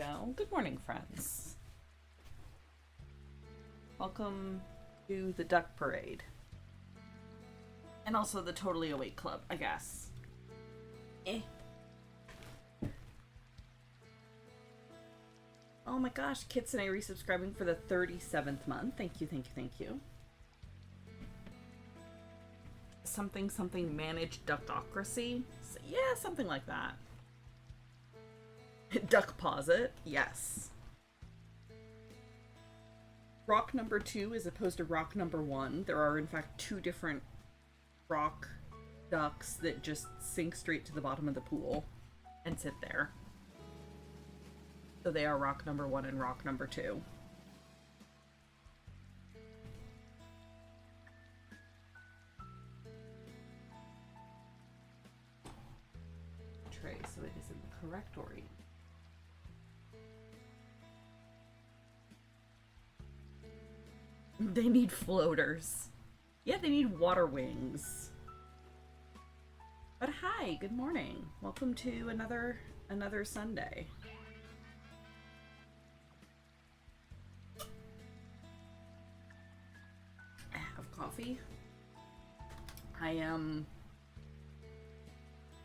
go. Good morning, friends. Welcome to the Duck Parade. And also the Totally Awake Club, I guess. Oh my gosh, Kitsune resubscribing for the 37th month. Thank you, thank you, thank you. Something managed duckocracy? So, yeah, something like that. Duckposit? Yes. Rock number 2 as opposed to rock number 1. There are in fact 2 different rock ducks that just sink straight to the bottom of the pool and sit there. So they are rock number 1 and rock number 2. Tray, so it is in the correct orient. They need floaters. Yeah, they need water wings. But hi, good morning. Welcome to another Sunday. I have coffee. I am,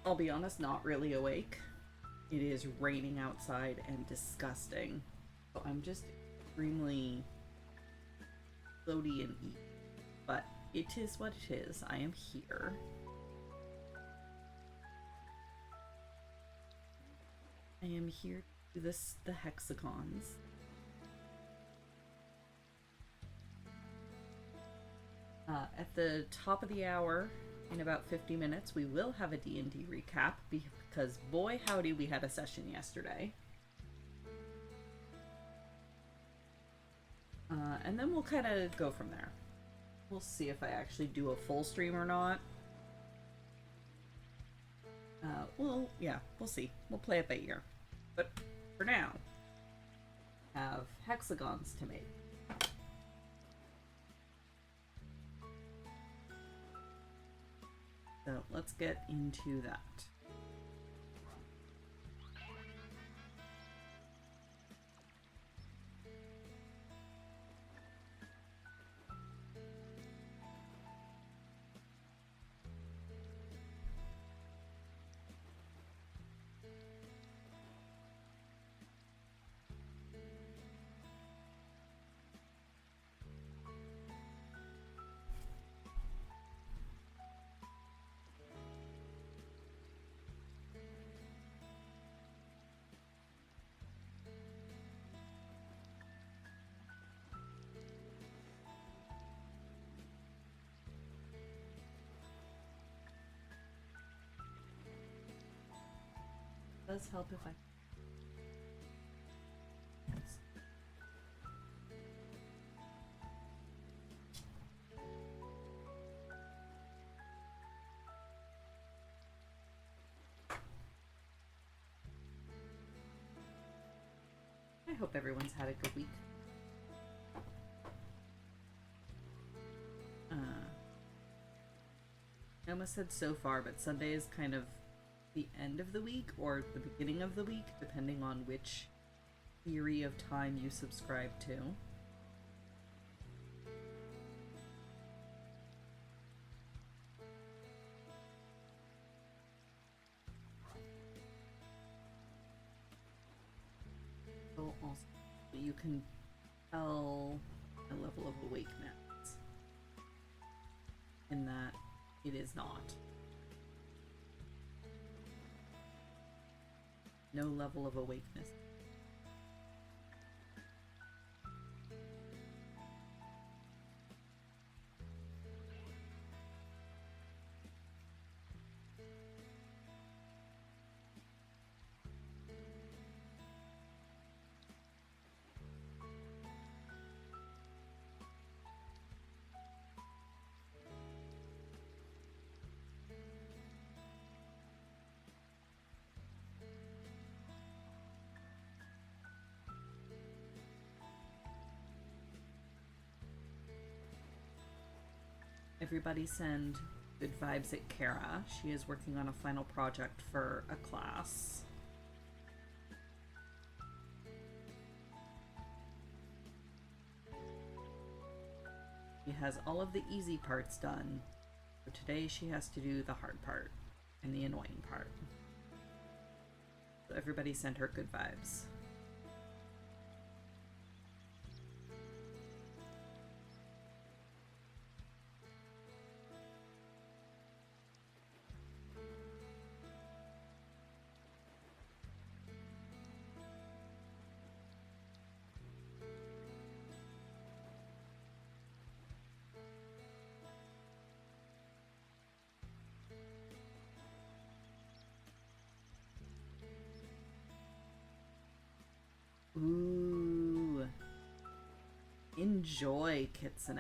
I'll be honest, not really awake. It is raining outside and disgusting. So I'm just extremely floaty and eat. But it is what it is. I am here. I am here to do the hexagons. At the top of the hour, in about 50 minutes, we will have a D&D recap because boy howdy we had a session yesterday. And then we'll kind of go from there. We'll see if I actually do a full stream or not. Well, yeah, we'll see. We'll play it by ear. But for now, have hexagons to make. So let's get into that. It does help if I hope everyone's had a good week. I almost said so far, but Sunday is kind of the end of the week or the beginning of the week, depending on which theory of time you subscribe to. So also, you can tell a level of awakeness in that it is not. No level of awakeness. Everybody send good vibes at Kara. She is working on a final project for a class. She has all of the easy parts done. So today she has to do the hard part and the annoying part. So everybody send her good vibes. Ooh. Enjoy, Kitsune.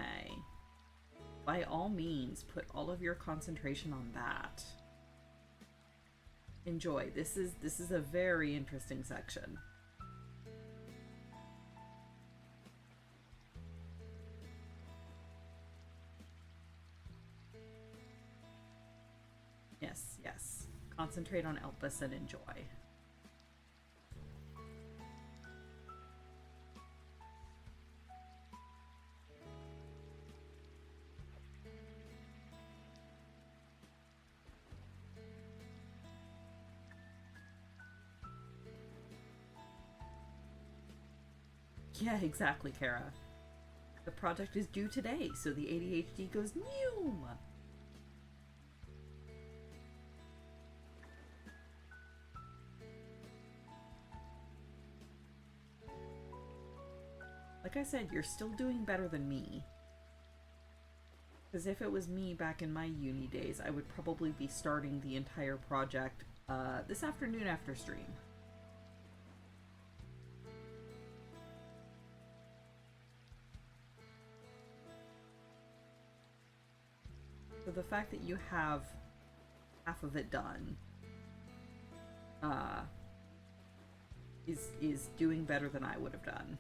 By all means, put all of your concentration on that. Enjoy. This is a very interesting section. Yes, yes. Concentrate on Elpis and enjoy. Yeah, exactly, Kara. The project is due today, so the ADHD goes new. Like I said, you're still doing better than me. Because if it was me back in my uni days, I would probably be starting the entire project this afternoon after stream. So the fact that you have half of it done is doing better than I would have done.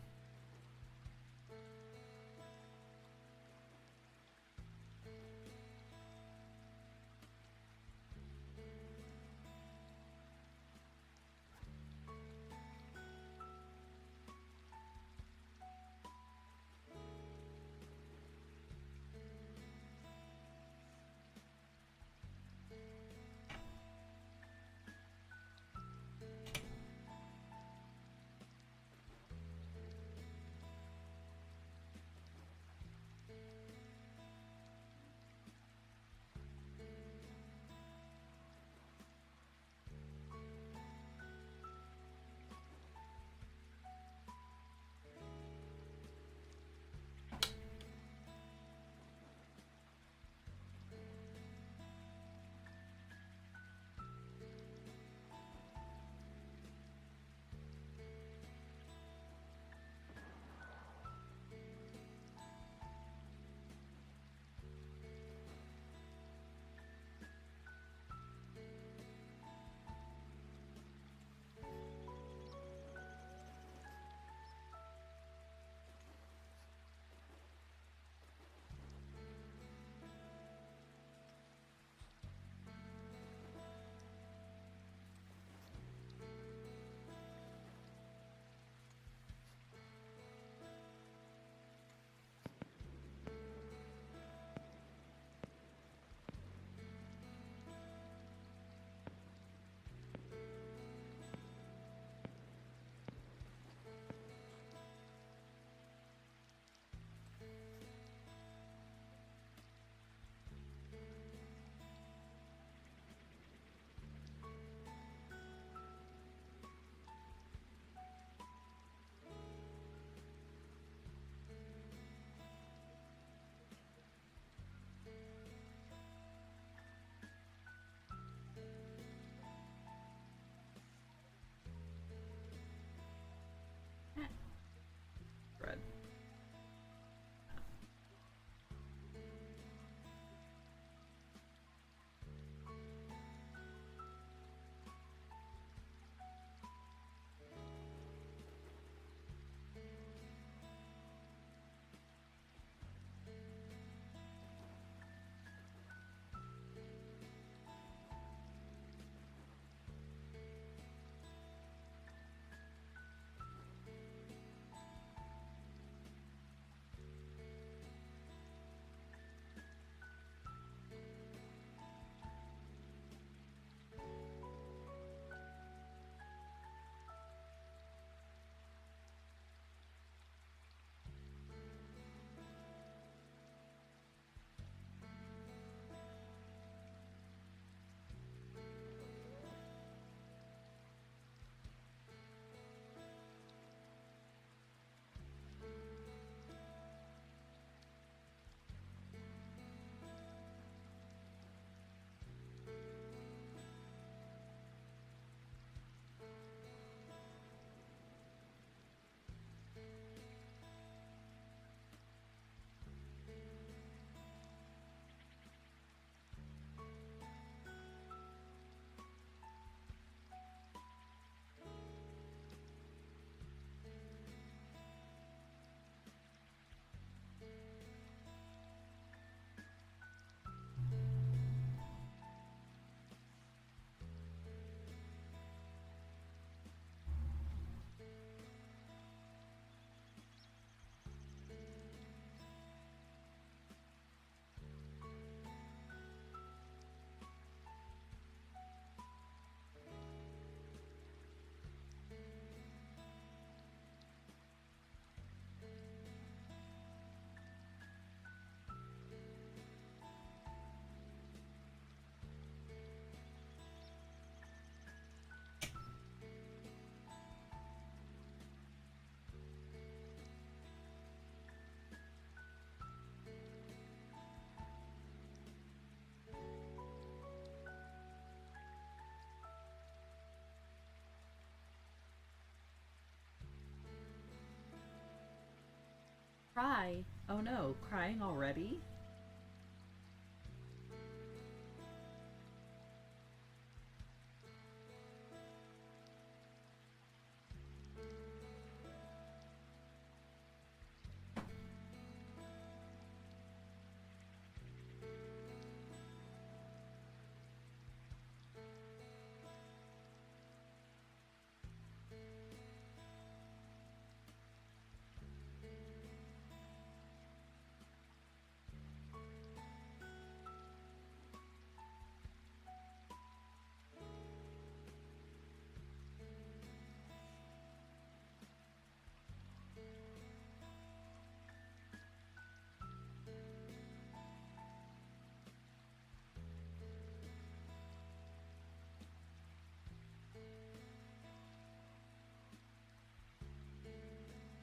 Cry? Oh no, crying already?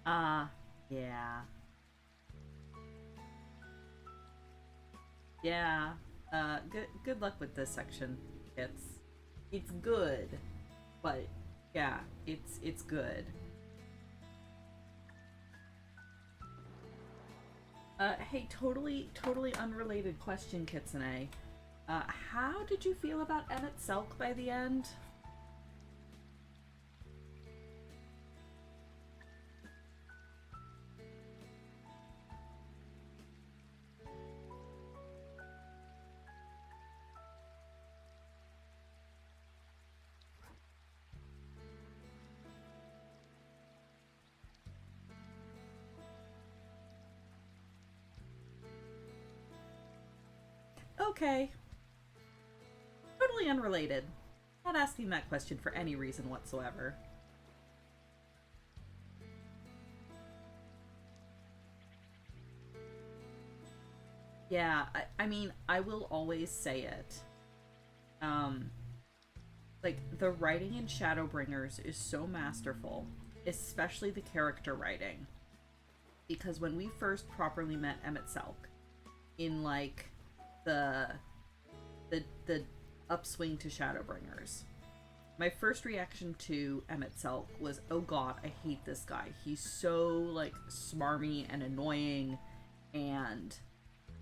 Uh, yeah. Yeah. Good luck with this section. It's good, but yeah, it's good. Hey, totally unrelated question, Kitsune. How did you feel about Emmett Selk by the end? Okay, totally unrelated. Not asking that question for any reason whatsoever. Yeah, I mean, I will always say it. Um, like, the writing in Shadowbringers is so masterful, especially the character writing. Because when we first properly met Emmett Selk, in like the the upswing to Shadowbringers, my first reaction to Emmett Selk was, "Oh God, I hate this guy. He's so like smarmy and annoying, and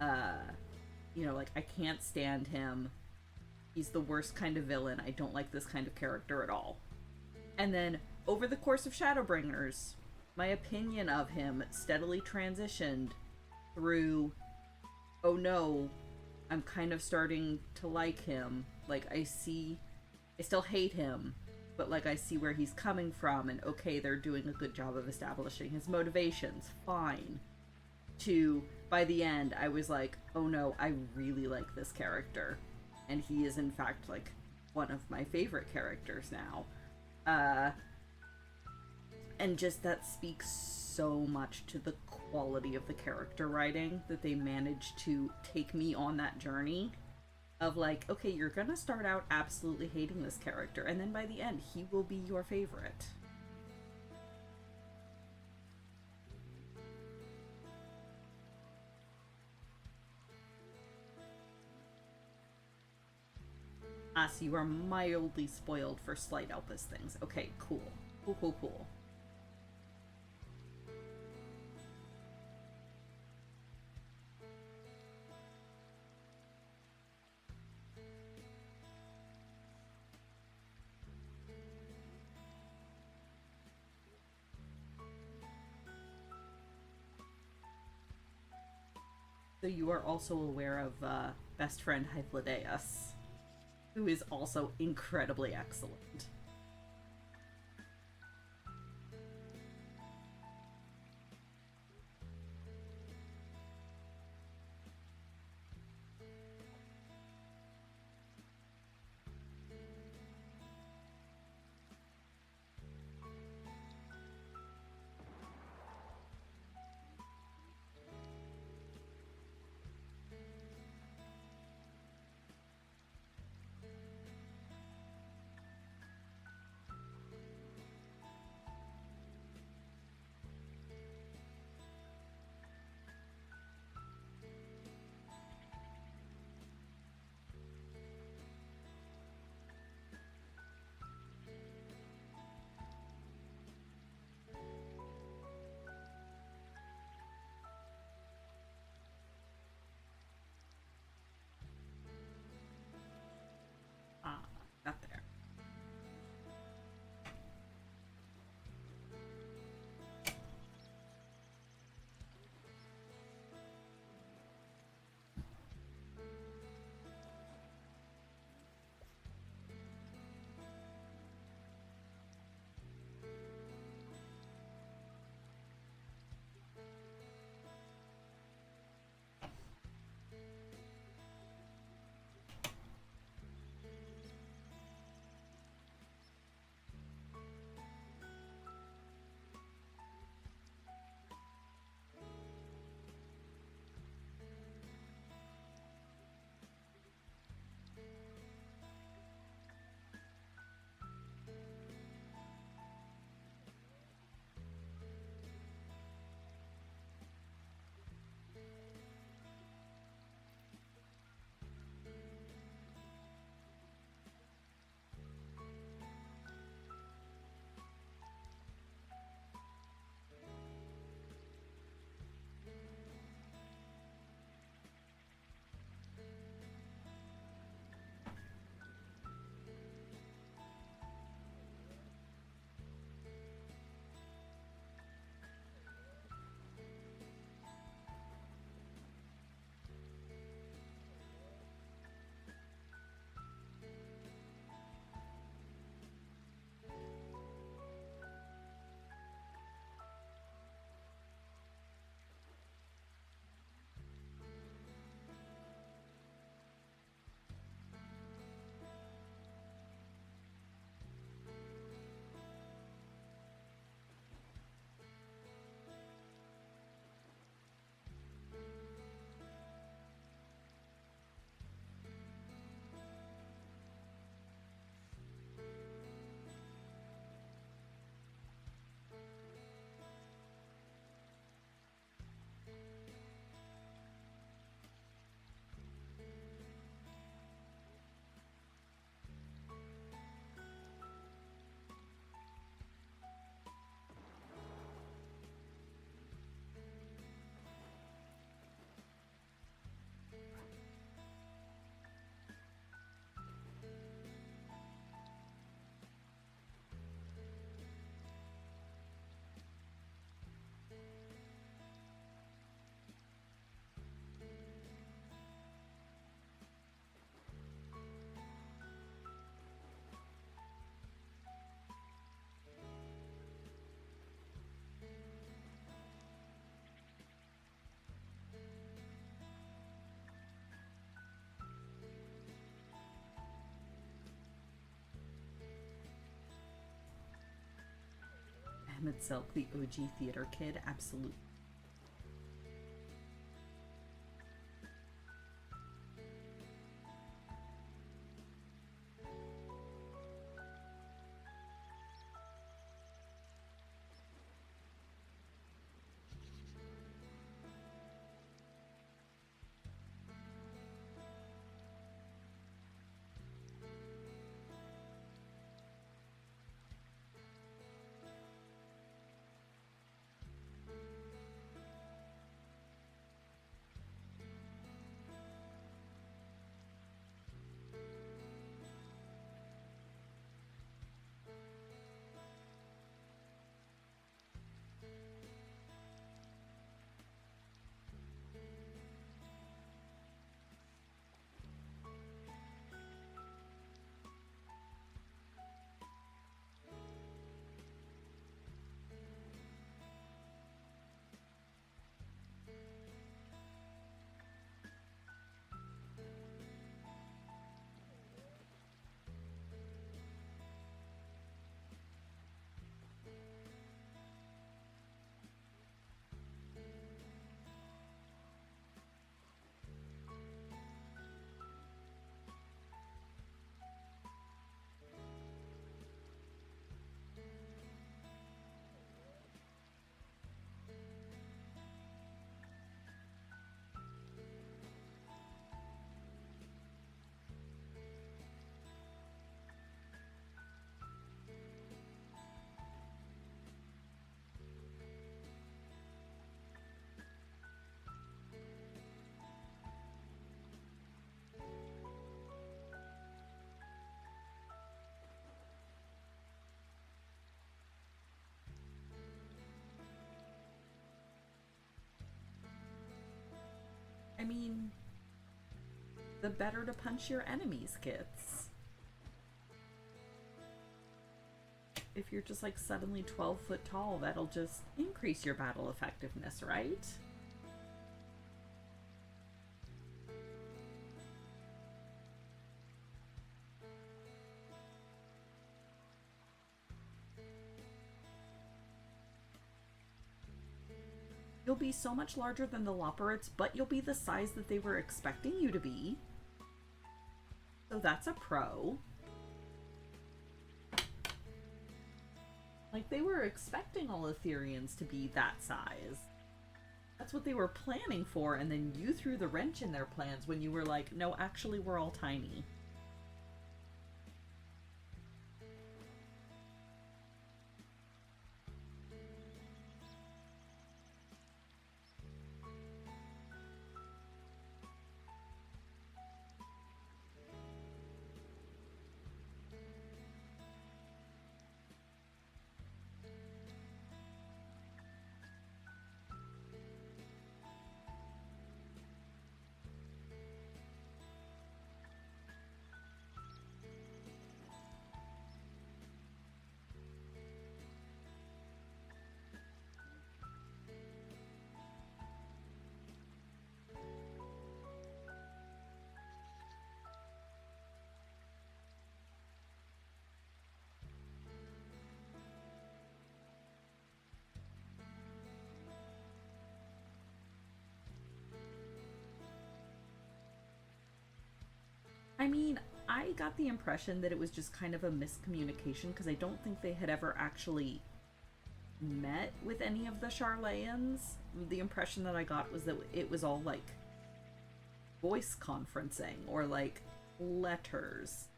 uh, like I can't stand him. He's the worst kind of villain. I don't like this kind of character at all." And then over the course of Shadowbringers, my opinion of him steadily transitioned through, "Oh no, I'm kind of starting to like him. Like, I still hate him, but like I see where he's coming from, and okay, they're doing a good job of establishing his motivations. Fine." To, by the end, I was like, "Oh no, I really like this character." And he is, in fact, like one of my favorite characters now. Uh, and just that speaks so much to the quality of the character writing that they managed to take me on that journey of like, okay, you're gonna start out absolutely hating this character, and then by the end, he will be your favorite. Ah, so you are mildly spoiled for Slight Elpis things. Okay, cool. Cool. So you are also aware of best friend Hythlodaeus, who is also incredibly excellent. Emmett Silk, the OG theater kid, absolutely. I mean, the better to punch your enemies gets. If you're just like suddenly 12 foot tall, that'll just increase your battle effectiveness, right? You'll be so much larger than the Loporrits, but you'll be the size that they were expecting you to be. So that's a pro. Like, they were expecting all Etherians to be that size. That's what they were planning for, and then you threw the wrench in their plans when you were like, no, actually, we're all tiny. I mean, I got the impression that it was just kind of a miscommunication because I don't think they had ever actually met with any of the Sharlayans. The impression that I got was that it was all like voice conferencing or like letters.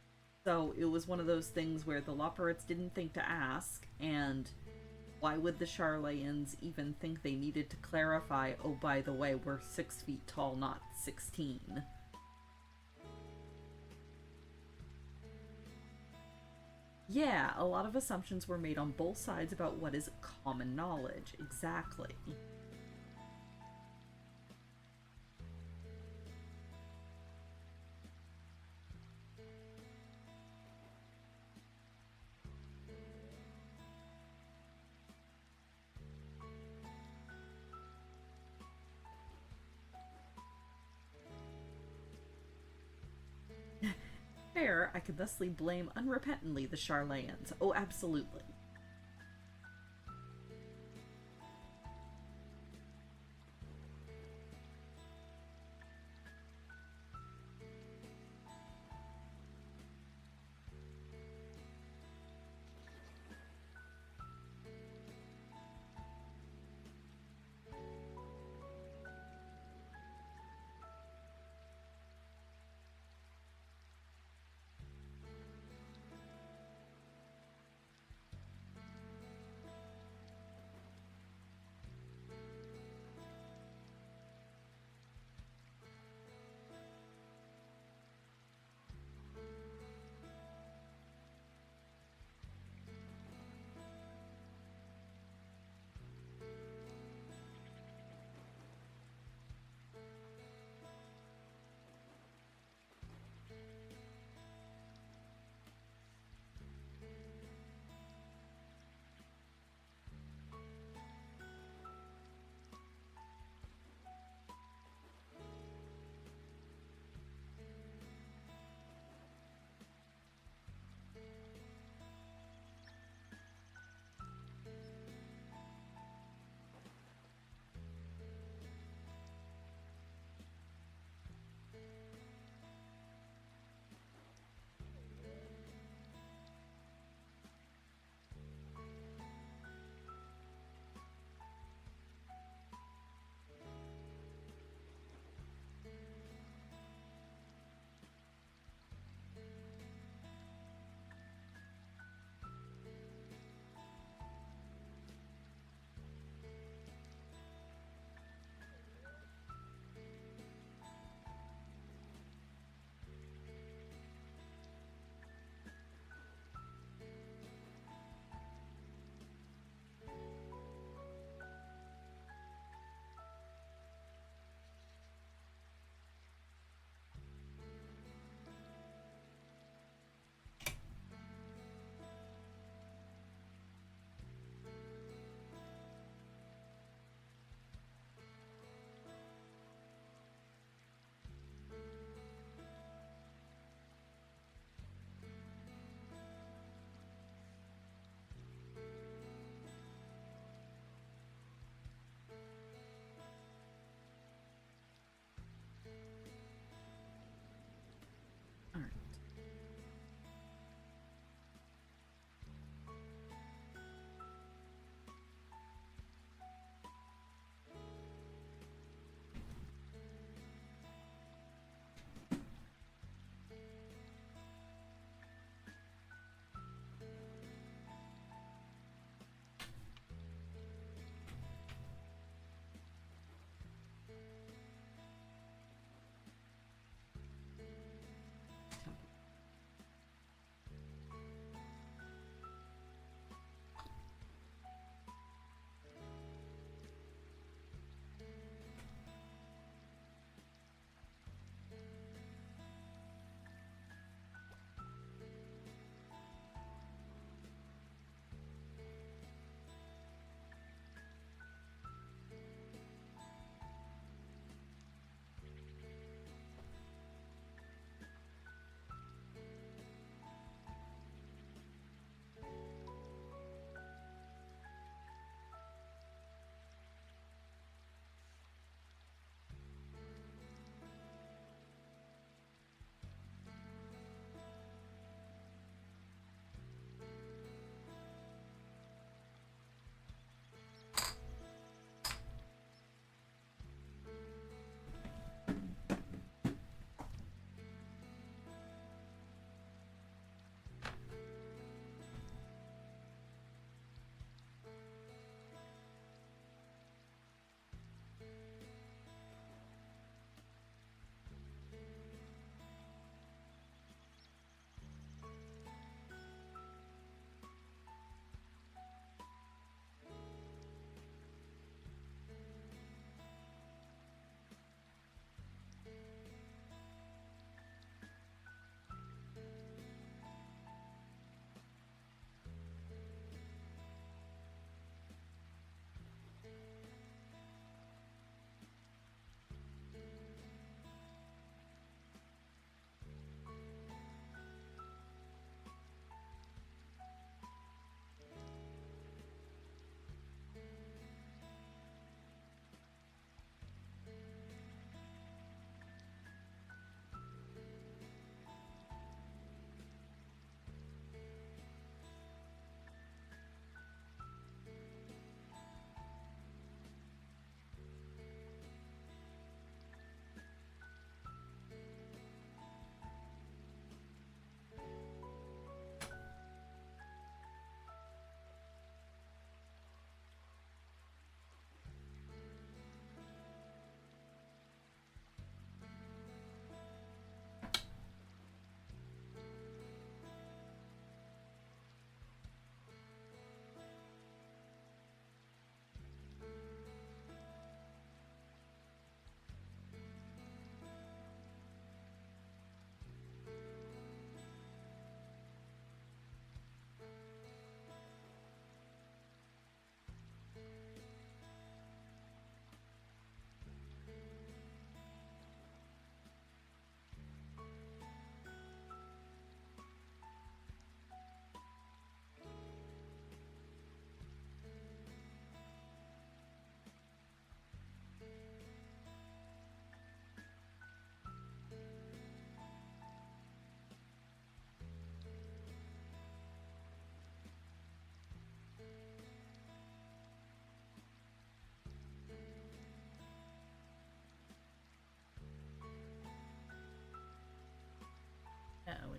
So it was one of those things where the Loporrits didn't think to ask, and why would the Sharlayans even think they needed to clarify, oh, by the way, we're 6 feet tall, not 16? Yeah, a lot of assumptions were made on both sides about what is common knowledge. Exactly. Fair, I could thusly blame unrepentantly the Sharlayans. Oh, absolutely.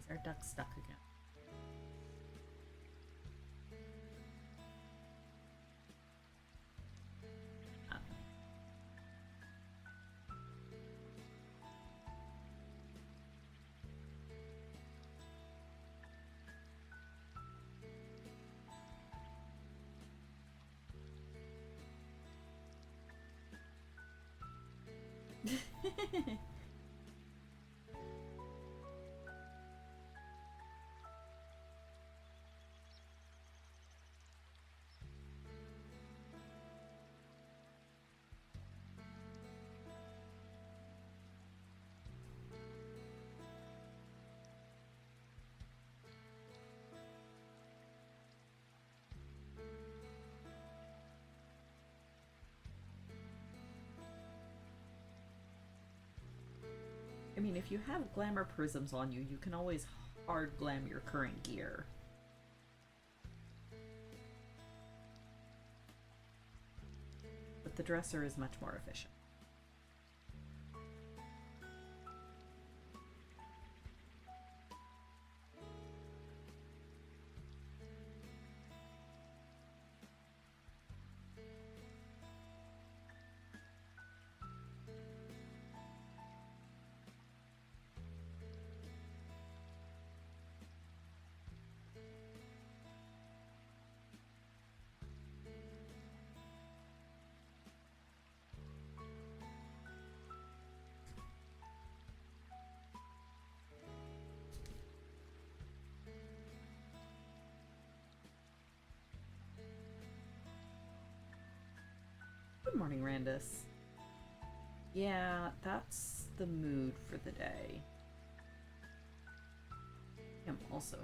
Is our duck stuck again? I mean, if you have glamour prisms on you, you can always hard glam your current gear. But the dresser is much more efficient. Good morning, Randus. Yeah, that's the mood for the day. I'm also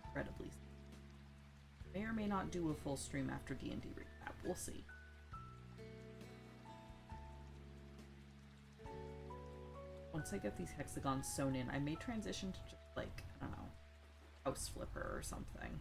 incredibly... May or may not do a full stream after D&D recap. We'll see. Once I get these hexagons sewn in, I may transition to just, like, I don't know, house flipper or something.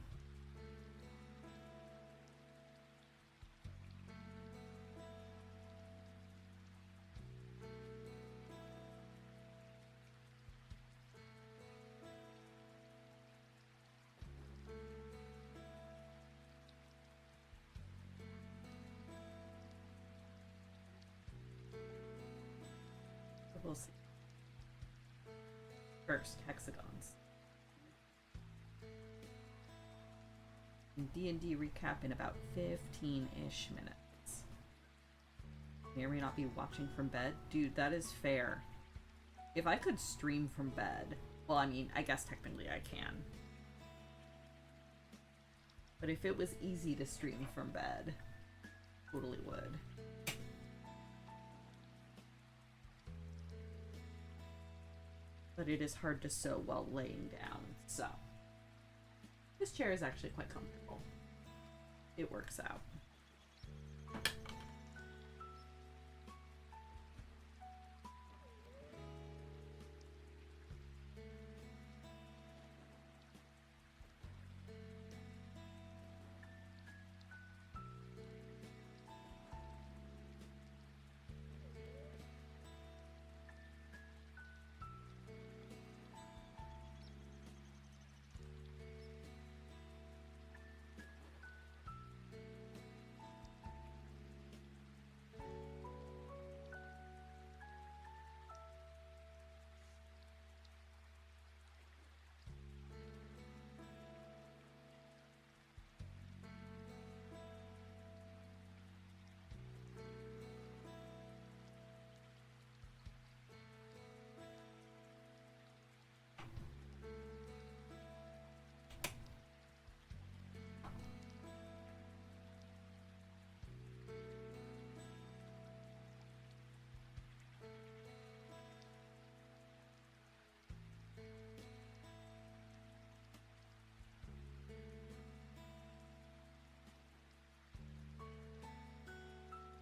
We'll see. First, hexagons. D&D recap in about 15-ish minutes. May or may not be watching from bed. Dude, that is fair. If I could stream from bed... Well, I mean, I guess technically I can. But if it was easy to stream from bed, totally would. But it is hard to sew while laying down, so this chair is actually quite comfortable. It works out.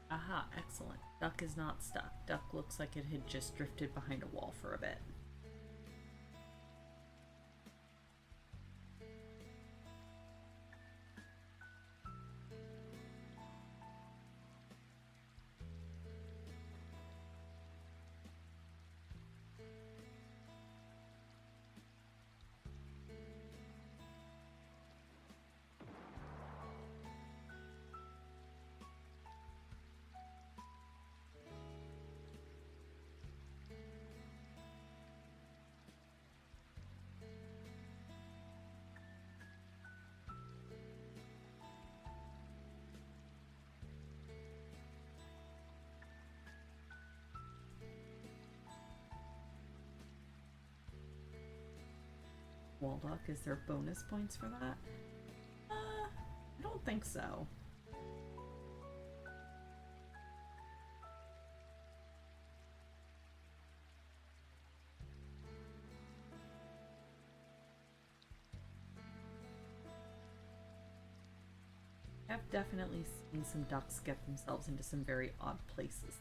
Aha, excellent. Duck is not stuck. Duck looks like it had just drifted behind a wall for a bit. Walduck. Is there bonus points for that? I don't think so. I've definitely seen some ducks get themselves into some very odd places.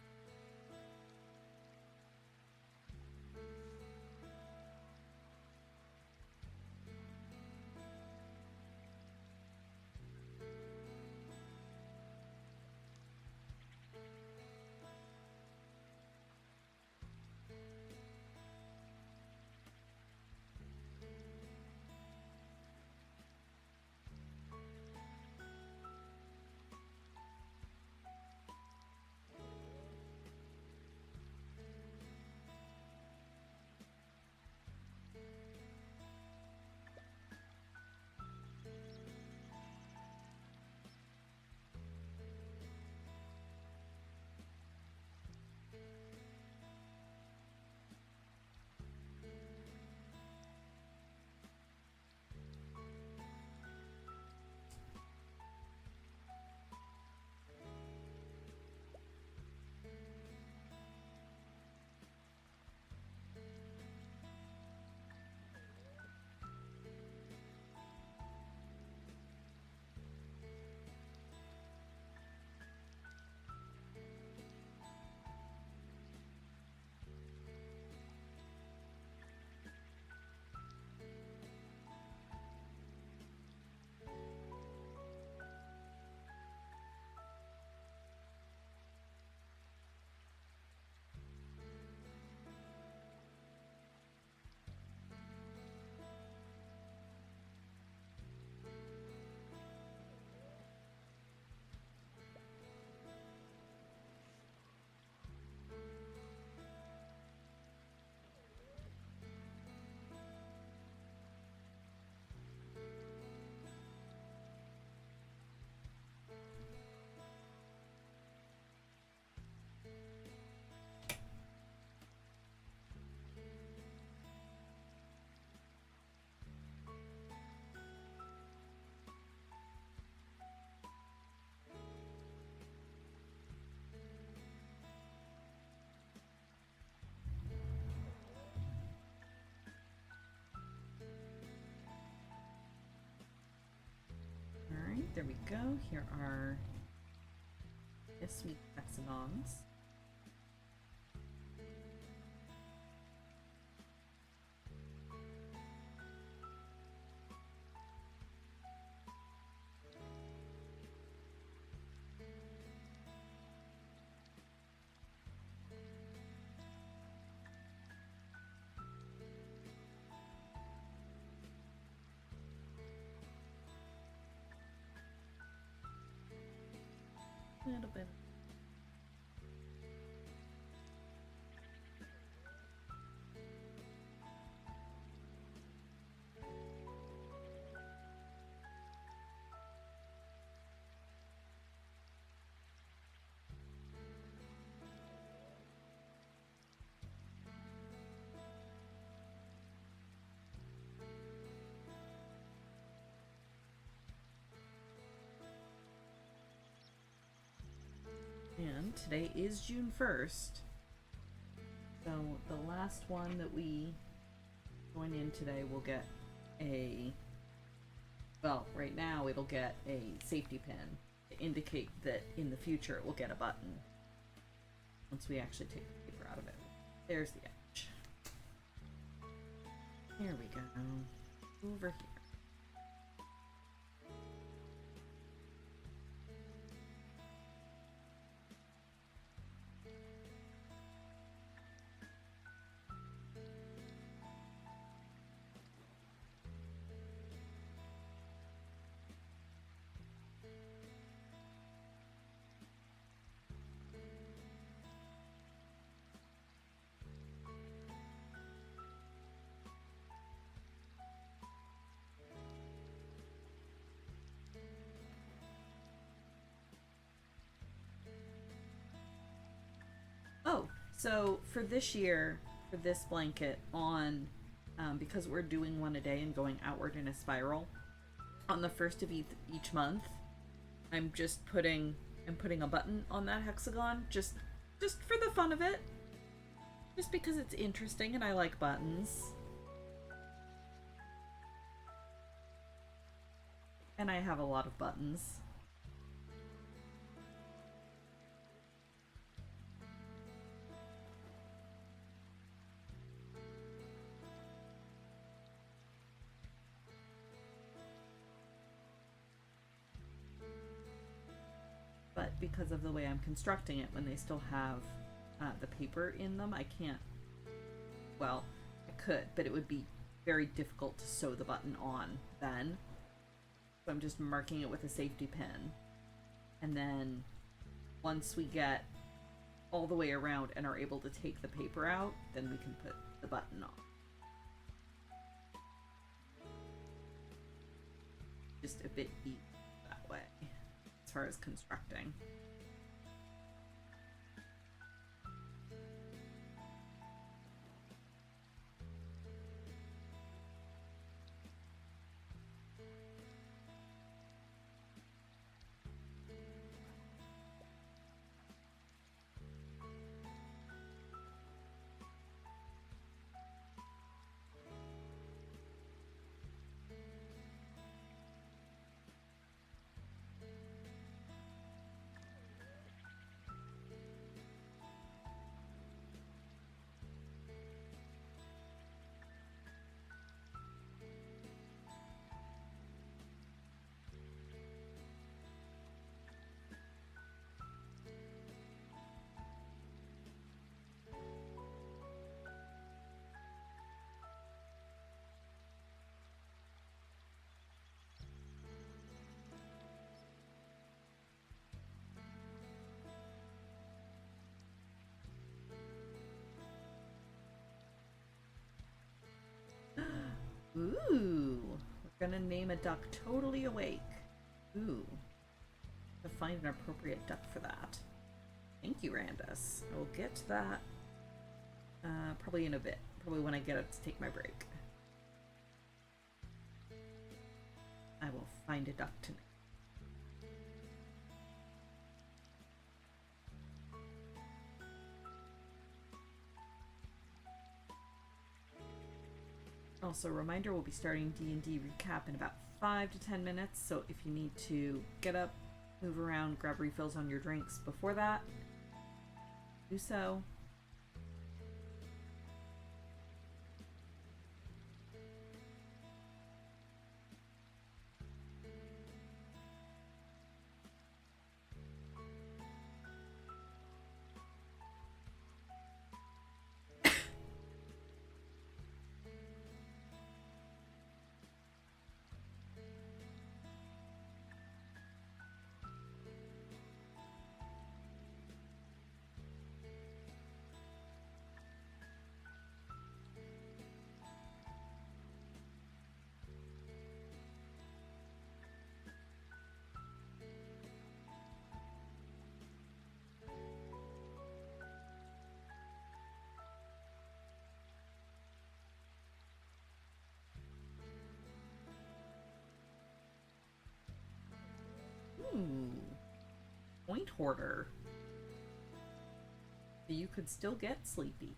Alright, there we go. Here are sweet hexagons. A little bit. And today is June 1st. So the last one that we join in today will get a, well, right now it'll get a safety pin to indicate that in the future it will get a button once we actually take the paper out of it. There's the edge. There we go. Over here. Oh, so for this year, for this blanket on because we're doing one a day and going outward in a spiral. On the first of each month, I'm putting a button on that hexagon just for the fun of it. Just because it's interesting and I like buttons. And I have a lot of buttons. But because of the way I'm constructing it, when they still have the paper in them, I can't. Well, I could, but it would be very difficult to sew the button on then. So I'm just marking it with a safety pin. And then once we get all the way around and are able to take the paper out, then we can put the button on. Just a bit easier that way, as far as constructing. Ooh, we're gonna name a duck Totally Awake. Ooh, to find an appropriate duck for that. Thank you, Randus. I will get that probably in a bit. Probably when I get up to take my break. I will find a duck tonight. Also, reminder, we'll be starting D&D recap in about 5 to 10 minutes, so if you need to get up, move around, grab refills on your drinks before that, do so. Ooh, point hoarder. So you could still get sleepy.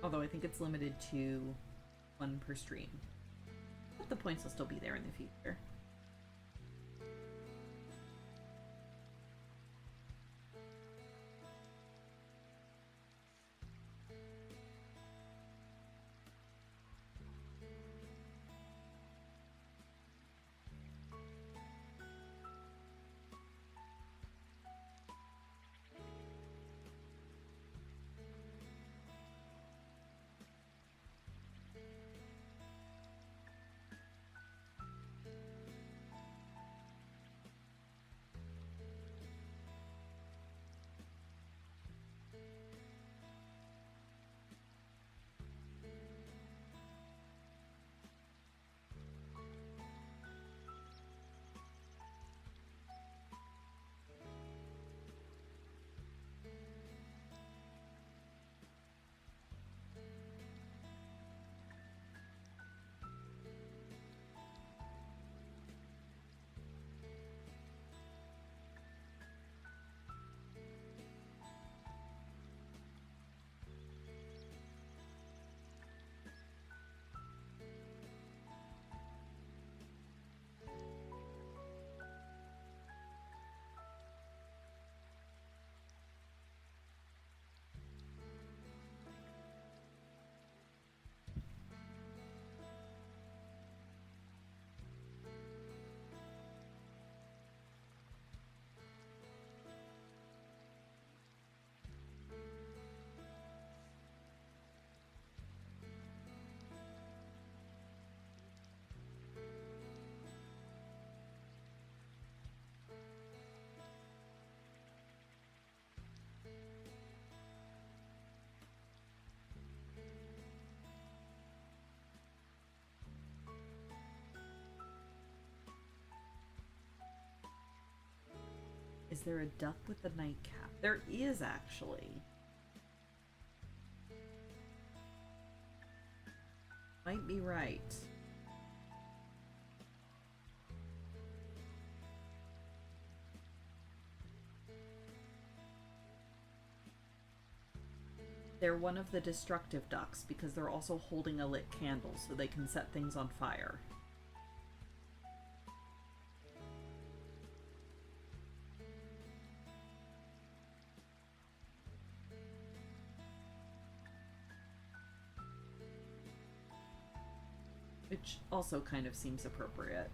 Although I think it's limited to 1 per stream. But the points will still be there in the future. there a duck with a nightcap? There is, actually. Might be right. They're one of the destructive ducks because they're also holding a lit candle so they can set things on fire. Which also kind of seems appropriate.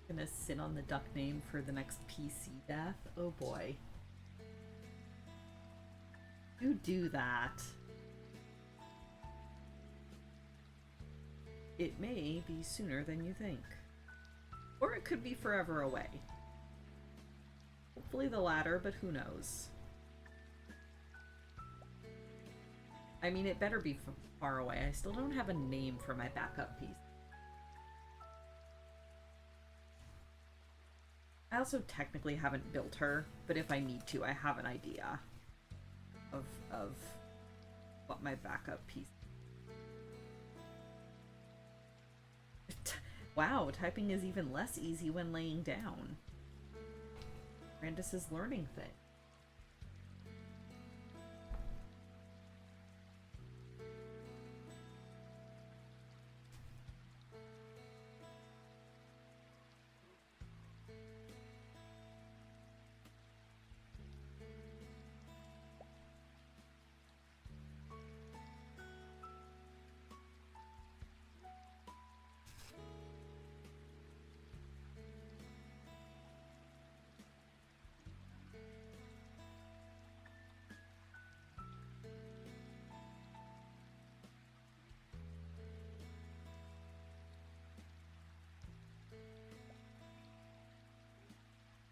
Gonna sit on the duck name for the next PC death. Oh boy. You do that. It may be sooner than you think. Or it could be forever away. Hopefully the latter, but who knows. I mean, it better be far away. I still don't have a name for my backup piece. I also technically haven't built her, but if I need to, I have an idea of what my backup piece. Wow, typing is even less easy when laying down. Brandis' learning thing.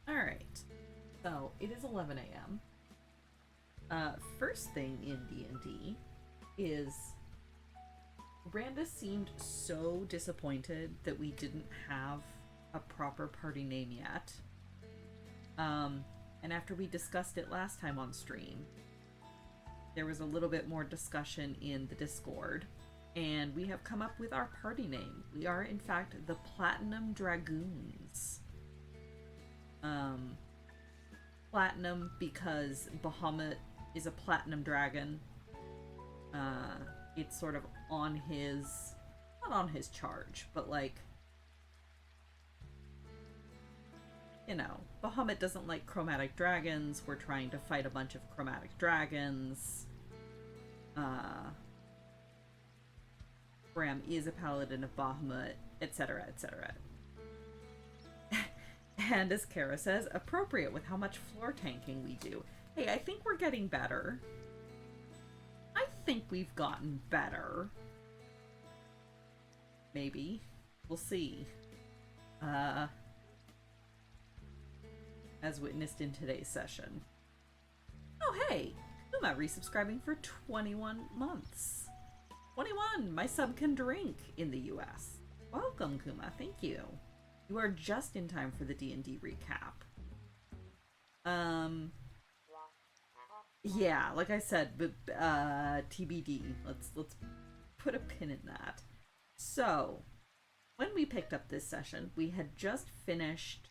Alright, so it is 11 a.m. First thing in D&D is Randa seemed so disappointed that we didn't have a proper party name yet. And after we discussed it last time on stream, there was a little bit more discussion in the Discord, and we have come up with our party name. We are, in fact, the Platinum Dragoons. Platinum because Bahamut is a platinum dragon. It's sort of on his, not on his charge, but like, you know, Bahamut doesn't like chromatic dragons. We're trying to fight a bunch of chromatic dragons. Bram is a paladin of Bahamut, etc., etc. And as Kara says, appropriate with how much floor tanking we do. Hey, I think we're getting better. I think we've gotten better. Maybe. We'll see. as witnessed in today's session. Oh, hey! Kuma resubscribing for 21 months. 21! My sub can drink in the US. Welcome, Kuma. Thank you. You are just in time for the D&D recap. Yeah, like I said, but TBD. Let's put a pin in that. So, when we picked up this session, we had just finished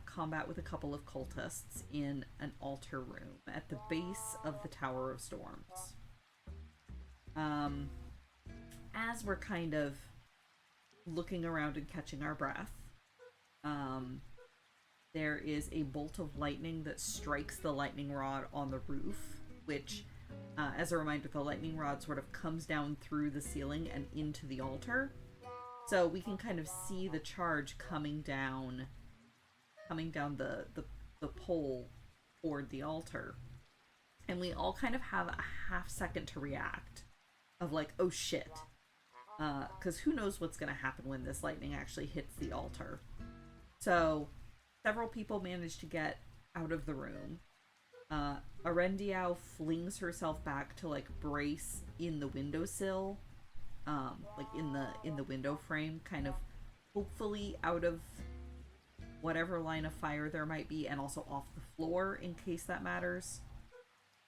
combat with a couple of cultists in an altar room at the base of the Tower of Storms. As we're kind of looking around and catching our breath, there is a bolt of lightning that strikes the lightning rod on the roof, which, as a reminder, the lightning rod sort of comes down through the ceiling and into the altar. So we can kind of see the charge coming down the pole toward the altar. And we all kind of have a half second to react of like, oh shit. Because who knows what's going to happen when this lightning actually hits the altar. So several people manage to get out of the room. Arendiau flings herself back to like brace in the windowsill, like in the window frame, kind of hopefully out of whatever line of fire there might be, and also off the floor in case that matters.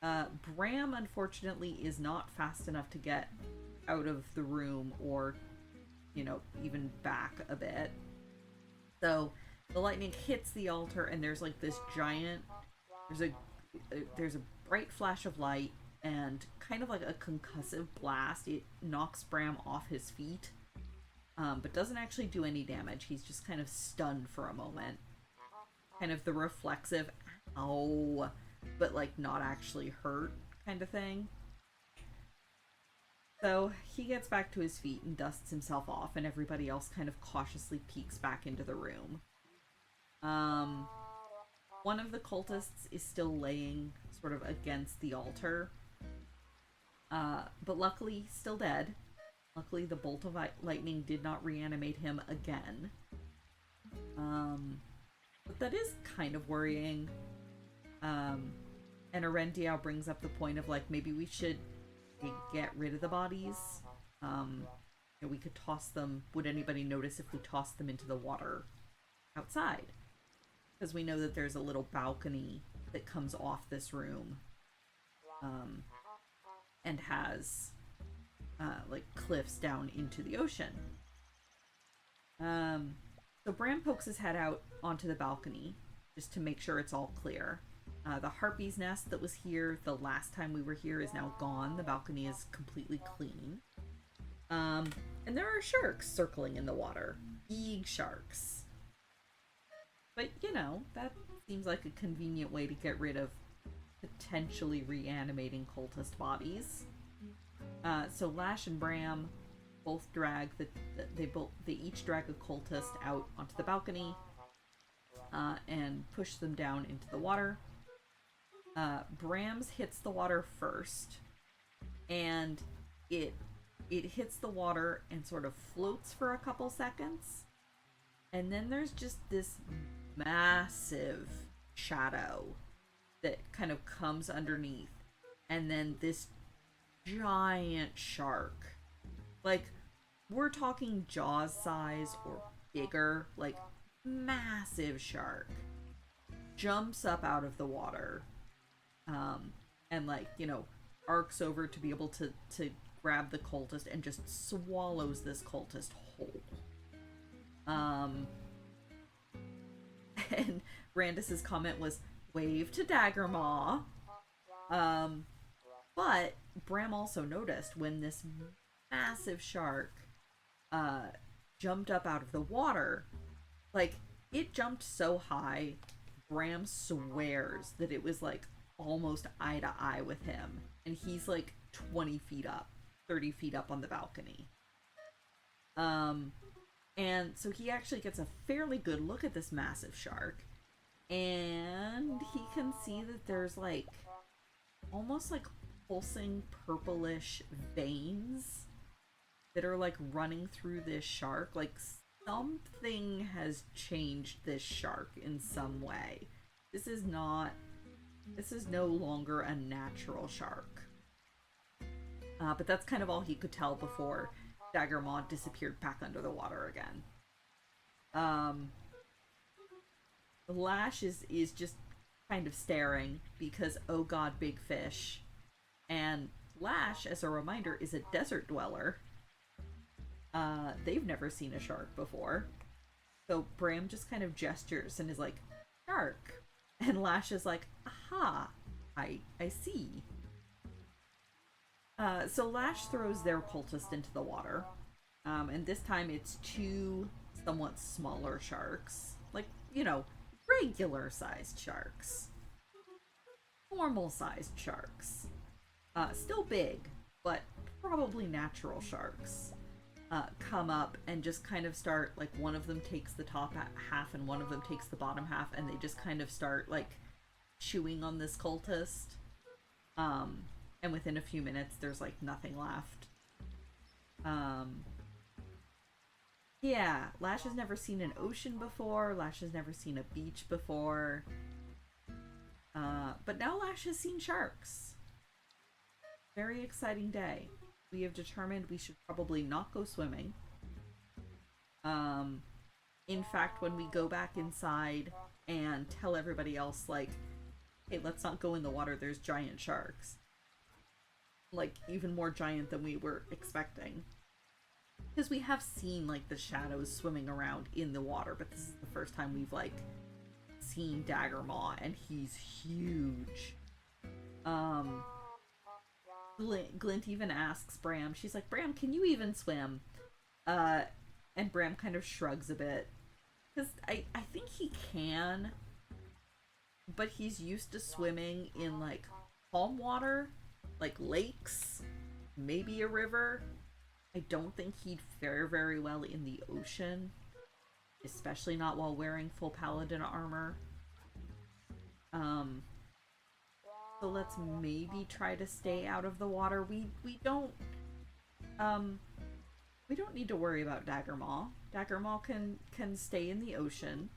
Bram unfortunately is not fast enough to get out of the room or, you know, even back a bit. So the lightning hits the altar and there's like this giant, there's a bright flash of light and kind of like a concussive blast. It knocks Bram off his feet, but doesn't actually do any damage. He's just kind of stunned for a moment. Kind of the reflexive, ow, but like not actually hurt kind of thing. So he gets back to his feet and dusts himself off, and everybody else kind of cautiously peeks back into the room. One of the cultists is still laying sort of against the altar, but luckily still dead. Luckily the bolt of lightning did not reanimate him again. But that is kind of worrying. And Arendiau brings up the point of like, maybe we should get rid of the bodies. We could toss them. Would anybody notice if we tossed them into the water outside? Because we know that there's a little balcony that comes off this room, and has like cliffs down into the ocean. So Bram pokes his head out onto the balcony just to make sure it's all clear. The harpy's nest that was here the last time we were here is now gone. The balcony is completely clean. And there are sharks circling in the water. Big sharks. But, you know, that seems like a convenient way to get rid of potentially reanimating cultist bodies. So Lash and Bram both drag they each drag a cultist out onto the balcony, and push them down into the water. Bram's hits the water first, and it hits the water and sort of floats for a couple seconds, and then there's just this massive shadow that kind of comes underneath, and then this giant shark, like we're talking Jaws size or bigger, like massive shark, jumps up out of the water, and like, you know, arcs over to be able to grab the cultist and just swallows this cultist whole. And Randus's comment was, wave to Daggermaw. But Bram also noticed when this massive shark jumped up out of the water, like, it jumped so high, Bram swears that it was like almost eye to eye with him, and he's like 20 feet up, 30 feet up on the balcony. And so he actually gets a fairly good look at this massive shark, and he can see that there's like almost like pulsing purplish veins that are like running through this shark. Like something has changed this shark in some way. This is not. This is no longer a natural shark. But that's kind of all he could tell before Daggermaw disappeared back under the water again. Lash is just kind of staring because, oh god, big fish. And Lash, as a reminder, is a desert dweller. They've never seen a shark before. So Bram just kind of gestures and is like, shark. And Lash is like, aha, I see. So Lash throws their cultist into the water. And this time it's two somewhat smaller sharks. Like, you know, regular sized sharks. Normal sized sharks. Still big, but probably natural sharks. Come up and just kind of start, like, one of them takes the top half and one of them takes the bottom half, and they just kind of start, like, chewing on this cultist. And within a few minutes, there's, like, nothing left. Yeah, Lash has never seen an ocean before. Lash has never seen a beach before. But now Lash has seen sharks. Very exciting day. We have determined we should probably not go swimming. In fact, when we go back inside and tell everybody else, like, hey, let's not go in the water, there's giant sharks. Like, even more giant than we were expecting. Because we have seen, like, the shadows swimming around in the water, but this is the first time we've, like, seen Daggermaw, and he's huge. Glint even asks Bram, she's like, Bram, can you even swim? And Bram kind of shrugs a bit. Because I think he can, but he's used to swimming in, like, calm water, like lakes, maybe a river. I don't think he'd fare very well in the ocean, especially not while wearing full paladin armor. So let's maybe try to stay out of the water. We don't need to worry about Daggermaw. Daggermaw can stay in the ocean,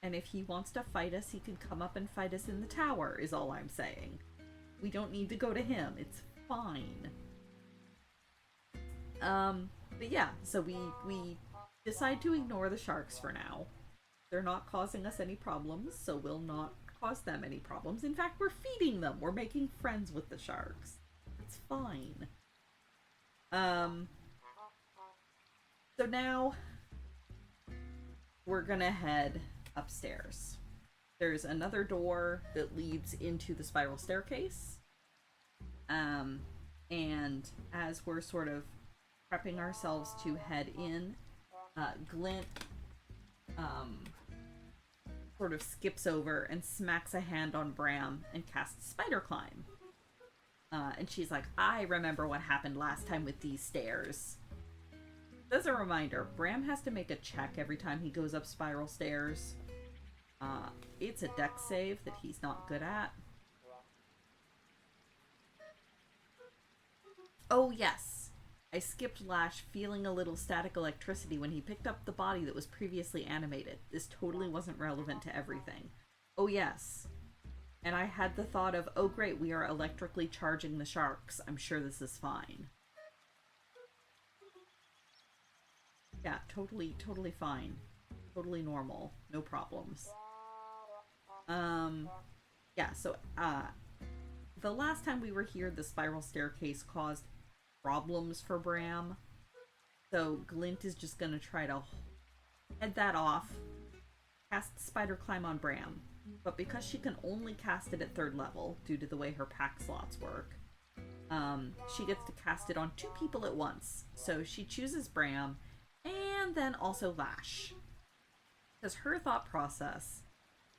and if he wants to fight us, he can come up and fight us in the tower, is all I'm saying. We don't need to go to him. It's fine. But yeah, so we decide to ignore the sharks for now. They're not causing us any problems, so we'll not cause them any problems. In fact, we're feeding them. We're making friends with the sharks. It's fine. So now we're gonna head upstairs. There's another door that leads into the spiral staircase. And as we're sort of prepping ourselves to head in, Glint sort of skips over and smacks a hand on Bram and casts Spider Climb. And she's like, I remember what happened last time with these stairs. As a reminder, Bram has to make a check every time he goes up spiral stairs. It's a dex save that he's not good at. Oh yes, I skipped Lash feeling a little static electricity when he picked up the body that was previously animated. This totally wasn't relevant to everything. Oh yes. And I had the thought of, oh great, we are electrically charging the sharks. I'm sure this is fine. Yeah, totally fine. Totally normal. No problems. Yeah, so, the last time we were here, the spiral staircase caused problems for Bram. So Glint is just gonna try to head that off, cast Spider Climb on Bram. But because she can only cast it at 3rd level, due to the way her pack slots work, she gets to cast it on 2 people at once. So she chooses Bram, and then also Lash. Because her thought process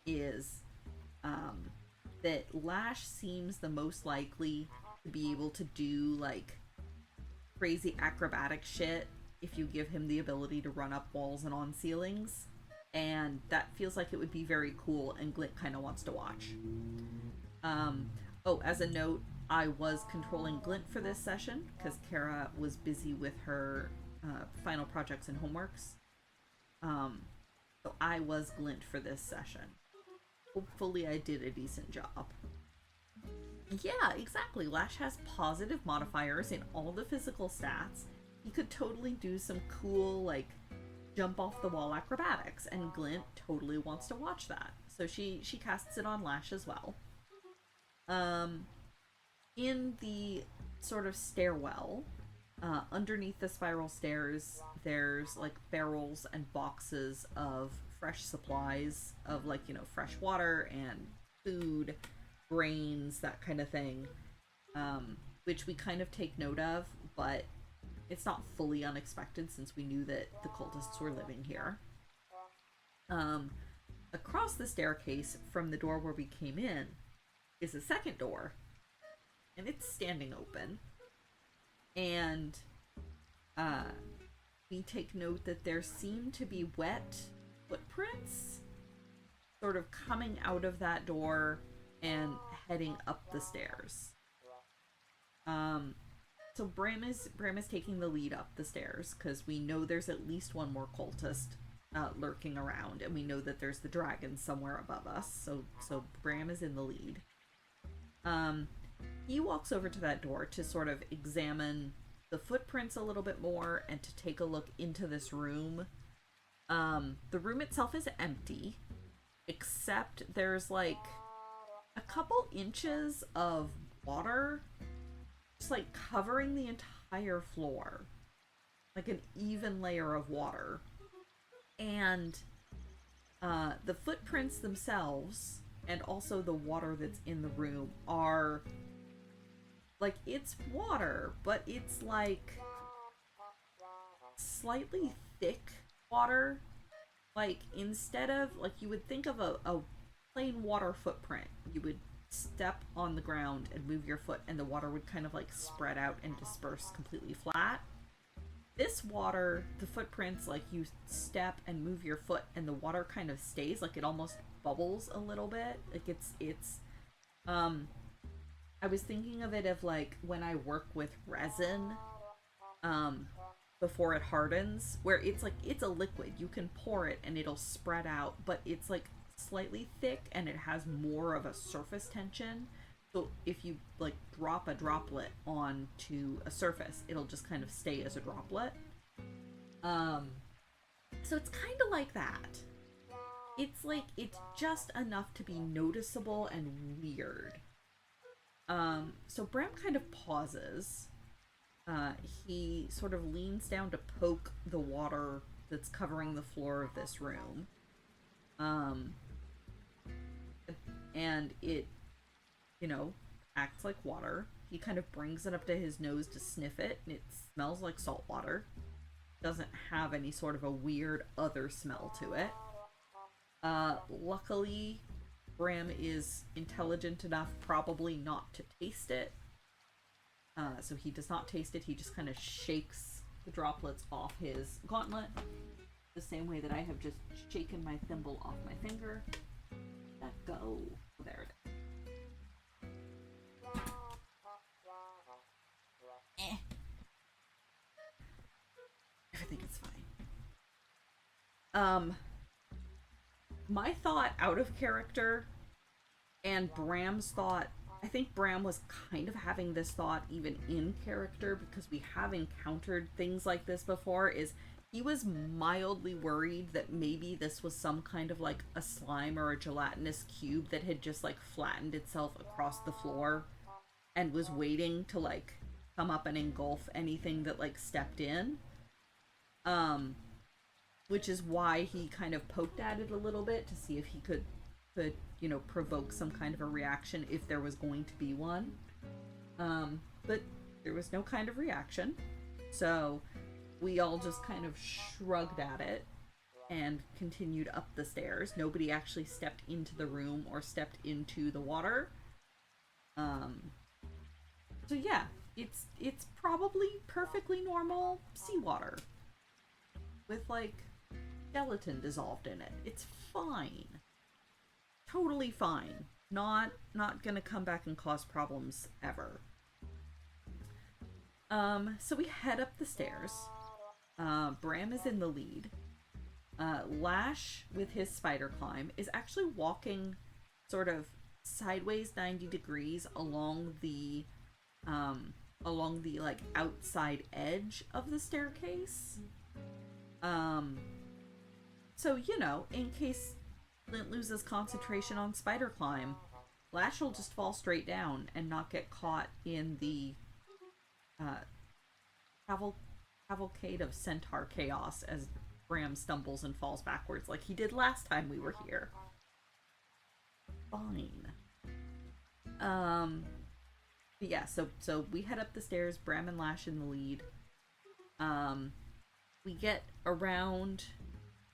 is that Lash seems the most likely to be able to do, like, crazy acrobatic shit if you give him the ability to run up walls and on ceilings. And that feels like it would be very cool, and Glint kind of wants to watch. Oh, as a note, I was controlling Glint for this session, because Kara was busy with her final projects and homeworks. So I was Glint for this session. hopefully I did a decent job. Yeah, exactly. Lash has positive modifiers in all the physical stats. He could totally do some cool, like, jump off the wall acrobatics, and Glint totally wants to watch that. So she casts it on Lash as well. Um, in the sort of stairwell, underneath the spiral stairs, there's like barrels and boxes of fresh supplies of, like, you know, fresh water and food, grains, that kind of thing, which we kind of take note of, but it's not fully unexpected since we knew that the cultists were living here. Um, Across the staircase from the door where we came in is a second door, and it's standing open. And uh, we take note that there seem to be wet footprints sort of coming out of that door and heading up the stairs. So Bram is taking the lead up the stairs because we know there's at least one more cultist lurking around, and we know that there's the dragon somewhere above us. So Bram is in the lead. He walks over to that door to sort of examine the footprints a little bit more and to take a look into this room. The room itself is empty, except there's like a couple inches of water just like covering the entire floor, like an even layer of water. And the footprints themselves and also the water that's in the room are like, it's water, but it's like slightly thick water. Like, instead of, like, you would think of a plain water footprint, you would step on the ground and move your foot and the water would kind of like spread out and disperse completely flat. This water, the footprints, like, you step and move your foot and the water kind of stays, like it almost bubbles a little bit. Like, it's I was thinking of it of like when I work with resin before it hardens, where it's like, it's a liquid, you can pour it and it'll spread out, but it's like slightly thick and it has more of a surface tension. So if you like drop a droplet onto a surface, it'll just kind of stay as a droplet. So it's kind of like that. It's like, it's just enough to be noticeable and weird. So Bram kind of pauses. He sort of leans down to poke the water that's covering the floor of this room. And it, you know, acts like water. He kind of brings it up to his nose to sniff it, and it smells like salt water. Doesn't have any sort of a weird other smell to it. Luckily, Bram is intelligent enough probably not to taste it. So he does not taste it. He just kind of shakes the droplets off his gauntlet, the same way that I have just shaken my thimble off my finger. Let go. There it is. Everything is fine. My thought out of character and Bram's thought, I think Bram was kind of having this thought even in character because we have encountered things like this before, is he was mildly worried that maybe this was some kind of like a slime or a gelatinous cube that had just like flattened itself across the floor and was waiting to like come up and engulf anything that like stepped in. Which is why he kind of poked at it a little bit to see if he could, you know, provoke some kind of a reaction if there was going to be one. But there was no kind of reaction. So we all just kind of shrugged at it and continued up the stairs. Nobody actually stepped into the room or stepped into the water. So yeah, it's probably perfectly normal seawater with like skeleton dissolved in it. It's fine. Totally fine. Not gonna come back and cause problems ever. So we head up the stairs. Bram is in the lead. Lash, with his spider climb, is actually walking sort of sideways 90 degrees along the like outside edge of the staircase. Um, so you know, in case Glint loses concentration on spider climb, Lash will just fall straight down and not get caught in the uh, cavalcade of centaur chaos as Bram stumbles and falls backwards like he did last time we were here. Fine. But yeah, so we head up the stairs, Bram and Lash in the lead. We get around,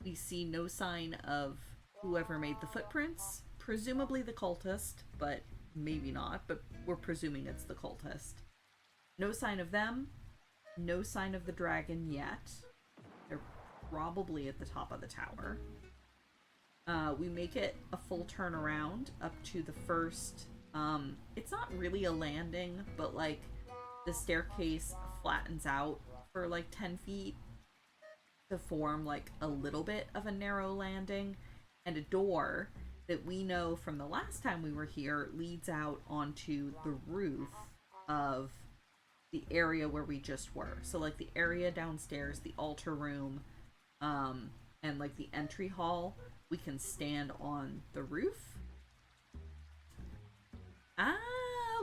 we see no sign of whoever made the footprints, presumably the cultist, but maybe not, but we're presuming it's the cultist. No sign of them, no sign of the dragon yet. They're probably at the top of the tower. We make it a full turnaround up to the first, it's not really a landing, but like the staircase flattens out for like 10 feet to form like a little bit of a narrow landing, and a door that we know from the last time we were here leads out onto the roof of the area where we just were. So like the area downstairs, the altar room, and like the entry hall, we can stand on the roof. Ah,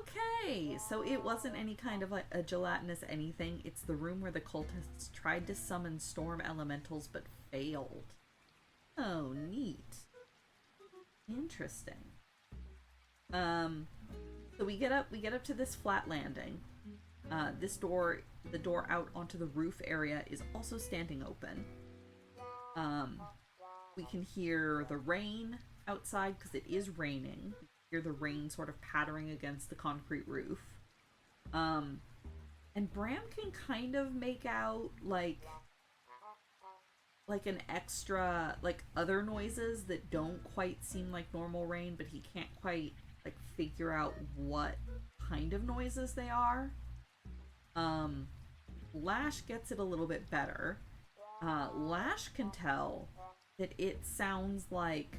okay. So it wasn't any kind of like a gelatinous anything. It's the room where the cultists tried to summon storm elementals but failed. Oh, neat. Interesting. So we get up to this flat landing. This door, the door out onto the roof area, is also standing open. We can hear the rain outside because it is raining. We hear the rain sort of pattering against the concrete roof. And Bram can kind of make out like an extra, like other noises that don't quite seem like normal rain, but he can't quite like figure out what kind of noises they are. Lash gets it a little bit better. Lash can tell that it sounds like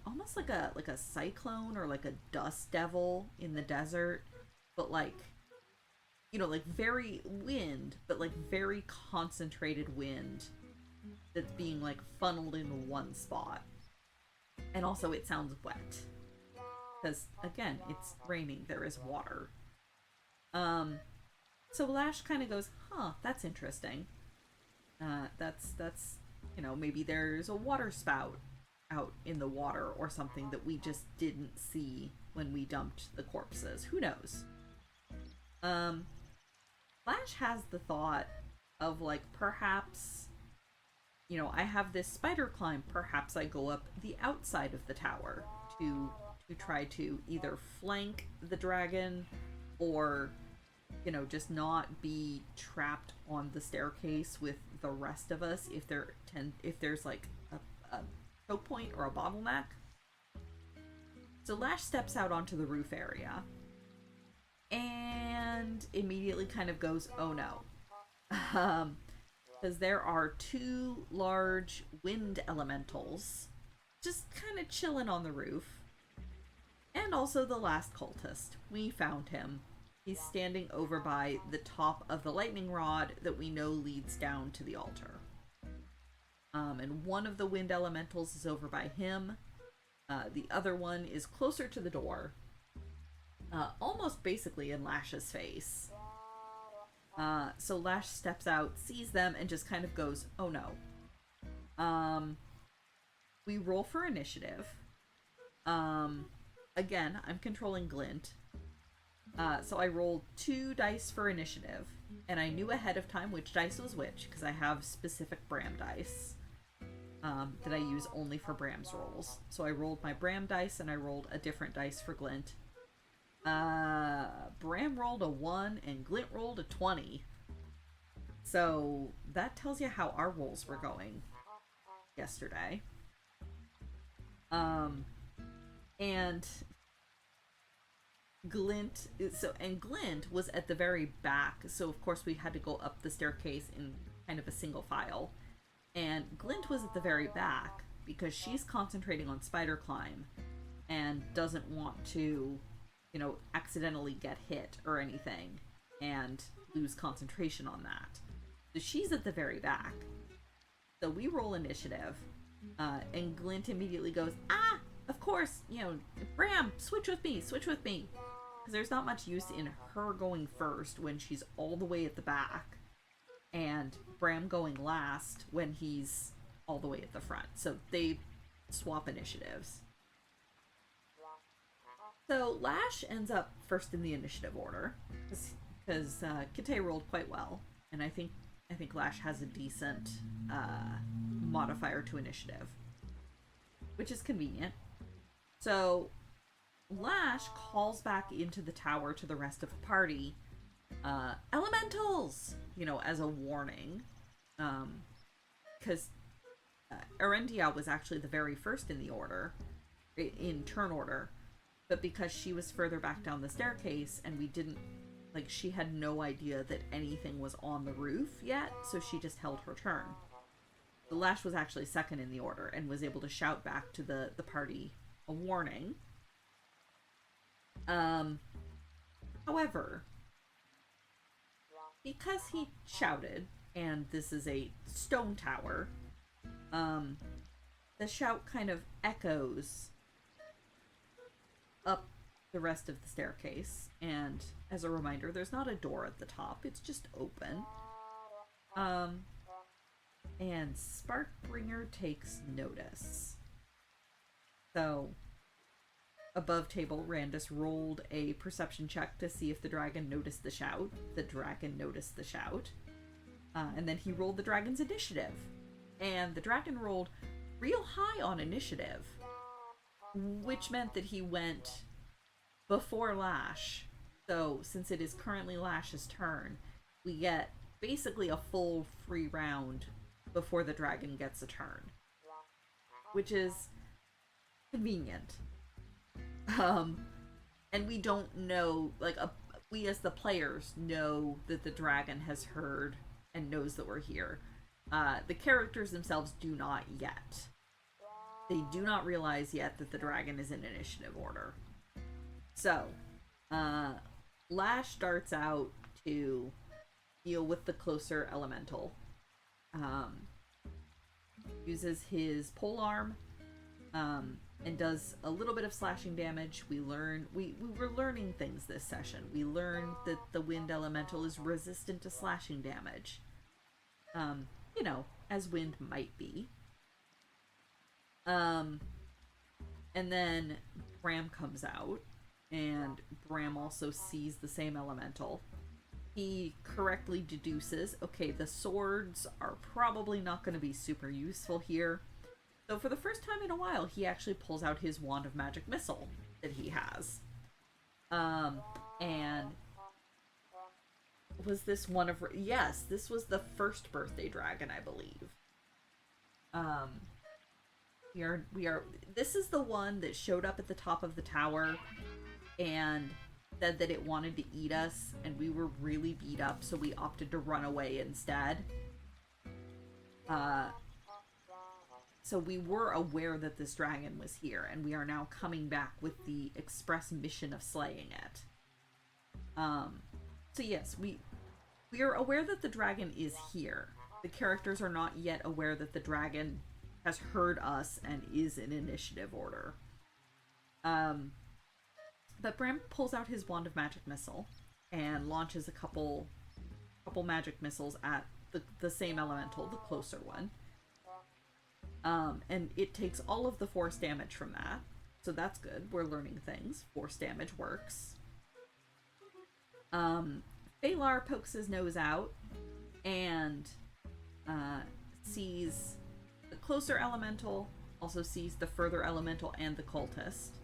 almost like a cyclone or like a dust devil in the desert, but like, you know, like very wind, but like very concentrated wind that's being like funneled into one spot. And also it sounds wet because again, it's raining, there is water. So Lash kind of goes, huh, that's interesting. That's you know, maybe there's a water spout out in the water or something that we just didn't see when we dumped the corpses. Who knows? Lash has the thought of like, perhaps, you know, I have this spider climb, perhaps I go up the outside of the tower to try to either flank the dragon or, you know, just not be trapped on the staircase with the rest of us if there's like a choke point or a bottleneck. So Lash steps out onto the roof area and immediately kind of goes, oh no. Because there are two large wind elementals just kind of chilling on the roof. And also the last cultist. We found him. He's standing over by the top of the lightning rod that we know leads down to the altar. And one of the wind elementals is over by him. The other one is closer to the door. Almost basically in Lash's face. So Lash steps out, sees them, and just kind of goes, oh no. We roll for initiative. Again, I'm controlling Glint. So I rolled 2 dice for initiative, and I knew ahead of time which dice was which, because I have specific Bram dice that I use only for Bram's rolls. So I rolled my Bram dice, and I rolled a different dice for Glint. Bram rolled a 1, and Glint rolled a 20. So that tells you how our rolls were going yesterday. And Glint was at the very back, so of course we had to go up the staircase in kind of a single file. And Glint was at the very back because she's concentrating on spider climb, and doesn't want to, accidentally get hit or anything and lose concentration on that. So she's at the very back. So we roll initiative, and Glint immediately goes, "Ah, of course, Bram, switch with me. Because there's not much use in her going first when she's all the way at the back, and Bram going last when he's all the way at the front. So they swap initiatives. So Lash ends up first in the initiative order because Kite rolled quite well, and I think Lash has a decent modifier to initiative, which is convenient. So Lash calls back into the tower to the rest of the party, elementals, as a warning, because Erendia was actually the very first in the order, in turn order, but because she was further back down the staircase and we didn't, she had no idea that anything was on the roof yet, so she just held her turn. The Lash was actually second in the order and was able to shout back to the party a warning. However, because he shouted, and this is a stone tower, the shout kind of echoes up the rest of the staircase, and as a reminder, there's not a door at the top, it's just open. And Sparkbringer takes notice. So, above table, Randus rolled a perception check to see if the dragon noticed the shout. The dragon noticed the shout. And then he rolled the dragon's initiative. And the dragon rolled real high on initiative, which meant that he went before Lash. So, since it is currently Lash's turn, we get basically a full free round before the dragon gets a turn, which is convenient. And we don't know, we as the players know that the dragon has heard and knows that we're here. The characters themselves do not yet. They do not realize yet that the dragon is in initiative order. So, Lash starts out to deal with the closer elemental. Uses his polearm, and does a little bit of slashing damage. We were learning things this session. We learned that the wind elemental is resistant to slashing damage. As wind might be. And then Bram comes out, and Bram also sees the same elemental. He correctly deduces, okay, the swords are probably not going to be super useful here. So for the first time in a while, he actually pulls out his Wand of Magic Missile that he has. And was this one of... Yes, this was the first birthday dragon, I believe. We are... This is the one that showed up at the top of the tower and said that it wanted to eat us, and we were really beat up, so we opted to run away instead. So we were aware that this dragon was here, and we are now coming back with the express mission of slaying it. So yes, we are aware that the dragon is here. The characters are not yet aware that the dragon has heard us and is in initiative order. But Bram pulls out his Wand of Magic Missile and launches a couple magic missiles at the same elemental, the closer one. And it takes all of the force damage from that. So that's good. We're learning things. Force damage works. Phalar pokes his nose out and sees the closer elemental, also sees the further elemental and the cultist.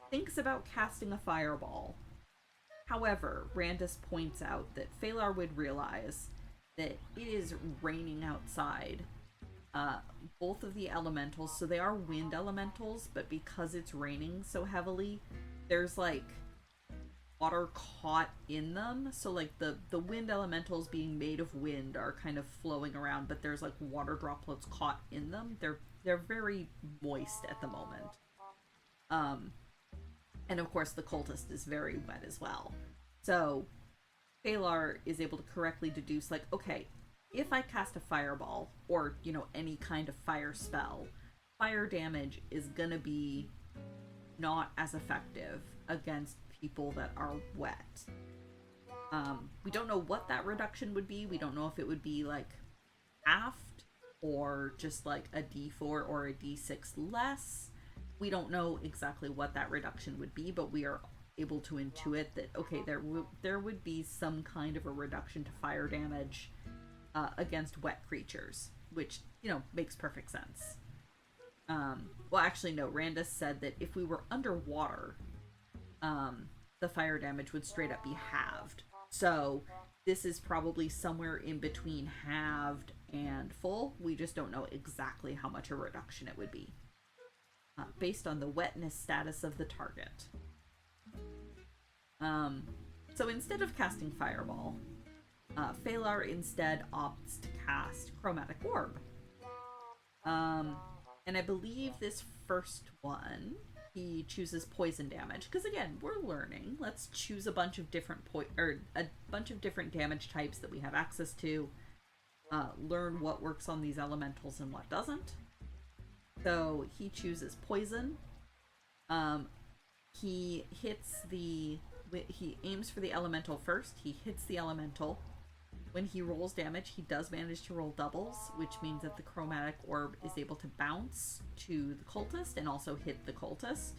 Thinks about casting a fireball. However, Randus points out that Phalar would realize that it is raining outside. Both of the elementals, so they are wind elementals, but because it's raining so heavily, there's water caught in them. So the wind elementals being made of wind are kind of flowing around, but there's water droplets caught in them. They're very moist at the moment. Um, and of course, the cultist is very wet as well. So Phalar is able to correctly deduce, like, okay, if I cast a fireball or, any kind of fire spell, fire damage is gonna be not as effective against people that are wet. We don't know what that reduction would be. We don't know if it would be like halved or just like a d4 or a d6 less. We don't know exactly what that reduction would be, but we are able to intuit that, okay, there would be some kind of a reduction to fire damage against wet creatures, which, makes perfect sense. Well, actually, no, Randus said that if we were underwater, the fire damage would straight up be halved. So this is probably somewhere in between halved and full. We just don't know exactly how much a reduction it would be, based on the wetness status of the target. So instead of casting Fireball, Phalar instead opts to cast Chromatic Orb. And I believe this first one, he chooses poison damage, because again, we're learning. Let's choose a bunch of different different damage types that we have access to. Learn what works on these elementals and what doesn't. So he chooses poison. He aims for the elemental first. He hits the elemental. When he rolls damage, he does manage to roll doubles, which means that the chromatic orb is able to bounce to the cultist and also hit the cultist.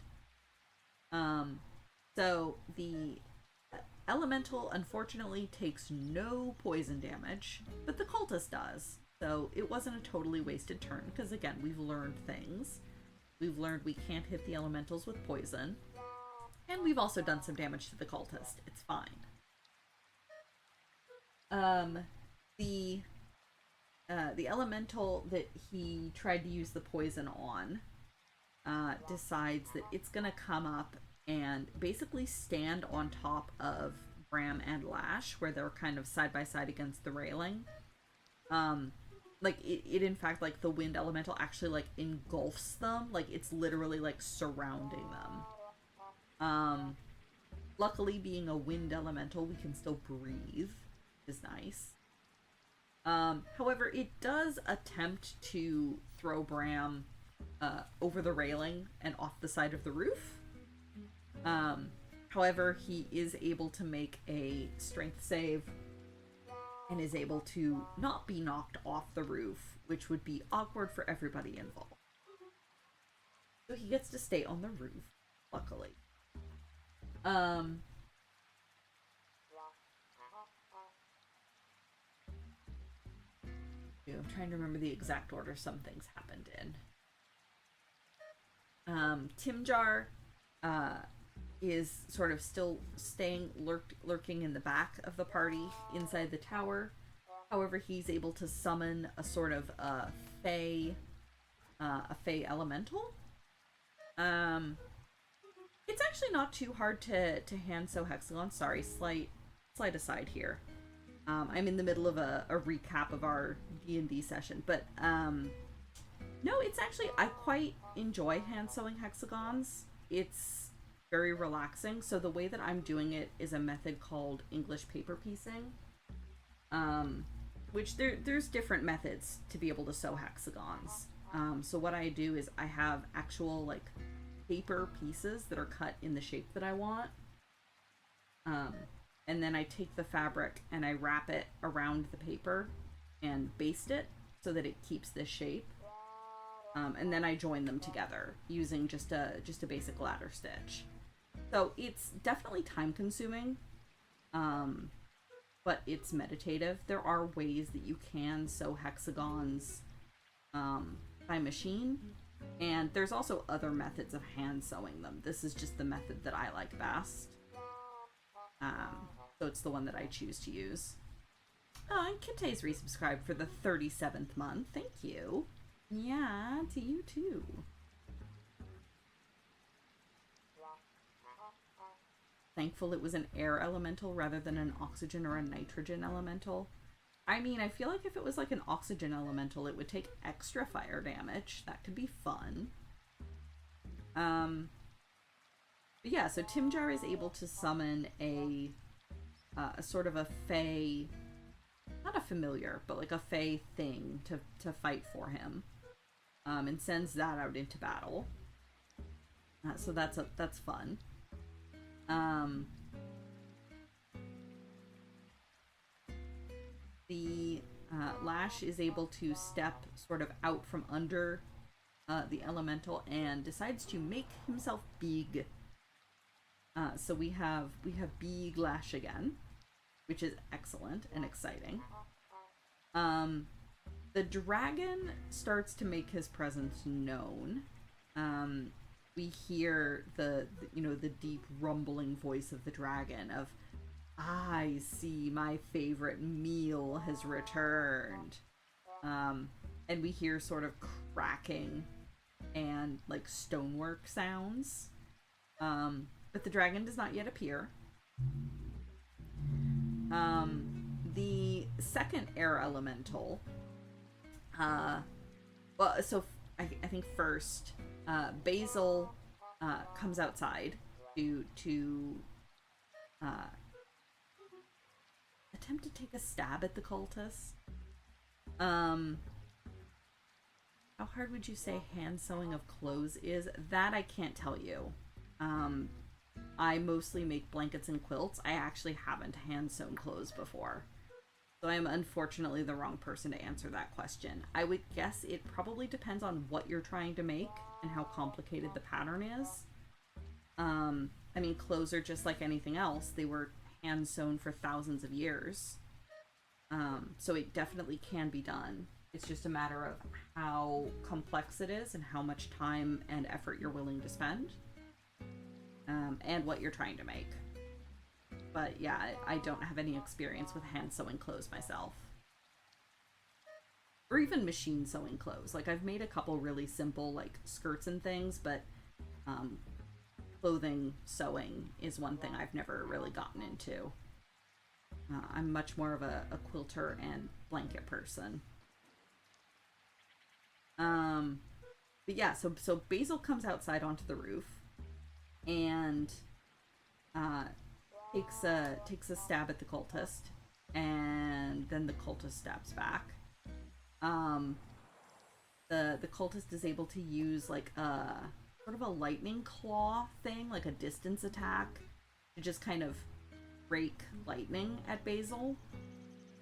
So the elemental unfortunately takes no poison damage, but the cultist does. So it wasn't a totally wasted turn, because again, we've learned things. We've learned we can't hit the elementals with poison. And we've also done some damage to the cultist. It's fine. The elemental that he tried to use the poison on decides that it's gonna come up and basically stand on top of Bram and Lash, where they're kind of side by side against the railing. Like it in fact, like the wind elemental actually like engulfs them, like it's literally like surrounding them. Luckily, being a wind elemental, we can still breathe, which is nice. However, it does attempt to throw Bram over the railing and off the side of the roof. However, he is able to make a strength save and is able to not be knocked off the roof, which would be awkward for everybody involved. So he gets to stay on the roof, luckily. I'm trying to remember the exact order some things happened in. Timjar is sort of still lurking in the back of the party inside the tower. However, he's able to summon a sort of Fey elemental. It's actually not too hard to hand sew hexagons. Sorry, slight aside here. I'm in the middle of a recap of our D&D session, but no, it's actually, I quite enjoy hand sewing hexagons. It's very relaxing. So the way that I'm doing it is a method called English paper piecing, which there's different methods to be able to sew hexagons. So what I do is I have actual like paper pieces that are cut in the shape that I want. And then I take the fabric and I wrap it around the paper and baste it so that it keeps this shape. And then I join them together using just a basic ladder stitch. So it's definitely time consuming, but it's meditative. There are ways that you can sew hexagons by machine, and there's also other methods of hand sewing them. This is just the method that I like best. So it's the one that I choose to use. Oh, and Kitte's resubscribed for the 37th month. Thank you. Yeah, to you too. Thankful it was an air elemental rather than an oxygen or a nitrogen elemental. I mean, I feel like if it was like an oxygen elemental, it would take extra fire damage. That could be fun. But yeah, so Timjar is able to summon a sort of a fey, not a familiar, but like a fey thing to fight for him, and sends that out into battle. So that's fun. Um, the Lash is able to step sort of out from under the elemental and decides to make himself big. So we have big Lash again, which is excellent and exciting. The dragon starts to make his presence known. We hear the deep rumbling voice of the dragon of, I see my favorite meal has returned. And we hear sort of cracking and like stonework sounds. But the dragon does not yet appear. The second air elemental, so I think first, Basil comes outside to attempt to take a stab at the cultist. How hard would you say hand sewing of clothes is? That I can't tell you. I mostly make blankets and quilts. I actually haven't hand sewn clothes before. So I am unfortunately the wrong person to answer that question. I would guess it probably depends on what you're trying to make and how complicated the pattern is. I mean, clothes are just like anything else. They were hand sewn for thousands of years. So it definitely can be done. It's just a matter of how complex it is and how much time and effort you're willing to spend. And what you're trying to make. But yeah, I don't have any experience with hand sewing clothes myself. Or even machine sewing clothes. Like, I've made a couple really simple, like, skirts and things, but clothing sewing is one thing I've never really gotten into. I'm much more of a quilter and blanket person. But yeah, so Basil comes outside onto the roof and takes a stab at the cultist, and then the cultist stabs back. The cultist is able to use like a sort of a lightning claw thing, like a distance attack, to just kind of rake lightning at Basil.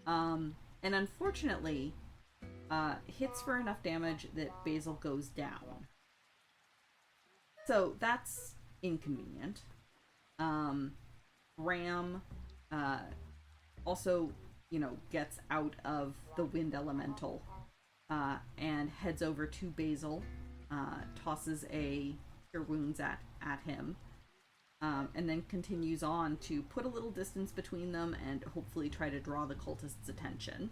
And unfortunately, hits for enough damage that Basil goes down. So that's inconvenient. Ram also, gets out of the wind elemental and heads over to Basil, tosses a cure wounds at him, and then continues on to put a little distance between them and hopefully try to draw the cultist's attention.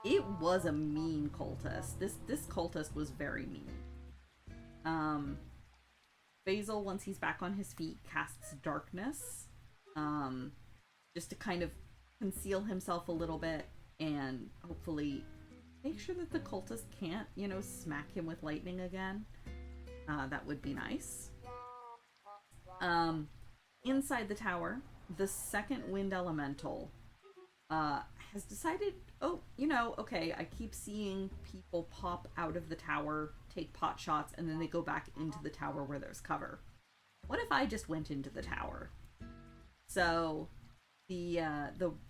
It was a mean cultist. This cultist was very mean. Basil, once he's back on his feet, casts darkness, just to kind of conceal himself a little bit and hopefully make sure that the cultist can't, smack him with lightning again. That would be nice. Inside the tower, the second wind elemental has decided, okay, I keep seeing people pop out of the tower, take pot shots, and then they go back into the tower where there's cover. What if I just went into the tower? So the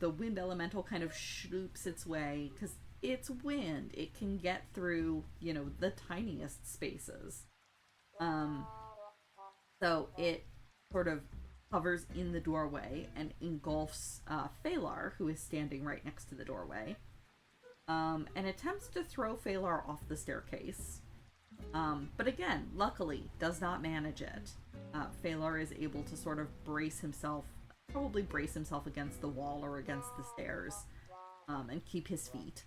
wind elemental kind of swoops its way, because it's wind. It can get through, the tiniest spaces. So it sort of hovers in the doorway and engulfs Phalar, who is standing right next to the doorway, and attempts to throw Phalar off the staircase. But again, luckily, does not manage it. Phalar is able to sort of probably brace himself against the wall or against the stairs, and keep his feet.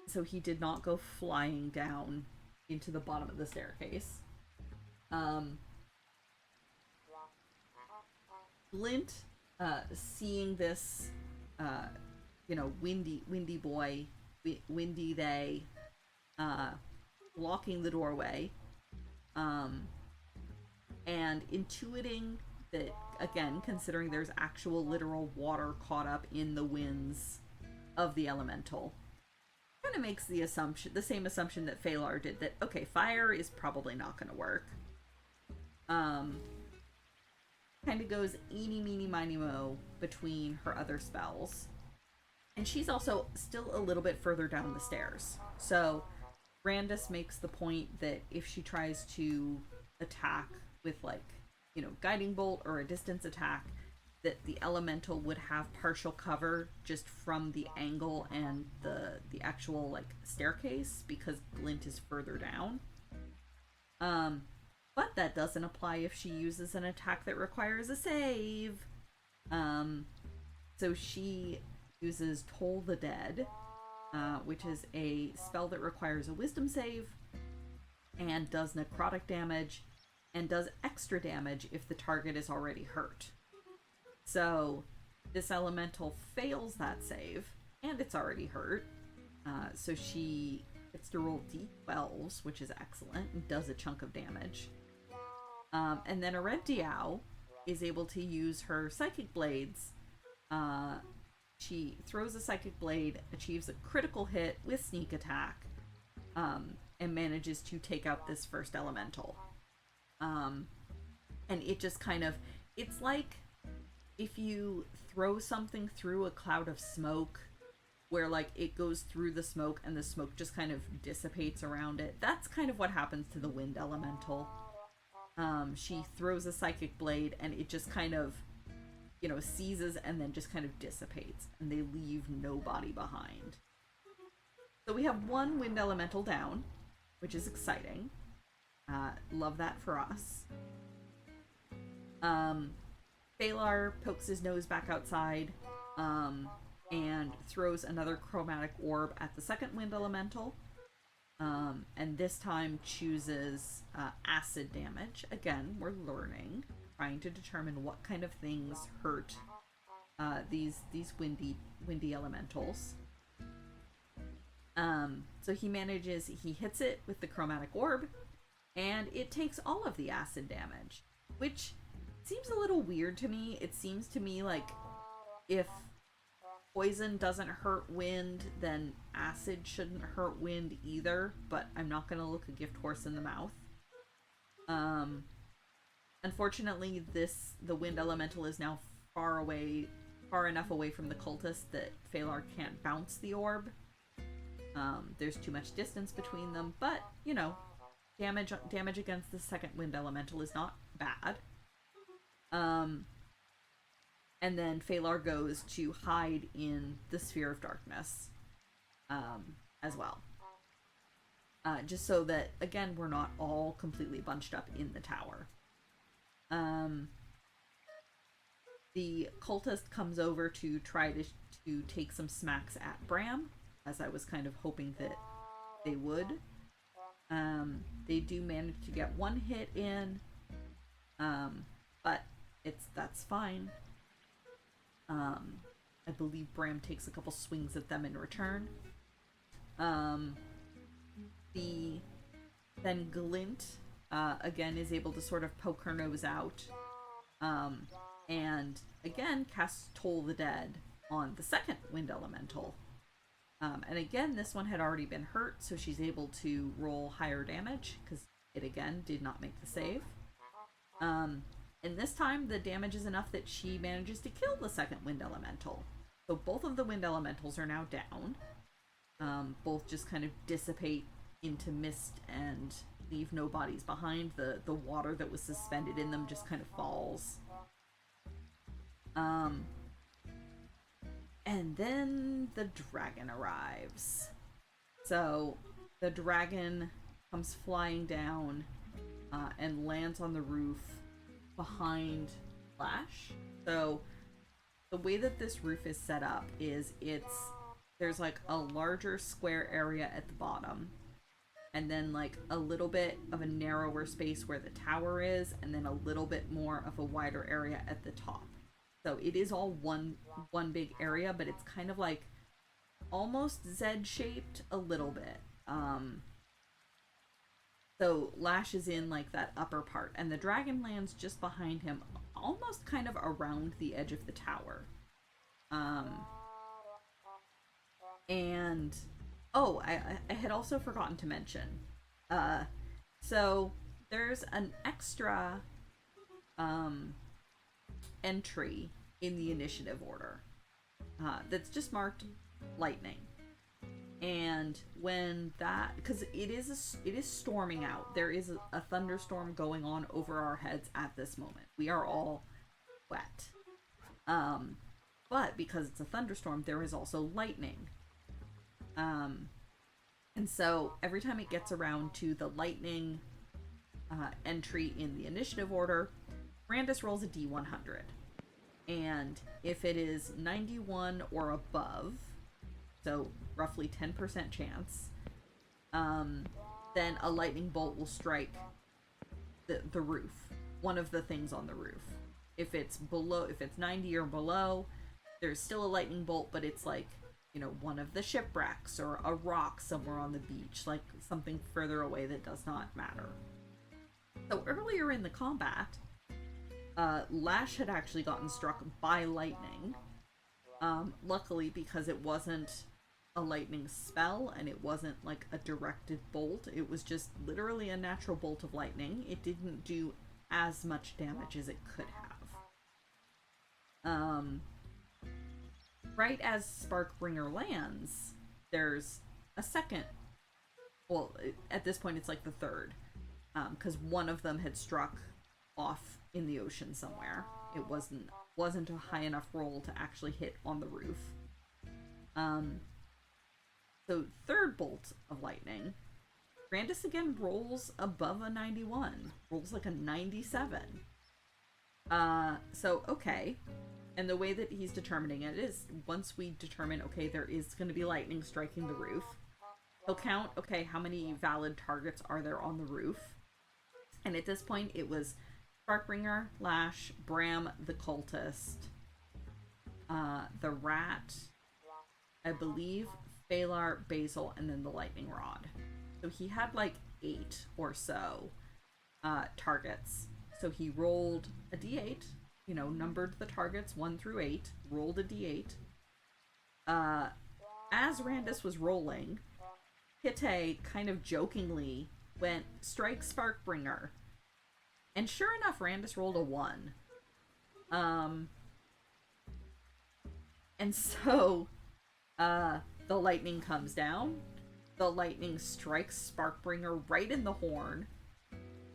So he did not go flying down into the bottom of the staircase. Blint, seeing this, windy boy, windy they, blocking the doorway, Um, and intuiting that, again, considering there's actual literal water caught up in the winds of the elemental, kind of makes the same assumption that Phalar did, that okay, fire is probably not going to work. Um, Kind of goes eeny, meeny, miny, mo between her other spells. And she's also still a little bit further down the stairs. So Randus makes the point that if she tries to attack with, like, guiding bolt or a distance attack, that the elemental would have partial cover just from the angle and the actual, like, staircase, because Glint is further down. But that doesn't apply if she uses an attack that requires a save. So she uses Toll the Dead, which is a spell that requires a wisdom save and does necrotic damage and does extra damage if the target is already hurt. So this elemental fails that save and it's already hurt. So she gets to roll d12s, which is excellent, and does a chunk of damage. And then Arediao is able to use her Psychic Blades. She throws a Psychic Blade, achieves a critical hit with Sneak Attack, and manages to take out this first elemental. And it just kind of... It's like if you throw something through a cloud of smoke, where, like, it goes through the smoke and the smoke just kind of dissipates around it. That's kind of what happens to the Wind Elemental. She throws a Psychic Blade and it just kind of, seizes and then just kind of dissipates, and they leave no body behind. So we have one Wind Elemental down, which is exciting. Love that for us. Phalar pokes his nose back outside, and throws another chromatic orb at the second Wind Elemental. And this time chooses acid damage. Again, we're learning, trying to determine what kind of things hurt these windy elementals. So he hits it with the chromatic orb, and it takes all of the acid damage, which seems a little weird to me. It seems to me like if poison doesn't hurt wind, then acid shouldn't hurt wind either, but I'm not going to look a gift horse in the mouth. Unfortunately, the wind elemental is now far enough away from the cultist that Phalar can't bounce the orb. There's too much distance between them, but, damage against the second wind elemental is not bad. And then Phalar goes to hide in the Sphere of Darkness, as well. Just so that, again, we're not all completely bunched up in the tower. The cultist comes over to try to take some smacks at Bram, as I was kind of hoping that they would. They do manage to get one hit in, but that's fine. I believe Bram takes a couple swings at them in return. Then Glint, again, is able to sort of poke her nose out, and again casts Toll the Dead on the second Wind Elemental. And again, this one had already been hurt, so she's able to roll higher damage, because it again did not make the save. And this time, the damage is enough that she manages to kill the second Wind Elemental. So both of the Wind Elementals are now down. Both just kind of dissipate into mist and leave no bodies behind. The water that was suspended in them just kind of falls. And then the dragon arrives. So the dragon comes flying down and lands on the roof behind Flash. So the way that this roof is set up is there's like a larger square area at the bottom, and then like a little bit of a narrower space where the tower is, and then a little bit more of a wider area at the top. So it is all one big area, but it's kind of like almost Z-shaped a little bit. So Lash is in like that upper part, and the dragon lands just behind him, almost kind of around the edge of the tower. Um, and oh, I had also forgotten to mention. Uh, so there's an extra um, entry in the initiative order that's just marked lightning. And when that, because it is storming out, there is a thunderstorm going on over our heads at this moment. We are all wet. Um, but because it's a thunderstorm, there is also lightning. Um, and so every time it gets around to the lightning entry in the initiative order, Brandis rolls a d100. And if it is 91 or above, so roughly 10% chance, then a lightning bolt will strike the roof, one of the things on the roof. If it's 90 or below, there's still a lightning bolt, but it's like, one of the shipwrecks or a rock somewhere on the beach, like something further away that does not matter. So earlier in the combat, Lash had actually gotten struck by lightning. Luckily, because it wasn't a lightning spell and it wasn't like a directed bolt, it was just literally a natural bolt of lightning. It didn't do as much damage as it could have. Right as Sparkbringer lands, there's a second. Well, at this point, it's like the third, because one of them had struck off in the ocean somewhere. It wasn't a high enough roll to actually hit on the roof. So third bolt of lightning, Brandis again rolls above a 91, rolls like a 97. So okay. And the way that he's determining it is, once we determine, okay, there is going to be lightning striking the roof, he'll count, okay, how many valid targets are there on the roof? And at this point, it was Sparkbringer, Lash, Bram, the cultist, the rat, I believe, Phalar, Basil, and then the lightning rod. So he had like 8 or so targets. So he rolled a d8, numbered the targets 1 through 8, rolled a d8. As Randus was rolling, Hitte kind of jokingly went, strike Sparkbringer. And sure enough, Randus rolled a 1. And so, the lightning comes down. The lightning strikes Sparkbringer right in the horn.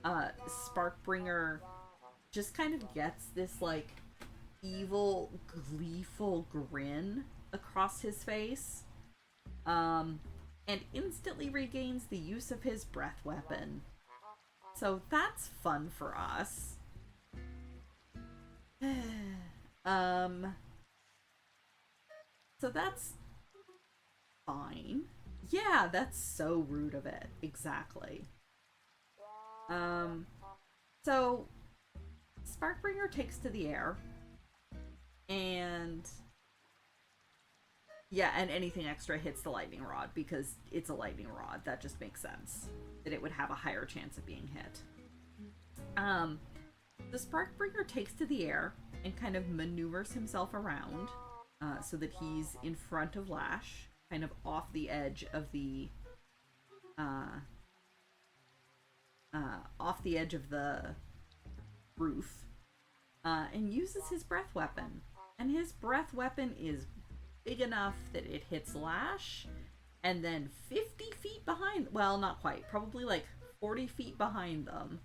Sparkbringer just kind of gets this, like, evil, gleeful grin across his face. And instantly regains the use of his breath weapon. So that's fun for us. So that's fine. Yeah, that's so rude of it. Exactly. So Sparkbringer takes to the air. And yeah, and anything extra hits the lightning rod because it's a lightning rod. That just makes sense. That it would have a higher chance of being hit. The Sparkbringer takes to the air and kind of maneuvers himself around so that he's in front of Lash, kind of off the edge of the roof, and uses his breath weapon. And his breath weapon is big enough that it hits Lash, and then 50 feet behind, well, not quite, probably like 40 feet behind them,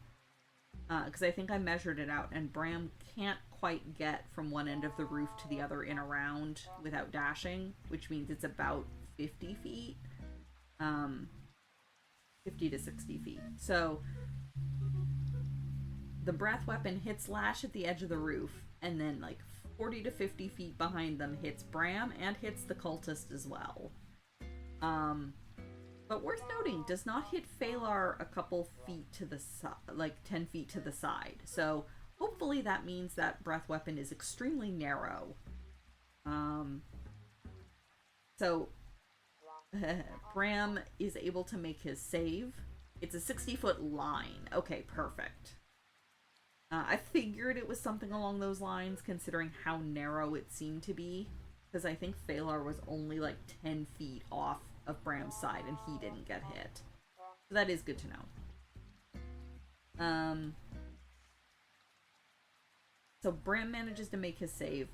because I think I measured it out, and Bram can't quite get from one end of the roof to the other in a round without dashing, which means it's about 50 feet, 50 to 60 feet. So the breath weapon hits Lash at the edge of the roof, and then like 40 to 50 feet behind them hits Bram and hits the cultist as well. But worth noting, does not hit Phalar a couple feet to the side, like 10 feet to the side. So hopefully that means that breath weapon is extremely narrow. So Bram is able to make his save It's a 60-foot line. Okay, perfect. I figured it was something along those lines, considering how narrow it seemed to be. Because I think Phalar was only like 10 feet off of Bram's side and he didn't get hit. So that is good to know. So Bram manages to make his save.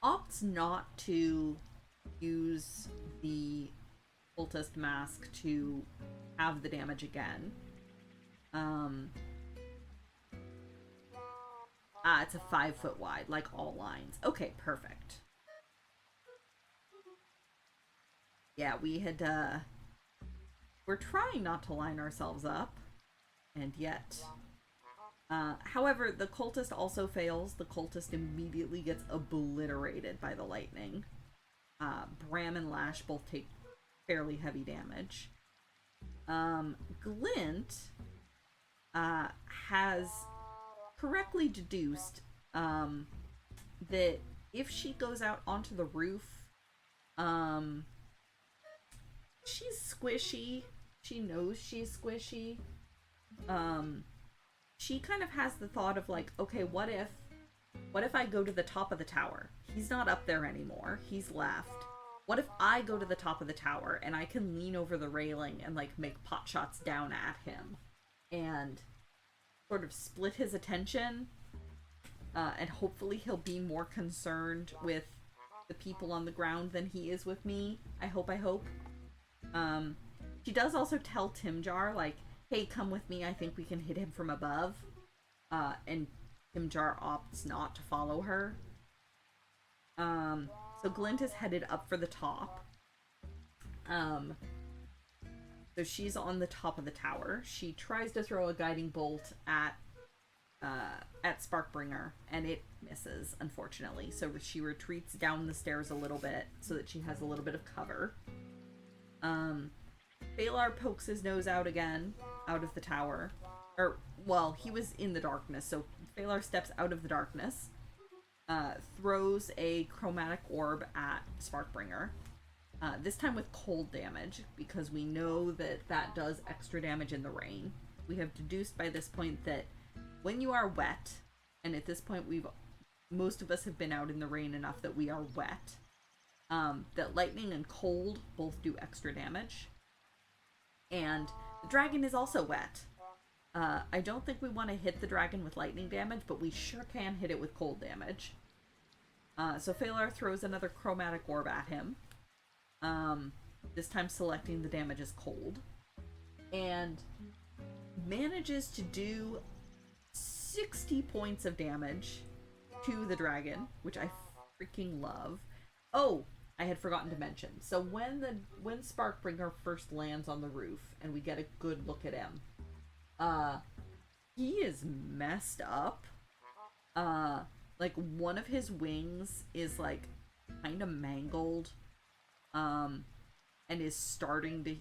Opts not to use the cultist mask to have the damage again. It's a 5-foot wide, like all lines. Okay, perfect. Yeah, we had, we're trying not to line ourselves up, and yet. However, the cultist also fails. The cultist immediately gets obliterated by the lightning. Bram and Lash both take fairly heavy damage. Glint has correctly deduced that if she goes out onto the roof, she's squishy. She knows she's squishy. She kind of has the thought of like, okay, what if I go to the top of the tower? He's not up there anymore. He's left. What if I go to the top of the tower and I can lean over the railing and like make pot shots down at him and sort of split his attention, and hopefully he'll be more concerned with the people on the ground than he is with me. I hope. She does also tell Timjar, like, hey, come with me, I think we can hit him from above. And Timjar opts not to follow her. So Glint is headed up for the top. So she's on the top of the tower. She tries to throw a guiding bolt at Sparkbringer, and it misses, unfortunately. So she retreats down the stairs a little bit so that she has a little bit of cover. Phalar pokes his nose out again, out of the tower. Well, he was in the darkness, so Phalar steps out of the darkness, throws a chromatic orb at Sparkbringer. This time with cold damage, because we know that does extra damage in the rain. We have deduced by this point that when you are wet, and at this point most of us have been out in the rain enough that we are wet, that lightning and cold both do extra damage. And the dragon is also wet. I don't think we want to hit the dragon with lightning damage, but we sure can hit it with cold damage. So Phalar throws another chromatic orb at him. This time selecting the damage as cold. And manages to do 60 points of damage to the dragon, which I freaking love. Oh, I had forgotten to mention. So when Sparkbringer first lands on the roof and we get a good look at him, he is messed up. Like one of his wings is like kind of mangled, and is starting to,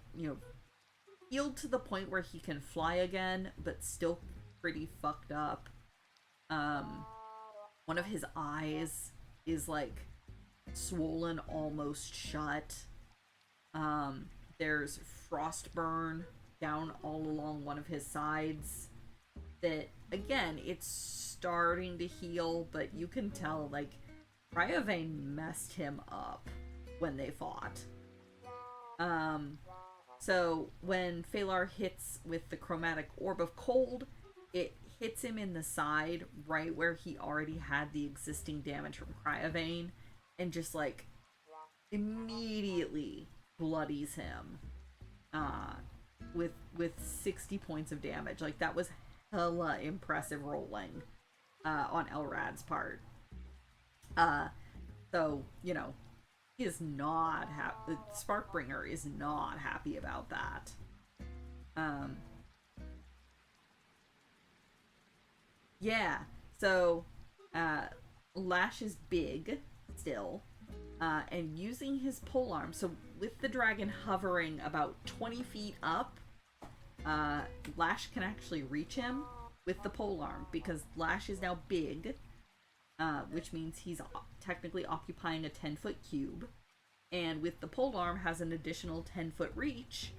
healed to the point where he can fly again, but still pretty fucked up. One of his eyes is like swollen almost shut. There's frostburn down all along one of his sides that, again, it's starting to heal, but you can tell, like, Cryovane messed him up when they fought. So when Phalar hits with the chromatic orb of cold, it hits him in the side right where he already had the existing damage from Cryovane, and just like immediately bloodies him with 60 points of damage. Like, that was hella impressive rolling on Elrad's part. So, he is not happy. Sparkbringer is not happy about that. Yeah, so Lash is big still, and using his polearm. So with the dragon hovering about 20 feet up, Lash can actually reach him with the polearm, because Lash is now big, which means he's technically occupying a 10-foot cube, and with the polearm has an additional 10-foot reach,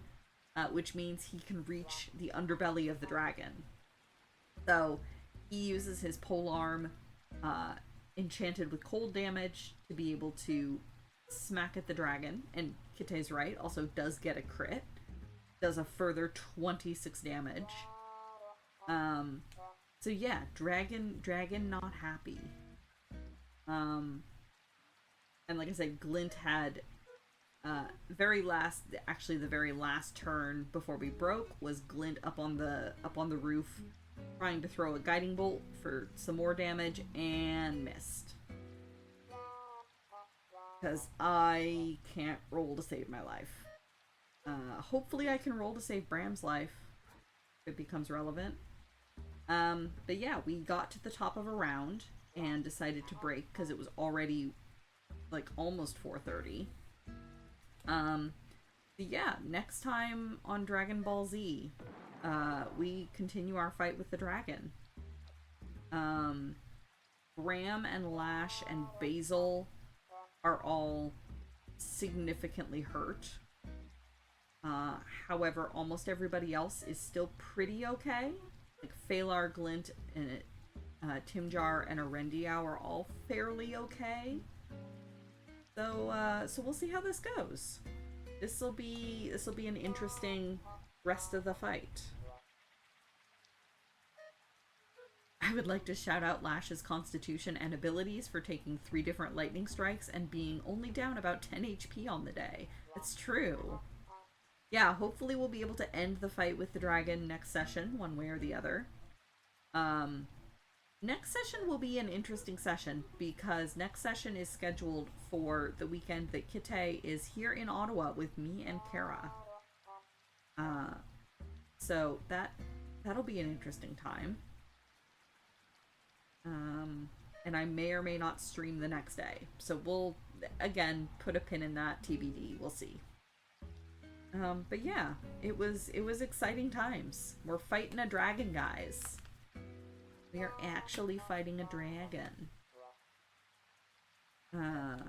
which means he can reach the underbelly of the dragon. So he uses his polearm, enchanted with cold damage, to be able to smack at the dragon. And Kitte's right, also does get a crit. Does a further 26 damage. So yeah, dragon not happy. And like I said, Glint had the very last turn before we broke was Glint up on the roof, trying to throw a guiding bolt for some more damage, and missed. Because I can't roll to save my life. Hopefully I can roll to save Bram's life if it becomes relevant. But yeah, we got to the top of a round and decided to break because it was already like almost 4:30. But yeah, next time on Dragon Ball Z, we continue our fight with the dragon. Bram and Lash and Basil are all significantly hurt. However, almost everybody else is still pretty okay. Like Phalar, Glint, and Timjar and Arendiau are all fairly okay. So we'll see how this goes. This'll be an interesting rest of the fight. I would like to shout out Lash's constitution and abilities for taking 3 different lightning strikes and being only down about 10 HP on the day. It's true. Yeah, hopefully we'll be able to end the fight with the dragon next session, one way or the other. Next session will be an interesting session, because next session is scheduled for the weekend that Kitte is here in Ottawa with me and Kara. So that'll be an interesting time. And I may or may not stream the next day. So we'll, again, put a pin in that, TBD. We'll see. But yeah, it was exciting times. We're fighting a dragon, guys. We are actually fighting a dragon. I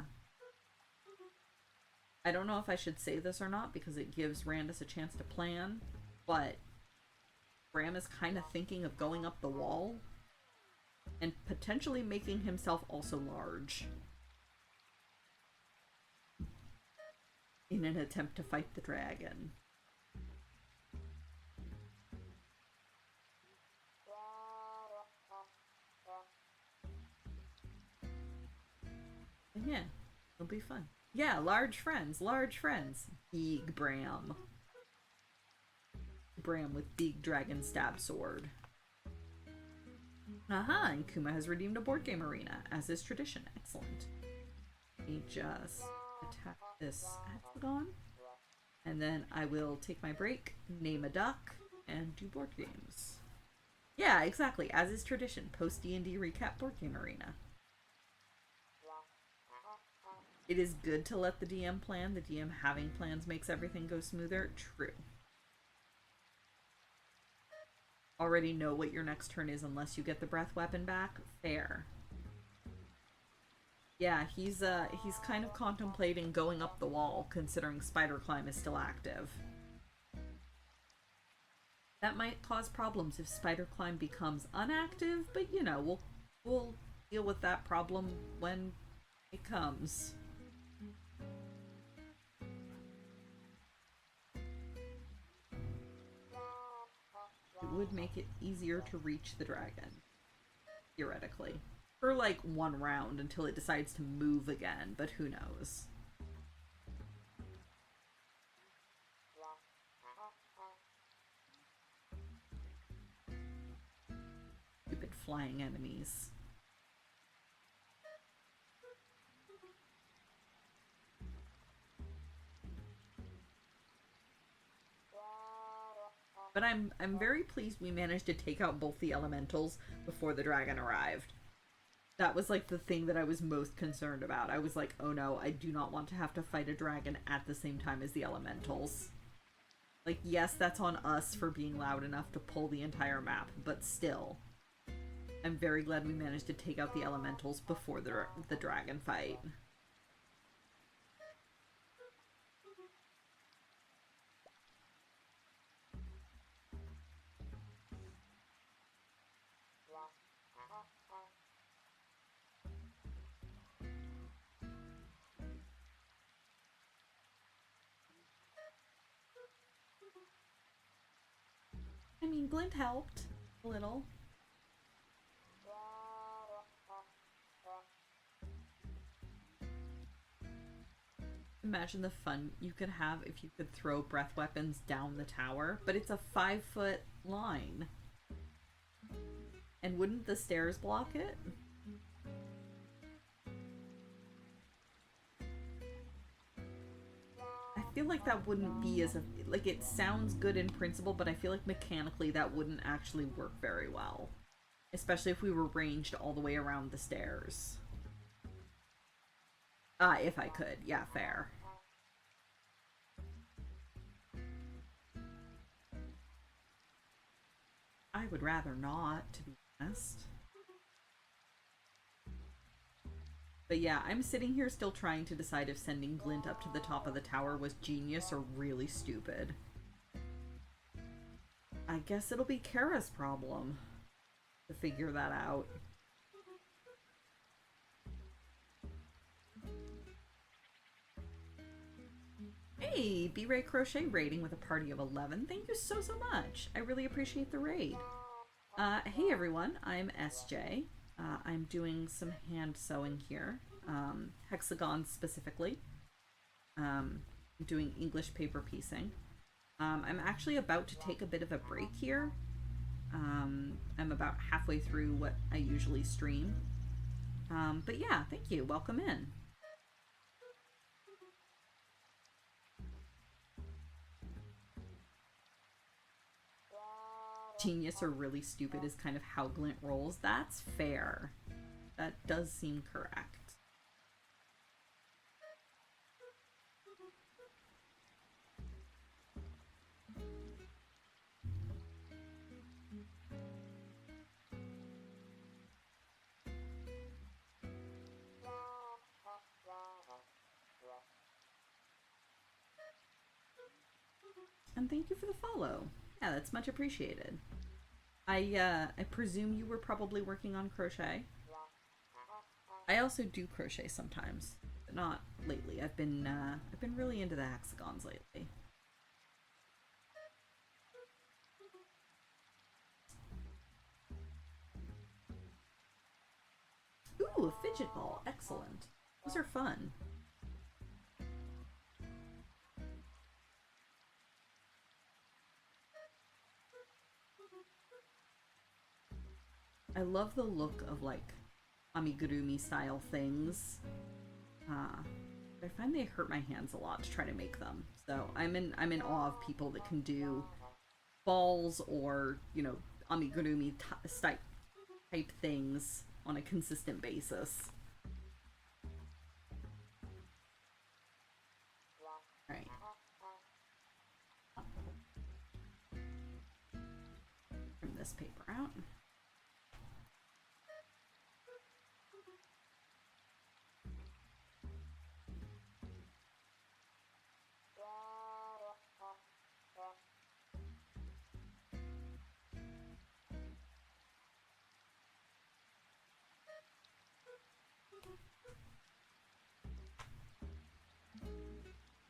don't know if I should say this or not because it gives Randus a chance to plan, but Bram is kind of thinking of going up the wall and potentially making himself also large in an attempt to fight the dragon. And yeah, it'll be fun. Yeah, large friends. Big Bram. Bram with big dragon stab sword. Aha, and Kuma has redeemed a board game arena, as is tradition. Excellent. Let me just attack this hexagon. And then I will take my break, name a duck, and do board games. Yeah, exactly. As is tradition. Post D&D recap board game arena. It is good to let the DM plan. The DM having plans makes everything go smoother. True. Already know what your next turn is unless you get the breath weapon back. Fair. Yeah, he's kind of contemplating going up the wall, considering Spider Climb is still active. That might cause problems if Spider Climb becomes inactive, but you know, we'll deal with that problem when it comes. It would make it easier to reach the dragon, theoretically. For like 1 round until it decides to move again, but who knows. Stupid flying enemies. But I'm very pleased we managed to take out both the elementals before the dragon arrived. That was like the thing that I was most concerned about. I was like, oh no, I do not want to have to fight a dragon at the same time as the elementals. Like, yes, that's on us for being loud enough to pull the entire map, but still. I'm very glad we managed to take out the elementals before the dragon fight. I mean, Glint helped a little. Imagine the fun you could have if you could throw breath weapons down the tower, but it's a 5-foot line. And wouldn't the stairs block it? I feel like that wouldn't be as like, it sounds good in principle, but I feel like mechanically that wouldn't actually work very well. Especially if we were ranged all the way around the stairs. If I could. Yeah, fair. I would rather not, to be honest. But yeah, I'm sitting here still trying to decide if sending Glint up to the top of the tower was genius or really stupid. I guess it'll be Kara's problem to figure that out. Hey, B-Ray Crochet raiding with a party of 11. Thank you so much. I really appreciate the raid. Hey everyone, I'm SJ. I'm doing some hand sewing here, hexagons specifically. I'm doing English paper piecing. I'm actually about to take a bit of a break here. I'm about halfway through what I usually stream. But yeah, thank you. Welcome in. Genius or really stupid is kind of how Glint rolls. That's fair. That does seem correct. And thank you for the follow. Yeah, that's much appreciated. I presume you were probably working on crochet. I also do crochet sometimes, but not lately. I've been really into the hexagons lately. Ooh, a fidget ball. Excellent. Those are fun. I love the look of like amigurumi style things. I find they hurt my hands a lot to try to make them. So I'm in awe of people that can do balls or, you know, amigurumi type things on a consistent basis. Right. Trim this paper out.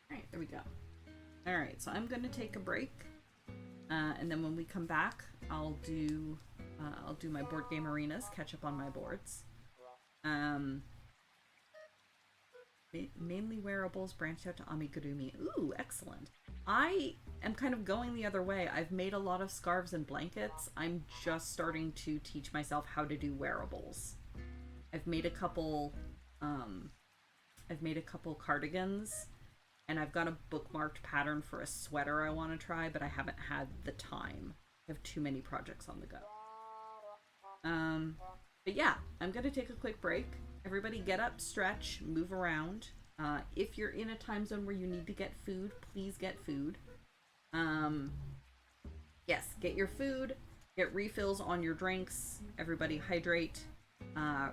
Alright, there we go. Alright, so I'm gonna take a break. And then when we come back, I'll do my board game arenas, catch up on my boards. Mainly wearables, branched out to amigurumi. Ooh, excellent. I am kind of going the other way. I've made a lot of scarves and blankets. I'm just starting to teach myself how to do wearables. I've made a couple cardigans, and I've got a bookmarked pattern for a sweater I want to try, but I haven't had the time. I have too many projects on the go. But yeah, I'm gonna take a quick break. Everybody get up, stretch, move around. If you're in a time zone where you need to get food, please get food. Yes, get your food, get refills on your drinks, everybody hydrate,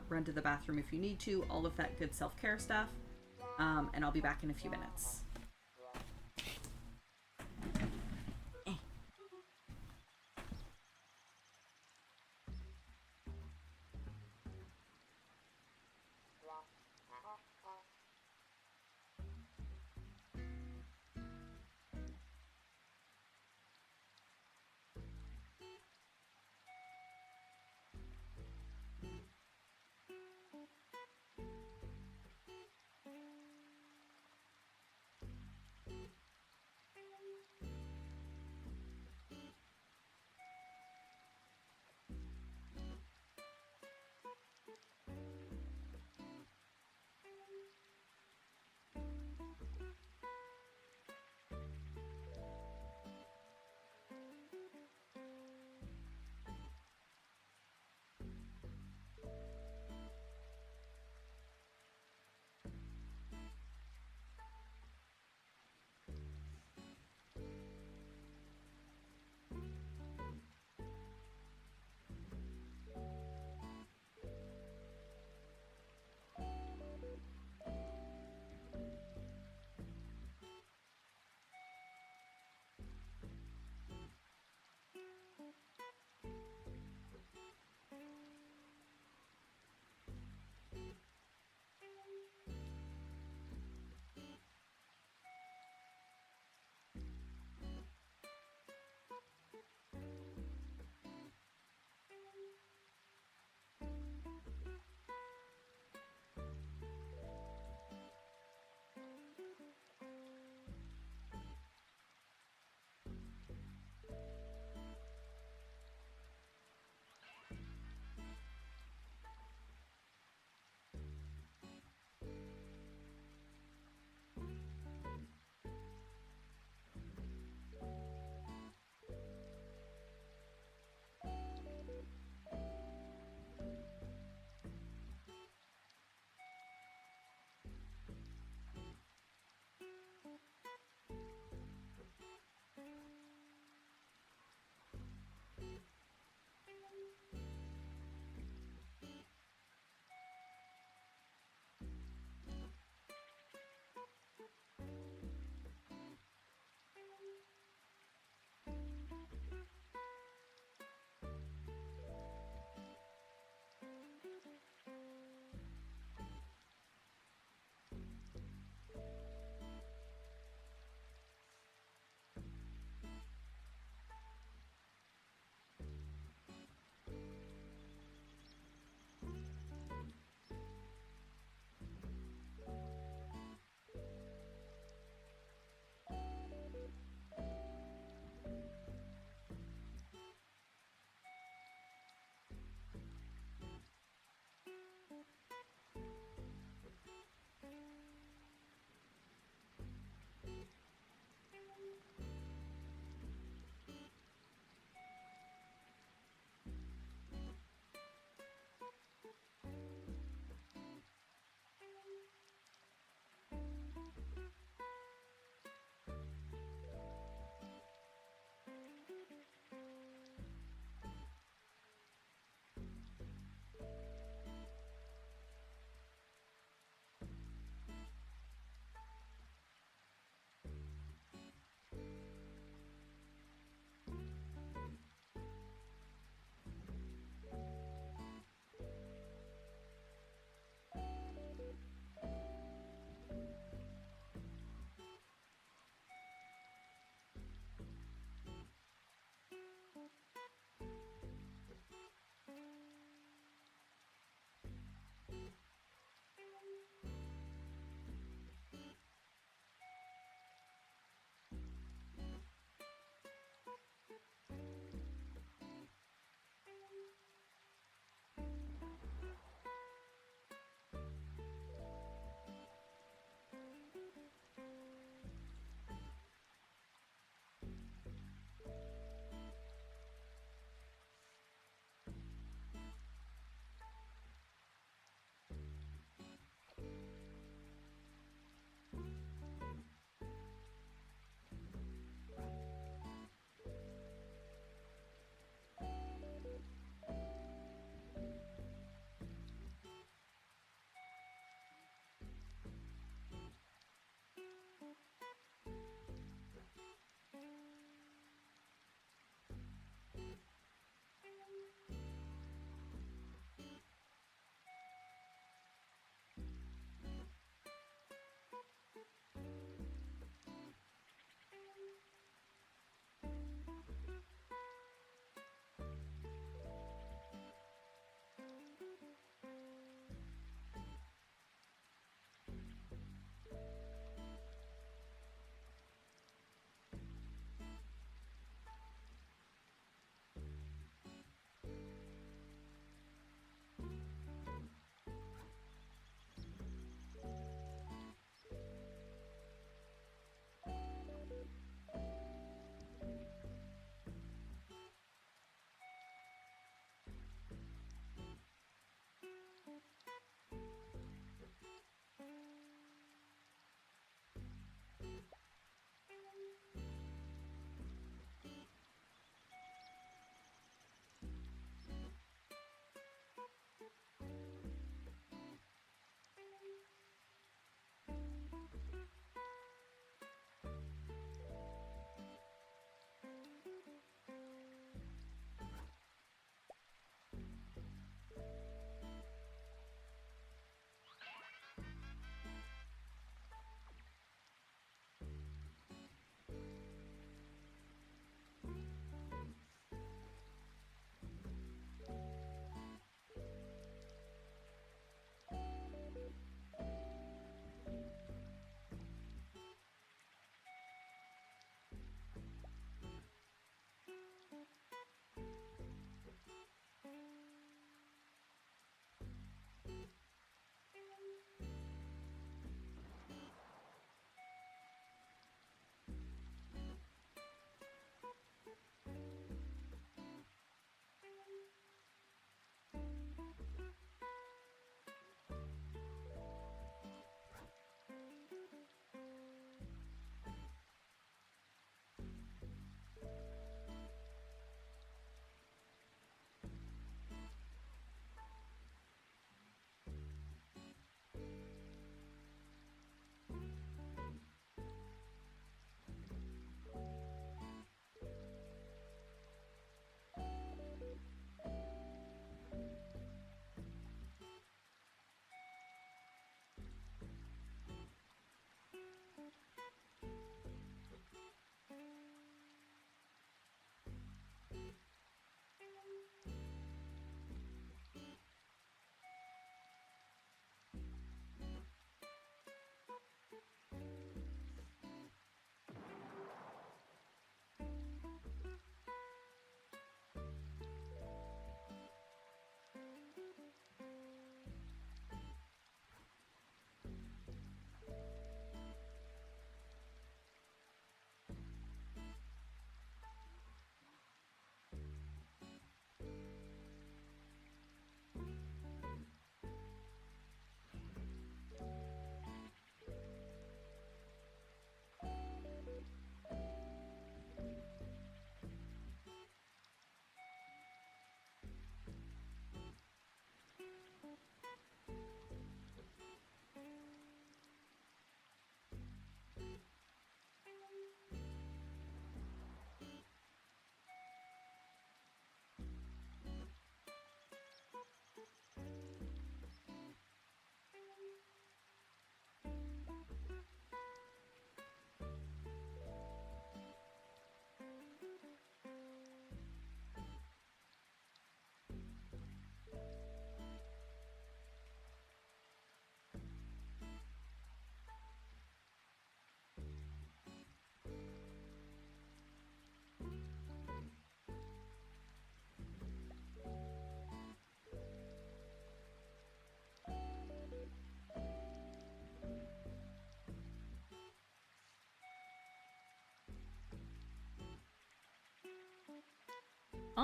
run to the bathroom if you need to, all of that good self-care stuff. And I'll be back in a few minutes.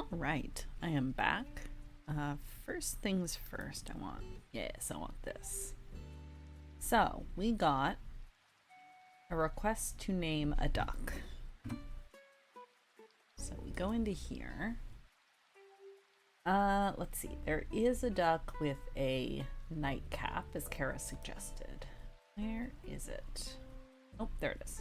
All right, I am back. First things first, I want this. So we got a request to name a duck. So we go into here. Let's see. There is a duck with a nightcap, as Kara suggested. Where is it? Oh, there it is.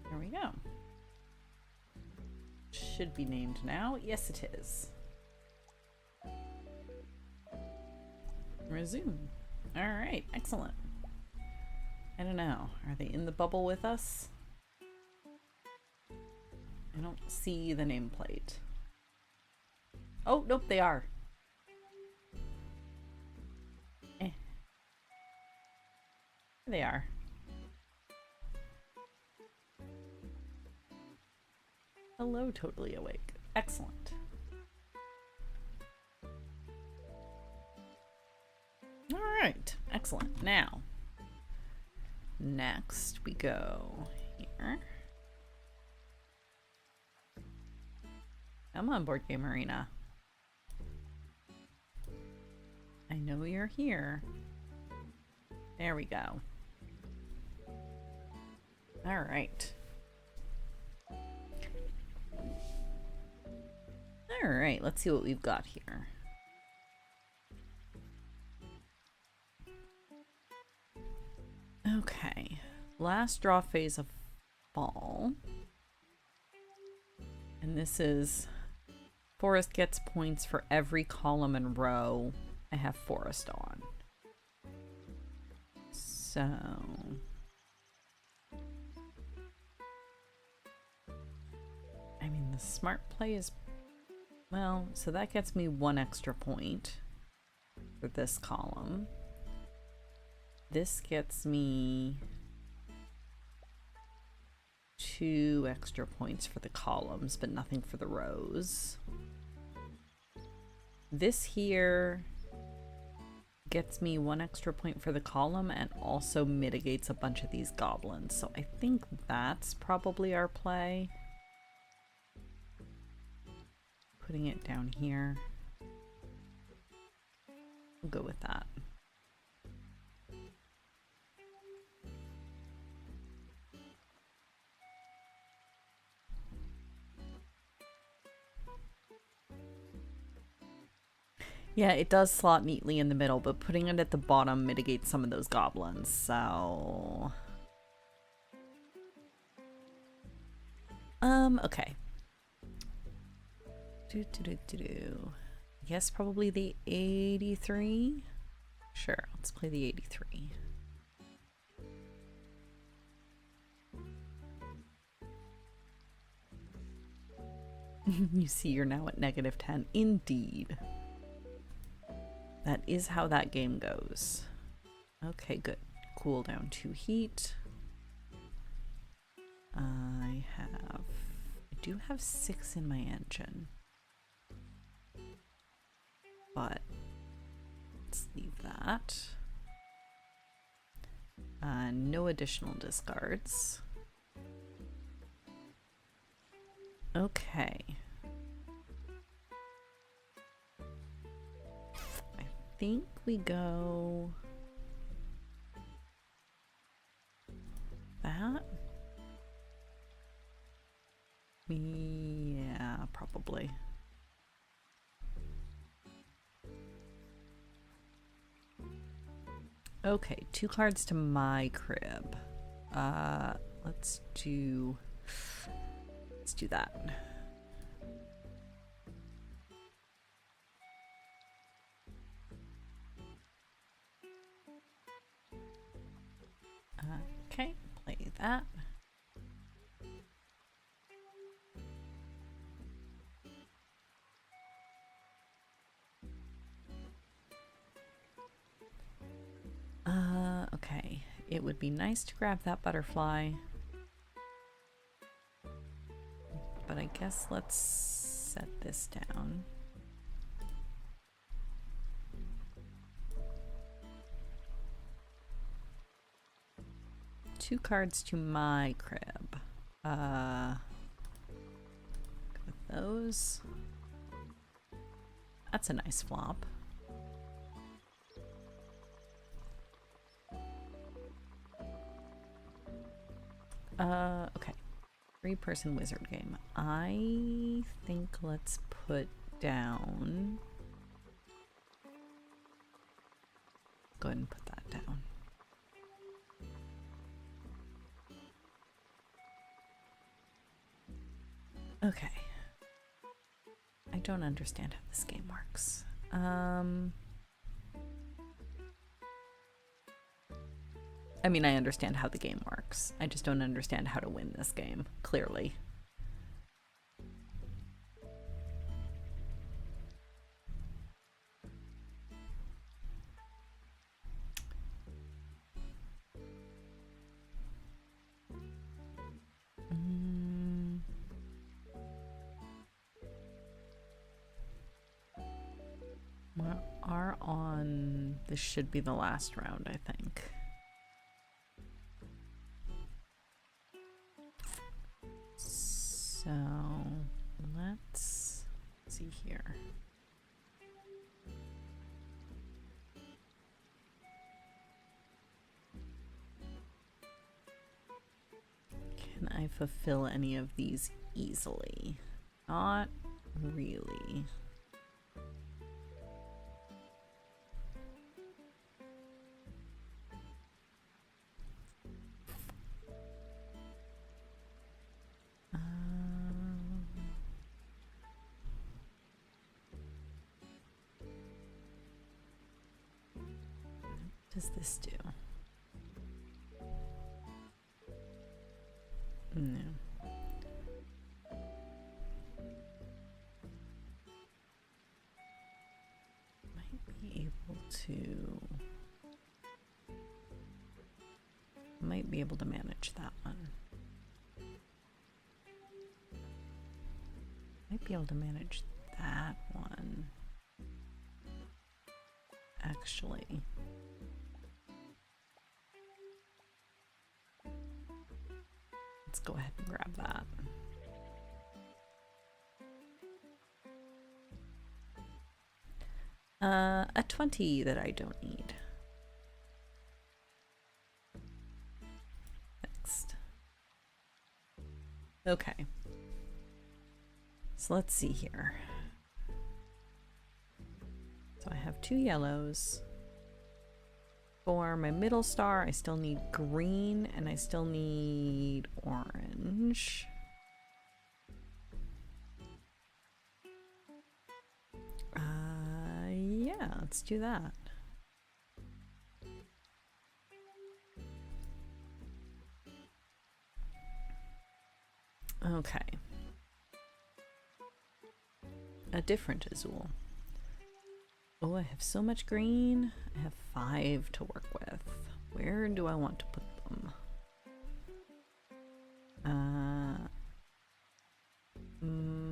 There we go. Should be named now. Yes, it is. Resume. All right, excellent. I don't know. Are they in the bubble with us? I don't see the nameplate. Oh, nope, they are. There they are. Hello, totally awake. Excellent. All right, excellent. Now, next we go here. Come on, Board Game Arena. I know you're here. There we go. All right. All right, let's see what we've got here. Okay, last draw phase of fall. And this is forest gets points for every column and row I have forest on. So I mean, the smart play is, well, so that gets me 1 extra point for this column. This gets me 2 extra points for the columns, but nothing for the rows. This here gets me 1 extra point for the column and also mitigates a bunch of these goblins. So I think that's probably our play. Putting it down here. We'll go with that. Yeah, it does slot neatly in the middle, but putting it at the bottom mitigates some of those goblins, so... okay. I guess probably the 83? Sure, let's play the 83. You see you're now at -10. Indeed. That is how that game goes. Okay, good. Cool down 2 heat. I do have 6 in my engine. But let's leave that. No additional discards. Okay. I think we go that. Yeah, probably. Okay, 2 cards to my crib. Let's do that. Okay, play that. Okay. It would be nice to grab that butterfly. But I guess let's set this down. 2 cards to my crib. Go with those. That's a nice flop. Okay. 3-person wizard game. I think let's put down... Go ahead and put that down. Okay. I don't understand how this game works. I mean, I understand how the game works. I just don't understand how to win this game, clearly. We are on... This should be the last round, I think. So, let's see here. Can I fulfill any of these easily? Not really. What does this do? No. Might be able to... Might be able to manage that one. Might be able to manage that one. Actually. Let's go ahead and grab that. A 20 that I don't need. Next. Okay. So let's see here. So I have 2 yellows. For my middle star, I still need green and I still need orange. Yeah, let's do that. Okay. A different Azul. Oh, I have so much green. I have 5 to work with. Where do I want to put them?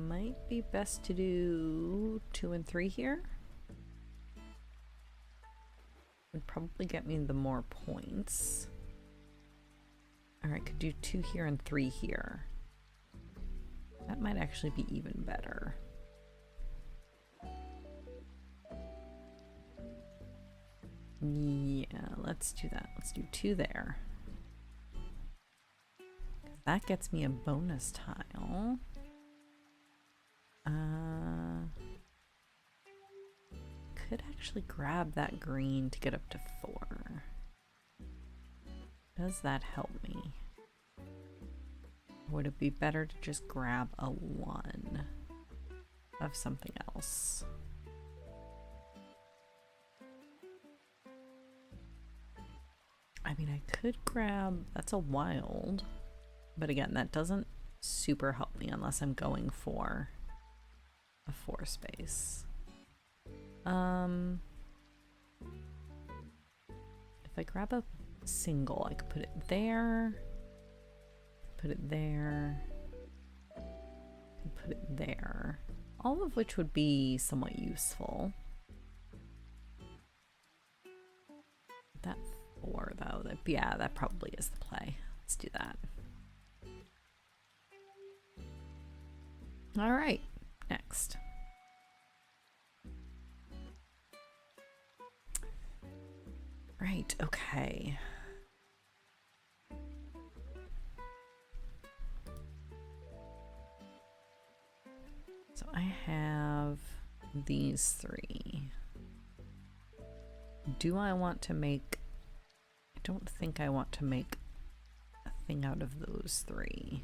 Might be best to do 2 and 3 here. Would probably get me the more points. Or I could do 2 here and 3 here. That might actually be even better. Yeah, let's do that. Let's do 2 there. That gets me a bonus tile. Could actually grab that green to get up to 4. Does that help me? Would it be better to just grab a 1 of something else? I mean, I could grab... That's a wild. But again, that doesn't super help me unless I'm going for a 4 space. If I grab a single, I could put it there, put it there, and put it there. All of which would be somewhat useful. That 4 though, yeah, that probably is the play. Let's do that. All right, next. Right, okay. So I have these three. Do I want to make... I don't think I want to make a thing out of those three.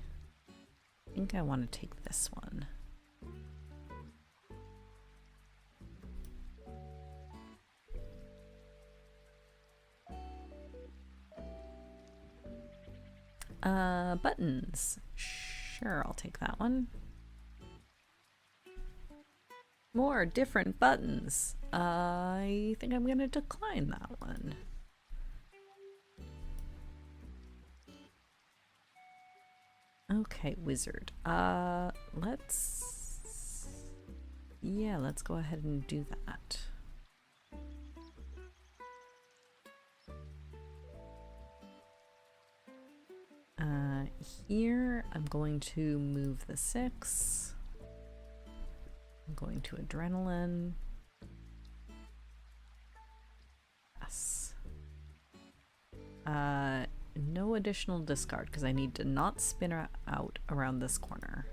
I think I want to take this one. Buttons. Sure, I'll take that one. More different buttons. I think I'm gonna decline that one. Okay, wizard. Let's go ahead and do that. Here I'm going to move the 6. I'm going to adrenaline. Yes. No additional discard because I need to not spin out around this corner.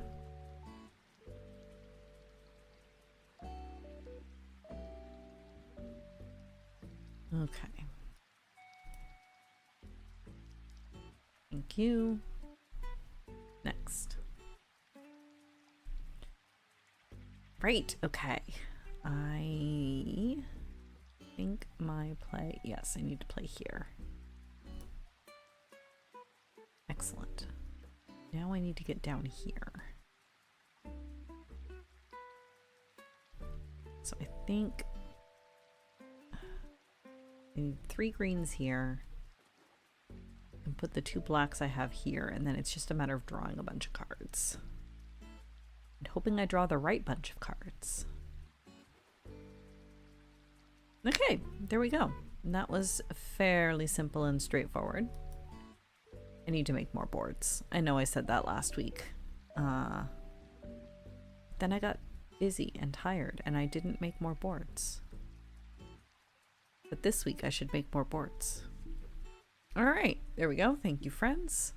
Okay. Thank you. Next. Right, okay. I think my play... Yes, I need to play here. Excellent. Now I need to get down here. So I think... I need 3 greens here. And put the 2 blacks I have here, and then it's just a matter of drawing a bunch of cards. And hoping I draw the right bunch of cards. Okay, there we go. And that was fairly simple and straightforward. I need to make more boards. I know I said that last week. Then I got busy and tired, and I didn't make more boards. But this week I should make more boards. Alright, there we go. Thank you, friends.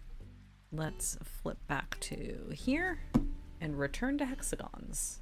Let's flip back to here and return to hexagons.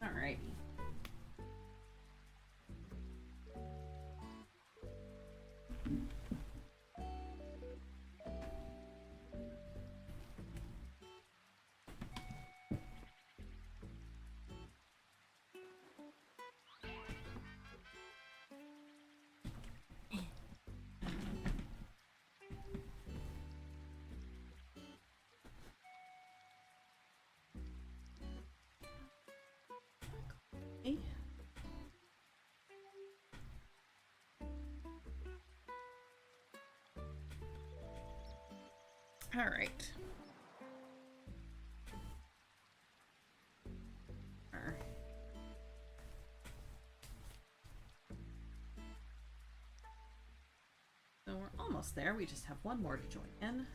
Alrighty. All right. So we're almost there. We just have one more to join in.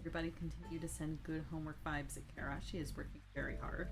Everybody continue to send good homework vibes at Kara. She is working very hard.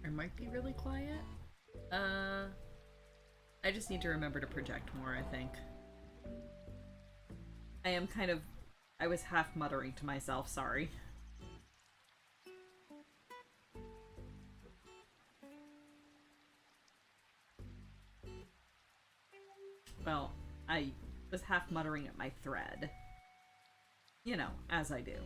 I might be really quiet. I just need to remember to project more, I think. I was half muttering to myself, sorry. Well, I was half muttering at my thread. You know, as I do.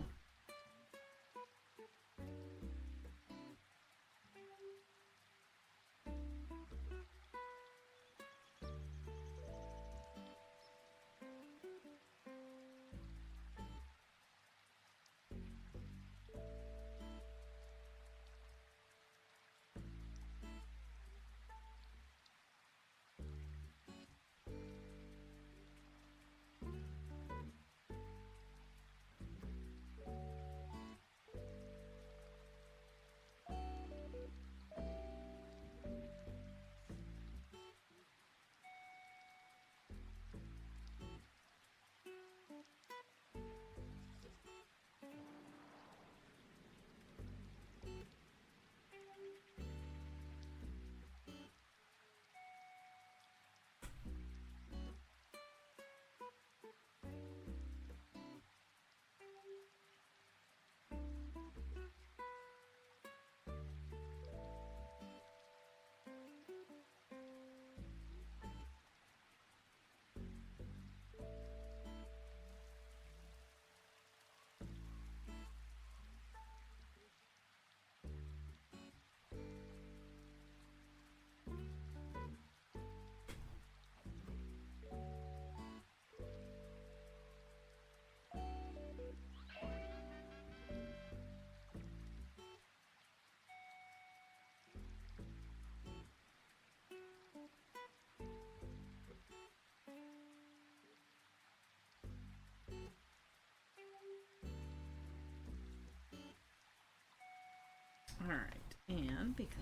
Alright, and because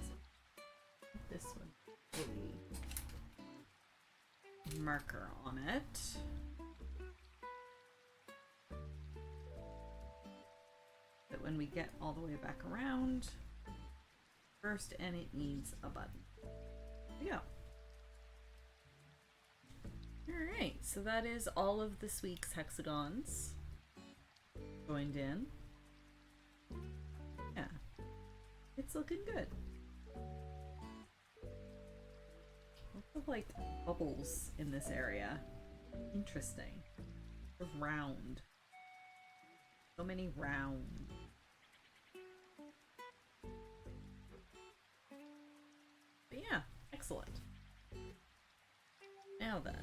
this one a marker on it. That when we get all the way back around, first, and it needs a button. There we go. Alright, so that is all of this week's hexagons joined in. Yeah, it's looking good. Lots of like bubbles in this area. Interesting. Sort of round. So many round. But yeah, excellent. Now then.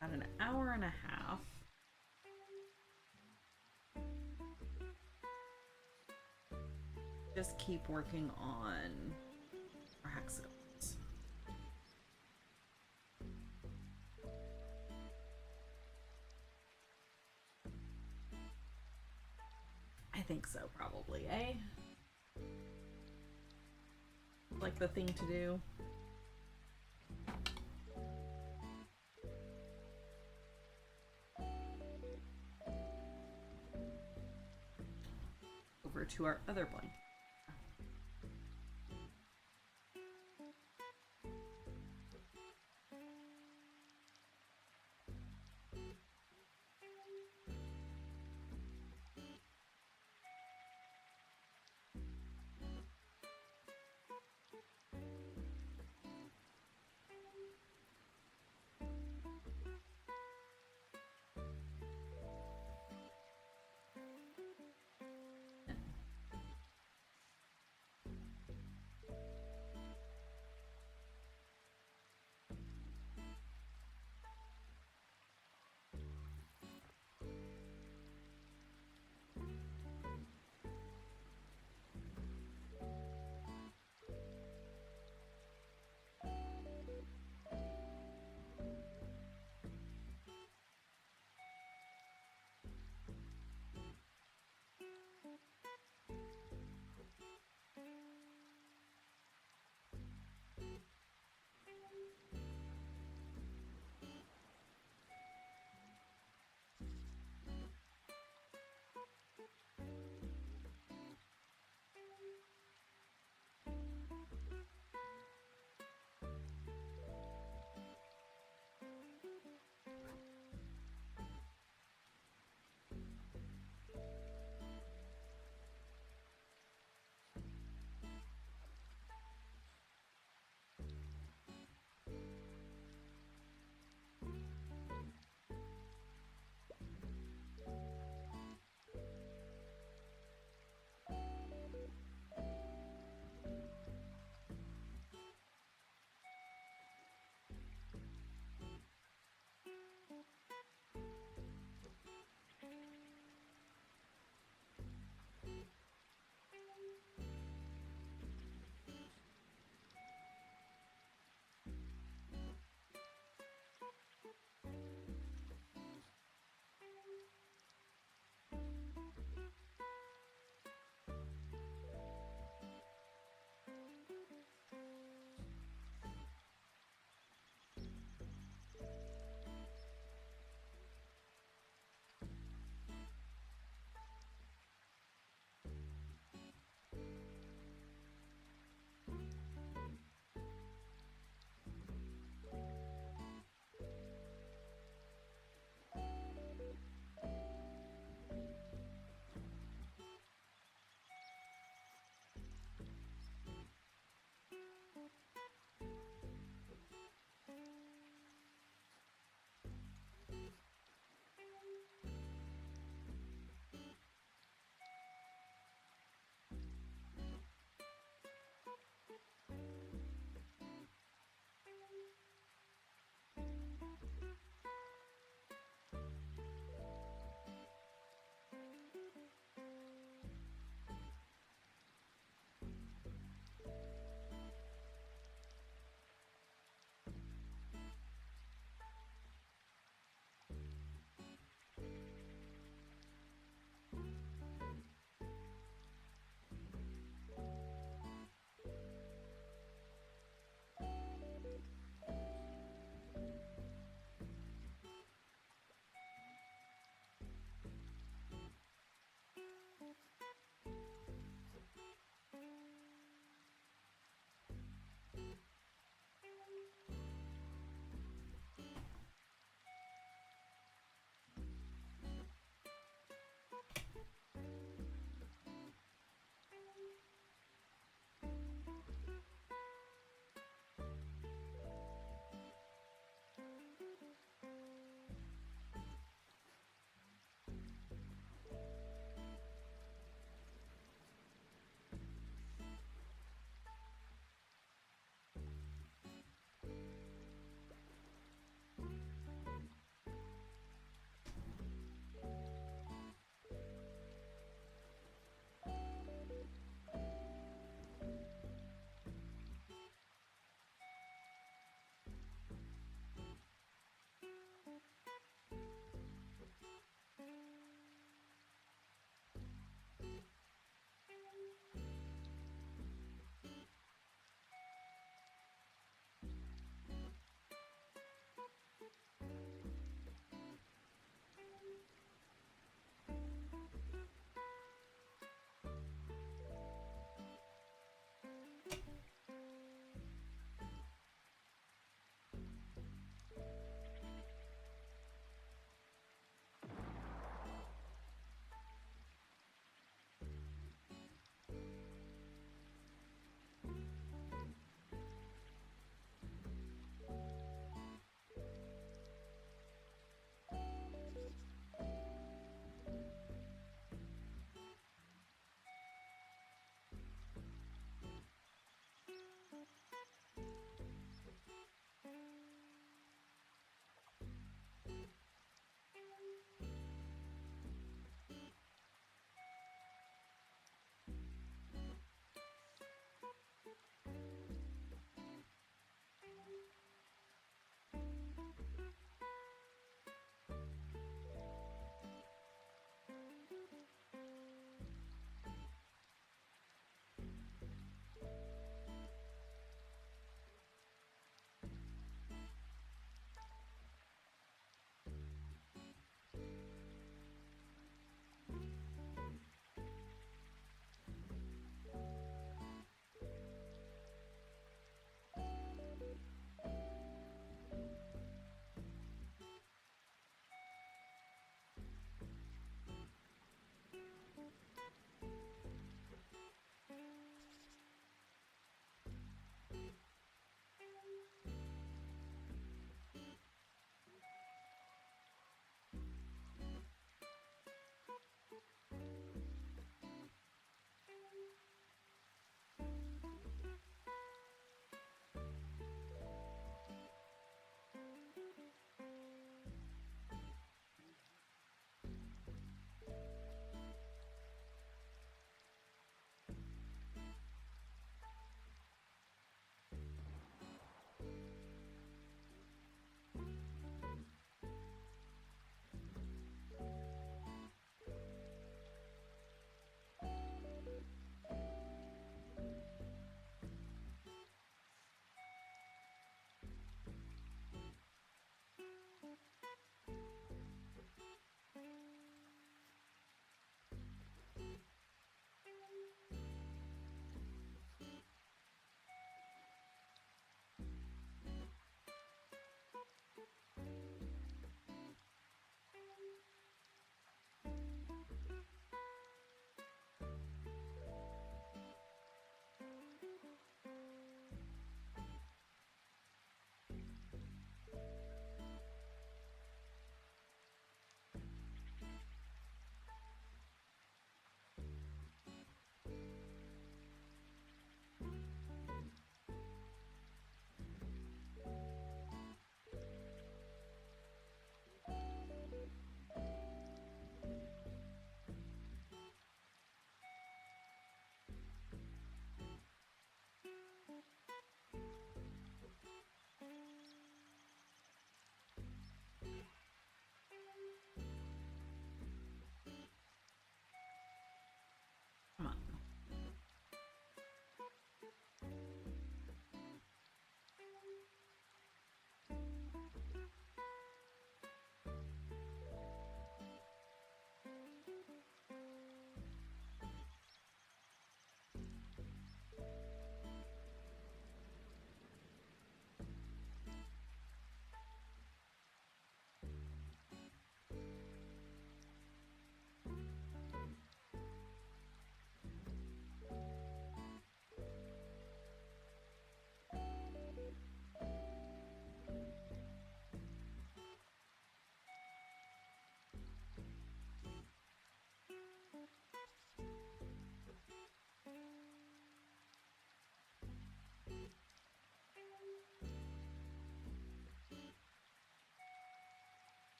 About an hour and a half. Just keep working on our hexagons. I think so, probably, eh? Like the thing to do. Over to our other blanket.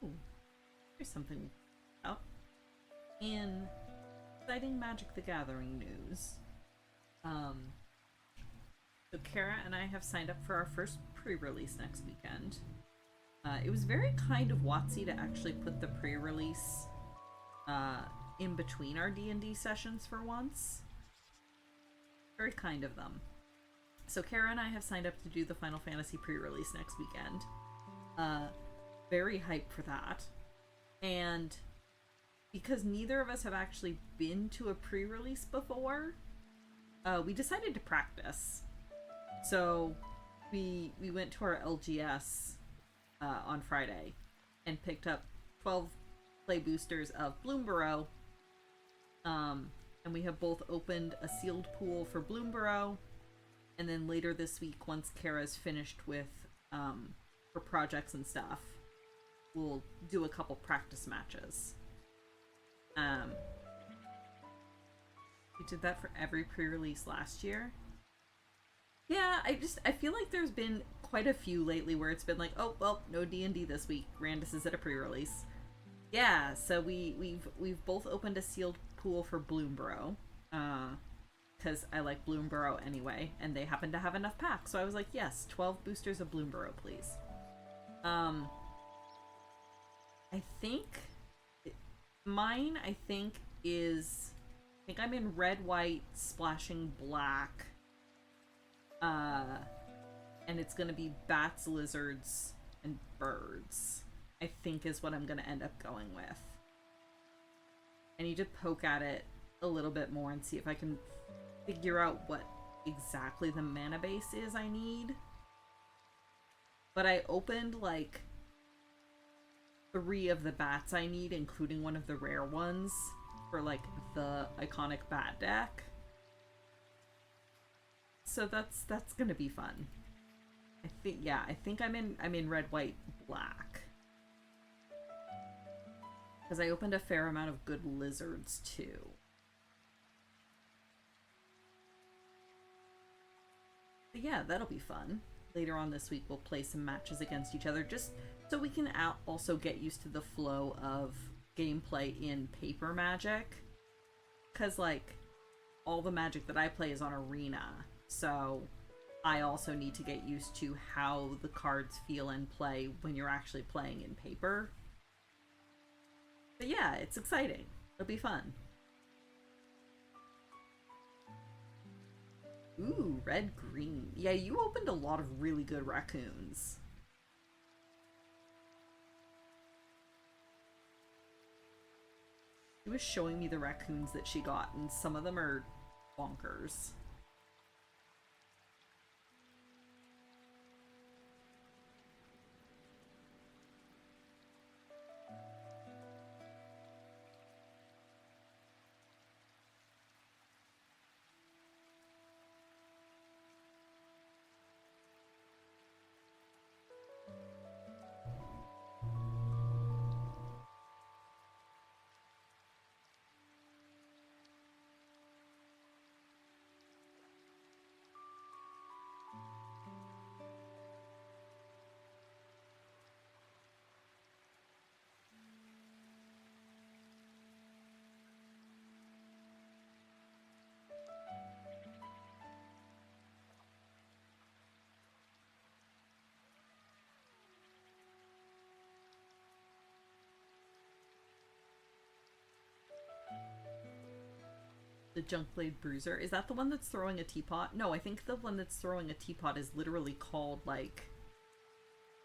Ooh, there's something up in exciting Magic the Gathering news. So Kara and I have signed up for our first pre-release next weekend. It was very kind of Watsy to actually put the pre-release in between our D&D sessions for once. Very kind of them. So Kara and I have signed up to do the Final Fantasy pre-release next weekend. Very hyped for that. And because neither of us have actually been to a pre-release before, we decided to practice. So we went to our LGS on Friday and picked up 12 play boosters of Bloomburrow. And we have both opened a sealed pool for Bloomburrow. And then later this week, once Kara's finished with her projects and stuff, we'll do a couple practice matches. We did that for every pre-release last year. Yeah, I feel like there's been quite a few lately where it's been like, oh well, no D&D this week. Randus is at a pre-release. Yeah, so we've both opened a sealed pool for Bloomburrow, because I like Bloomburrow anyway, and they happen to have enough packs. So I was like, yes, 12 boosters of Bloomburrow, please. I think mine, I think I'm in red, white, splashing black. And it's gonna be bats, lizards, and birds, I think is what I'm gonna end up going with. I need to poke at it a little bit more and see if I can figure out what exactly the mana base is I need. But I opened like 3 of the bats I need, including one of the rare ones for like the iconic bat deck. So that's gonna be fun. I think I'm in red, white, black. Because I opened a fair amount of good lizards too. But yeah, that'll be fun. Later on this week we'll play some matches against each other, just so we can also get used to the flow of gameplay in paper Magic. Because like, all the Magic that I play is on Arena. So I also need to get used to how the cards feel and play when you're actually playing in paper. But yeah, it's exciting. It'll be fun. Ooh, red, green. Yeah, you opened a lot of really good raccoons. She was showing me the raccoons that she got, and some of them are bonkers. The Junkblade Bruiser. Is that the one that's throwing a teapot? No, I think the one that's throwing a teapot is literally called, like,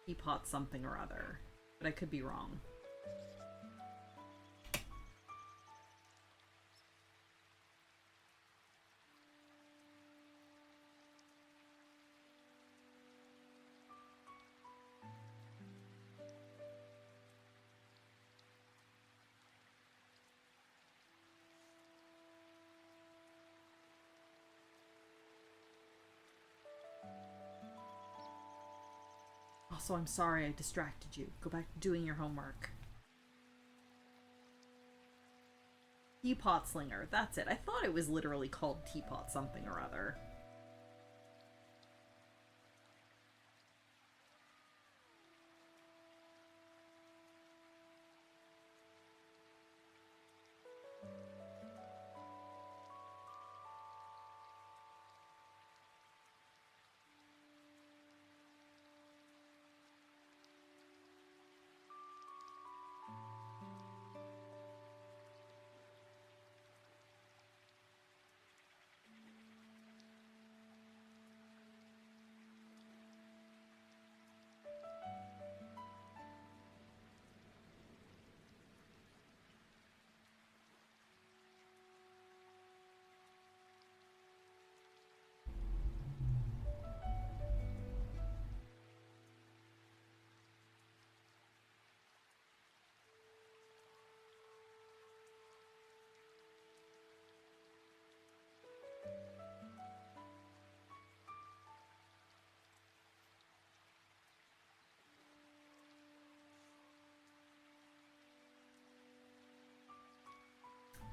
teapot something or other. But I could be wrong. Also, I'm sorry I distracted you. Go back to doing your homework. Teapot Slinger. That's it. I thought it was literally called teapot something or other.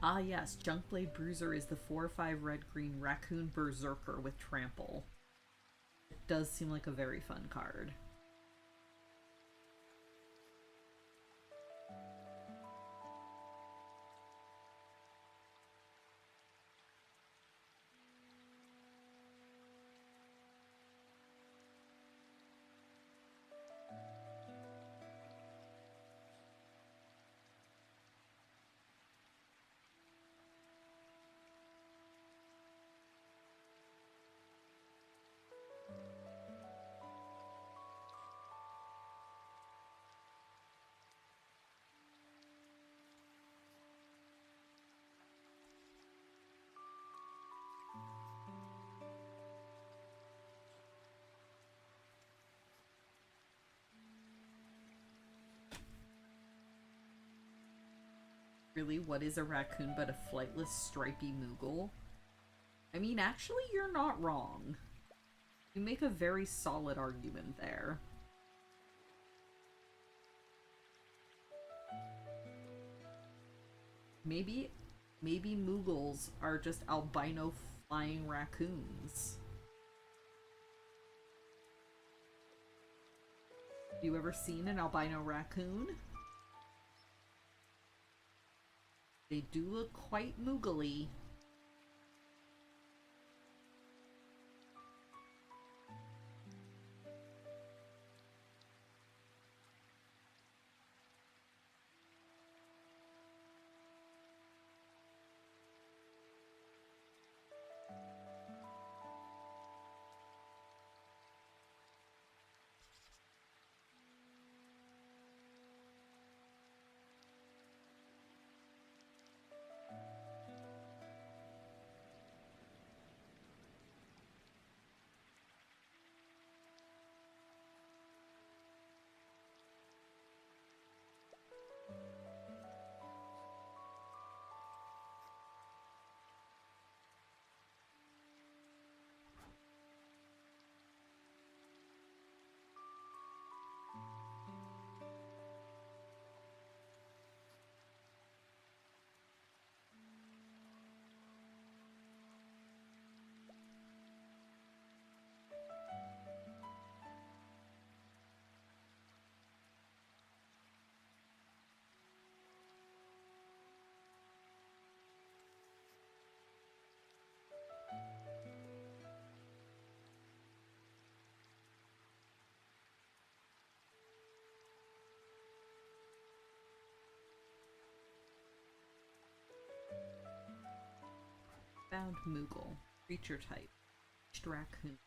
Ah, yes, Junkblade Bruiser is the 4/5 red green raccoon berserker with trample. It does seem like a very fun card. Really, what is a raccoon but a flightless, stripy Moogle? I mean, actually, you're not wrong. You make a very solid argument there. Maybe Moogles are just albino flying raccoons. Have you ever seen an albino raccoon? They do look quite moogly. Found Moogle. Creature type. Raccoon.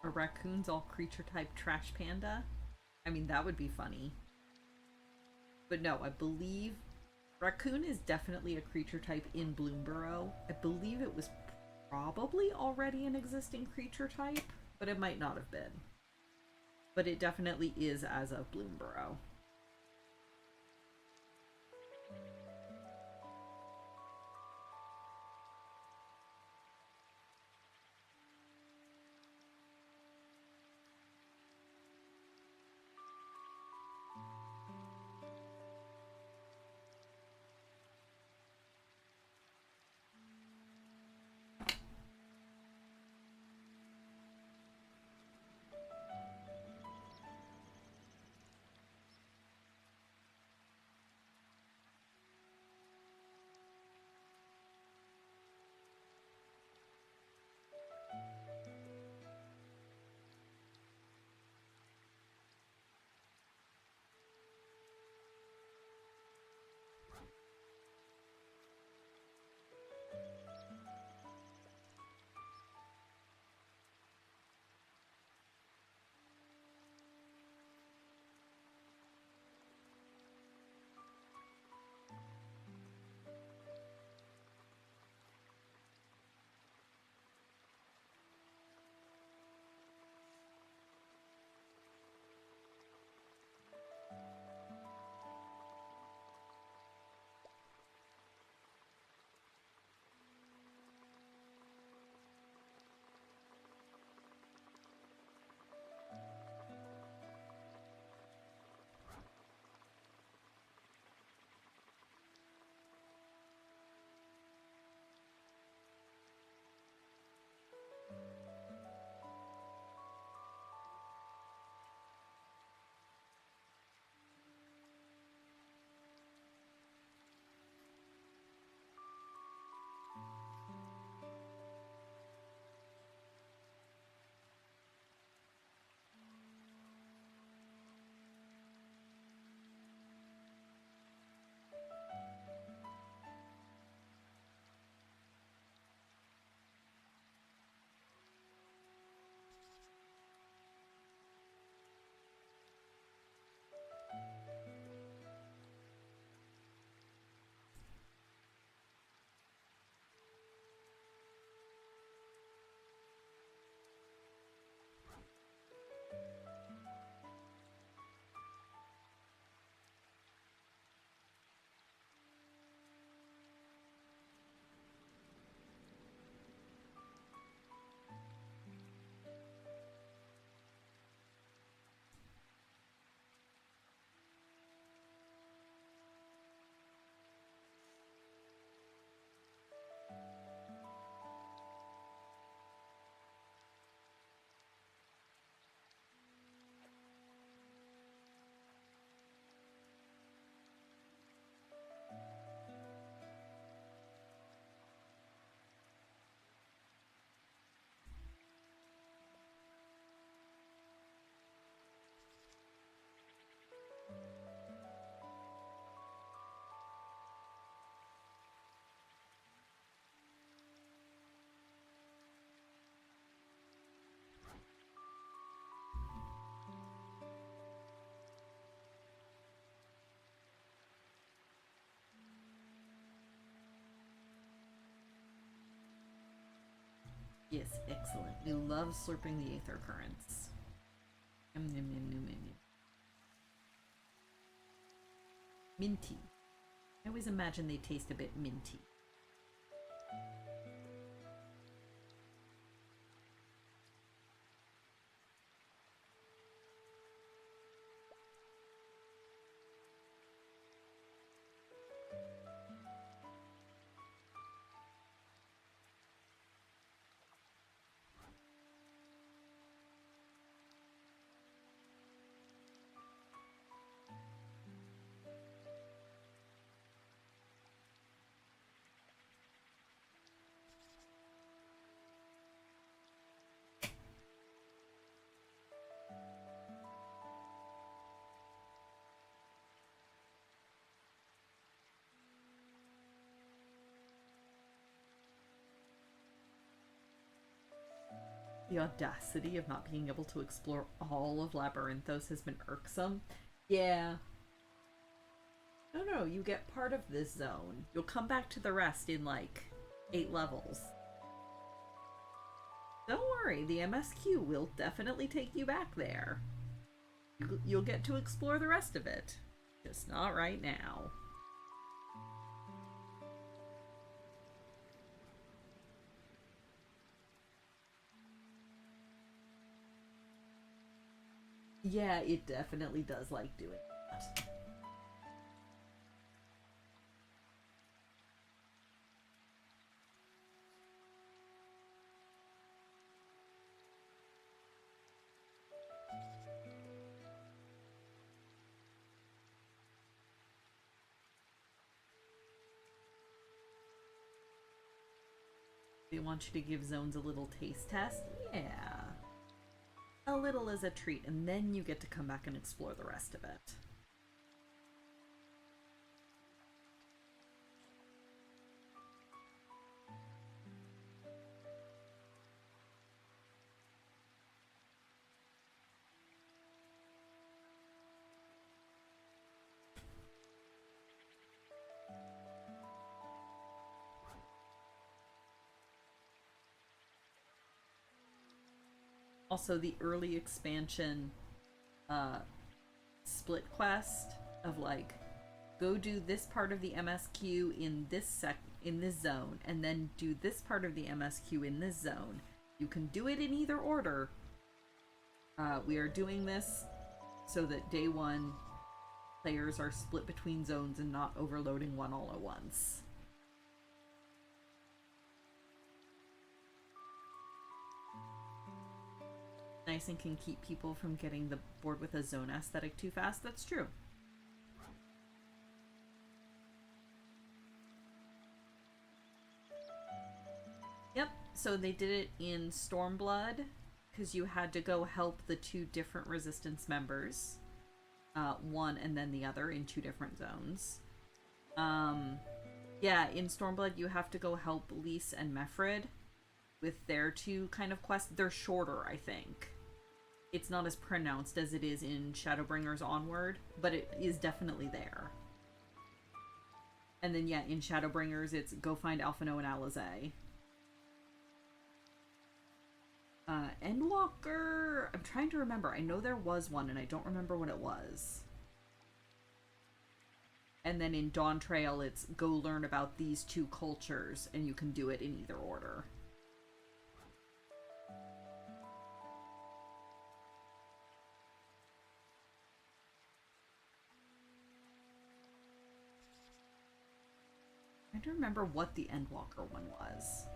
A raccoon's all creature type trash panda? I mean, that would be funny. But no, I believe raccoon is definitely a creature type in Bloomborough. I believe it was probably already an existing creature type, but it might not have been. But it definitely is as of Bloomborough. Yes, excellent. We love slurping the aether currents. Yum, yum, yum, yum, yum, yum. Minty. I always imagine they taste a bit minty. The audacity of not being able to explore all of Labyrinthos has been irksome. Yeah. No, you get part of this zone. You'll come back to the rest in like 8 levels. Don't worry, the MSQ will definitely take you back there. You'll get to explore the rest of it. Just not right now. Yeah, it definitely does like doing that. They want you to give zones a little taste test? Yeah. A little as a treat, and then you get to come back and explore the rest of it. Also, the early expansion split quest of like, go do this part of the MSQ in this zone, and then do this part of the MSQ in this zone. You can do it in either order. We are doing this so that day one players are split between zones and not overloading one all at once. Nice and can keep people from getting the bored with a zone aesthetic too fast. That's true. Yep, so they did it in Stormblood because you had to go help the 2 different resistance members. One and then the other in 2 different zones. Yeah, in Stormblood you have to go help Lys and Mefrid with their 2 kind of quests. They're shorter, I think. It's not as pronounced as it is in Shadowbringers Onward, but it is definitely there. And then, yeah, in Shadowbringers, it's go find Alphinaud and Alisaie. Endwalker... I'm trying to remember. I know there was one, and I don't remember what it was. And then in Dawntrail, it's go learn about these 2 cultures, and you can do it in either order. I don't remember what the Endwalker one was.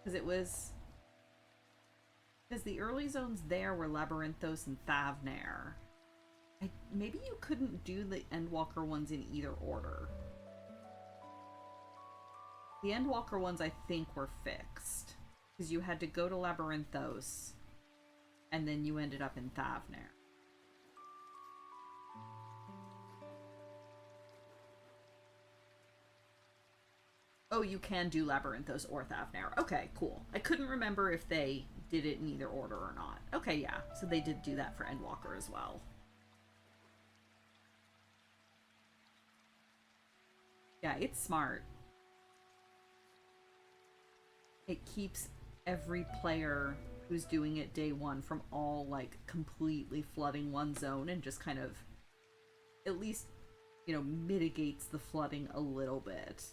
Because it was... Because the early zones there were Labyrinthos and Thavnair. Maybe you couldn't do the Endwalker ones in either order. The Endwalker ones, I think, were fixed. Because you had to go to Labyrinthos, and then you ended up in Thavnair. Oh, you can do Labyrinthos or Thavnair. Okay, cool. I couldn't remember if they did it in either order or not. Okay, yeah. So they did do that for Endwalker as well. Yeah, it's smart. It keeps every player who's doing it day one from all like completely flooding one zone and just kind of at least, mitigates the flooding a little bit.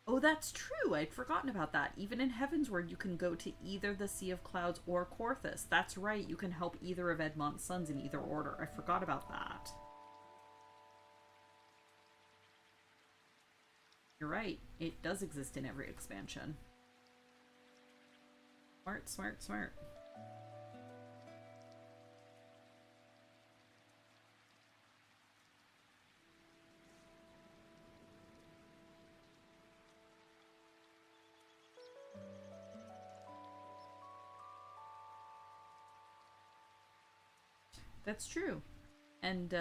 Oh, that's true. I'd forgotten about that. Even in Heavensward, you can go to either the Sea of Clouds or Korthus. That's right. You can help either of Edmont's sons in either order. I forgot about that. You're right. It does exist in every expansion. Smart, smart, smart. That's true. And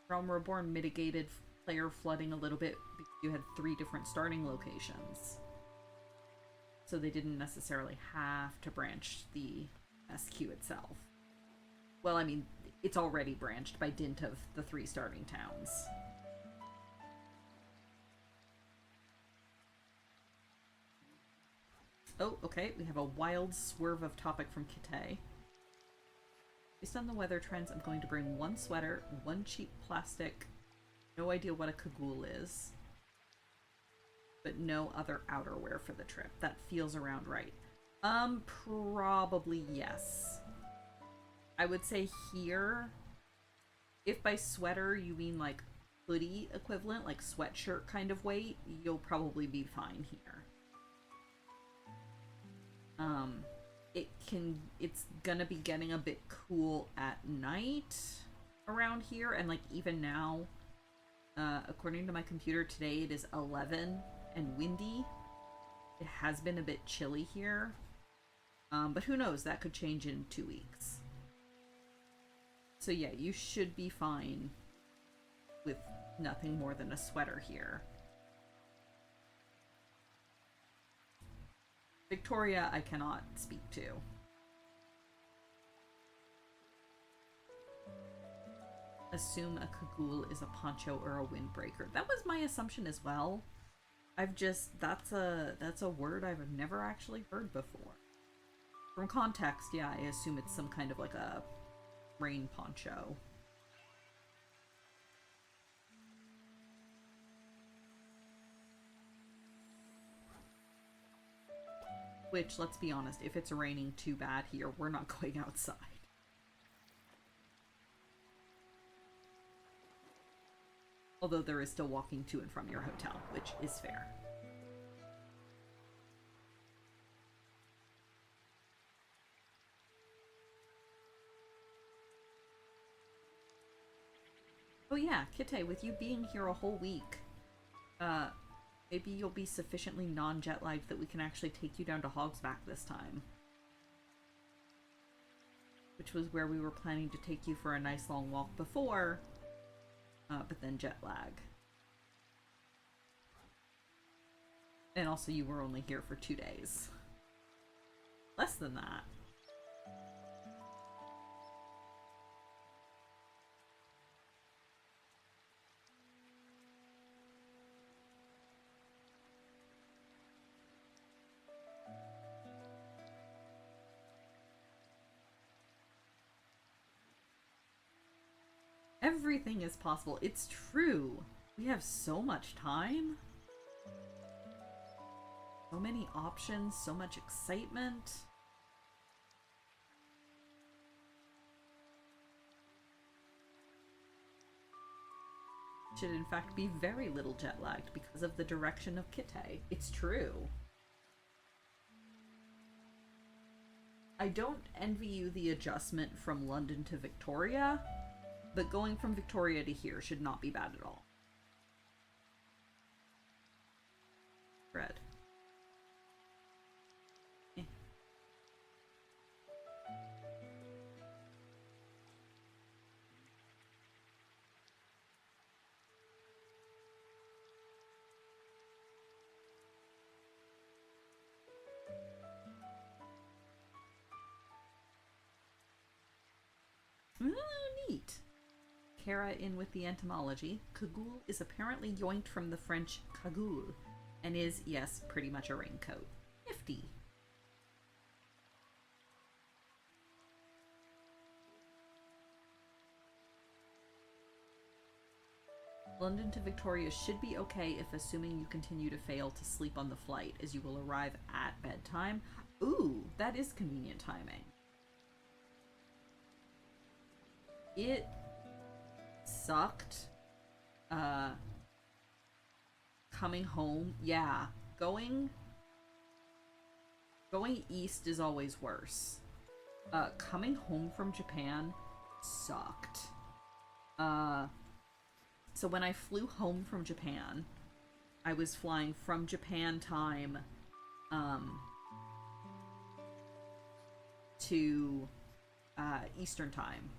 Realm Reborn mitigated player flooding a little bit because you had 3 different starting locations. So they didn't necessarily have to branch the SQ itself. Well, I mean, it's already branched by dint of the 3 starting towns. Oh, okay, we have a wild swerve of topic from Kitay. Based on the weather trends, I'm going to bring 1 sweater, 1 cheap plastic, no idea what a cagoule is, but no other outerwear for the trip. That feels around right. Probably yes. I would say here, if by sweater you mean like hoodie equivalent, like sweatshirt kind of weight, you'll probably be fine here. It's gonna be getting a bit cool at night around here, and like even now, according to my computer today, it is 11 and windy. It has been a bit chilly here, but who knows, that could change in 2 weeks. So yeah, you should be fine with nothing more than a sweater here. Victoria, I cannot speak to. Assume a cagoule is a poncho or a windbreaker. That was my assumption as well. That's a word I've never actually heard before. From context, yeah, I assume it's some kind of like a rain poncho. Which, let's be honest, if it's raining too bad here, we're not going outside. Although there is still walking to and from your hotel, which is fair. Oh yeah, Kitay, with you being here a whole week, maybe you'll be sufficiently non-jet lagged that we can actually take you down to Hogsback this time. Which was where we were planning to take you for a nice long walk before, but then jet lag. And also you were only here for 2 days. Less than that. Everything is possible. It's true. We have so much time. So many options, so much excitement. Should in fact be very little jet lagged because of the direction of Kitay. It's true. I don't envy you the adjustment from London to Victoria, but going from Victoria to here should not be bad at all. Red. Kara in with the etymology. Cagoule is apparently yoinked from the French cagoule and is, yes, pretty much a raincoat. Nifty. London to Victoria should be okay if assuming you continue to fail to sleep on the flight, as you will arrive at bedtime. Ooh, that is convenient timing. It sucked. Coming home, yeah. Going east is always worse. Coming home from Japan sucked. So when I flew home from Japan, I was flying from Japan time to Eastern time,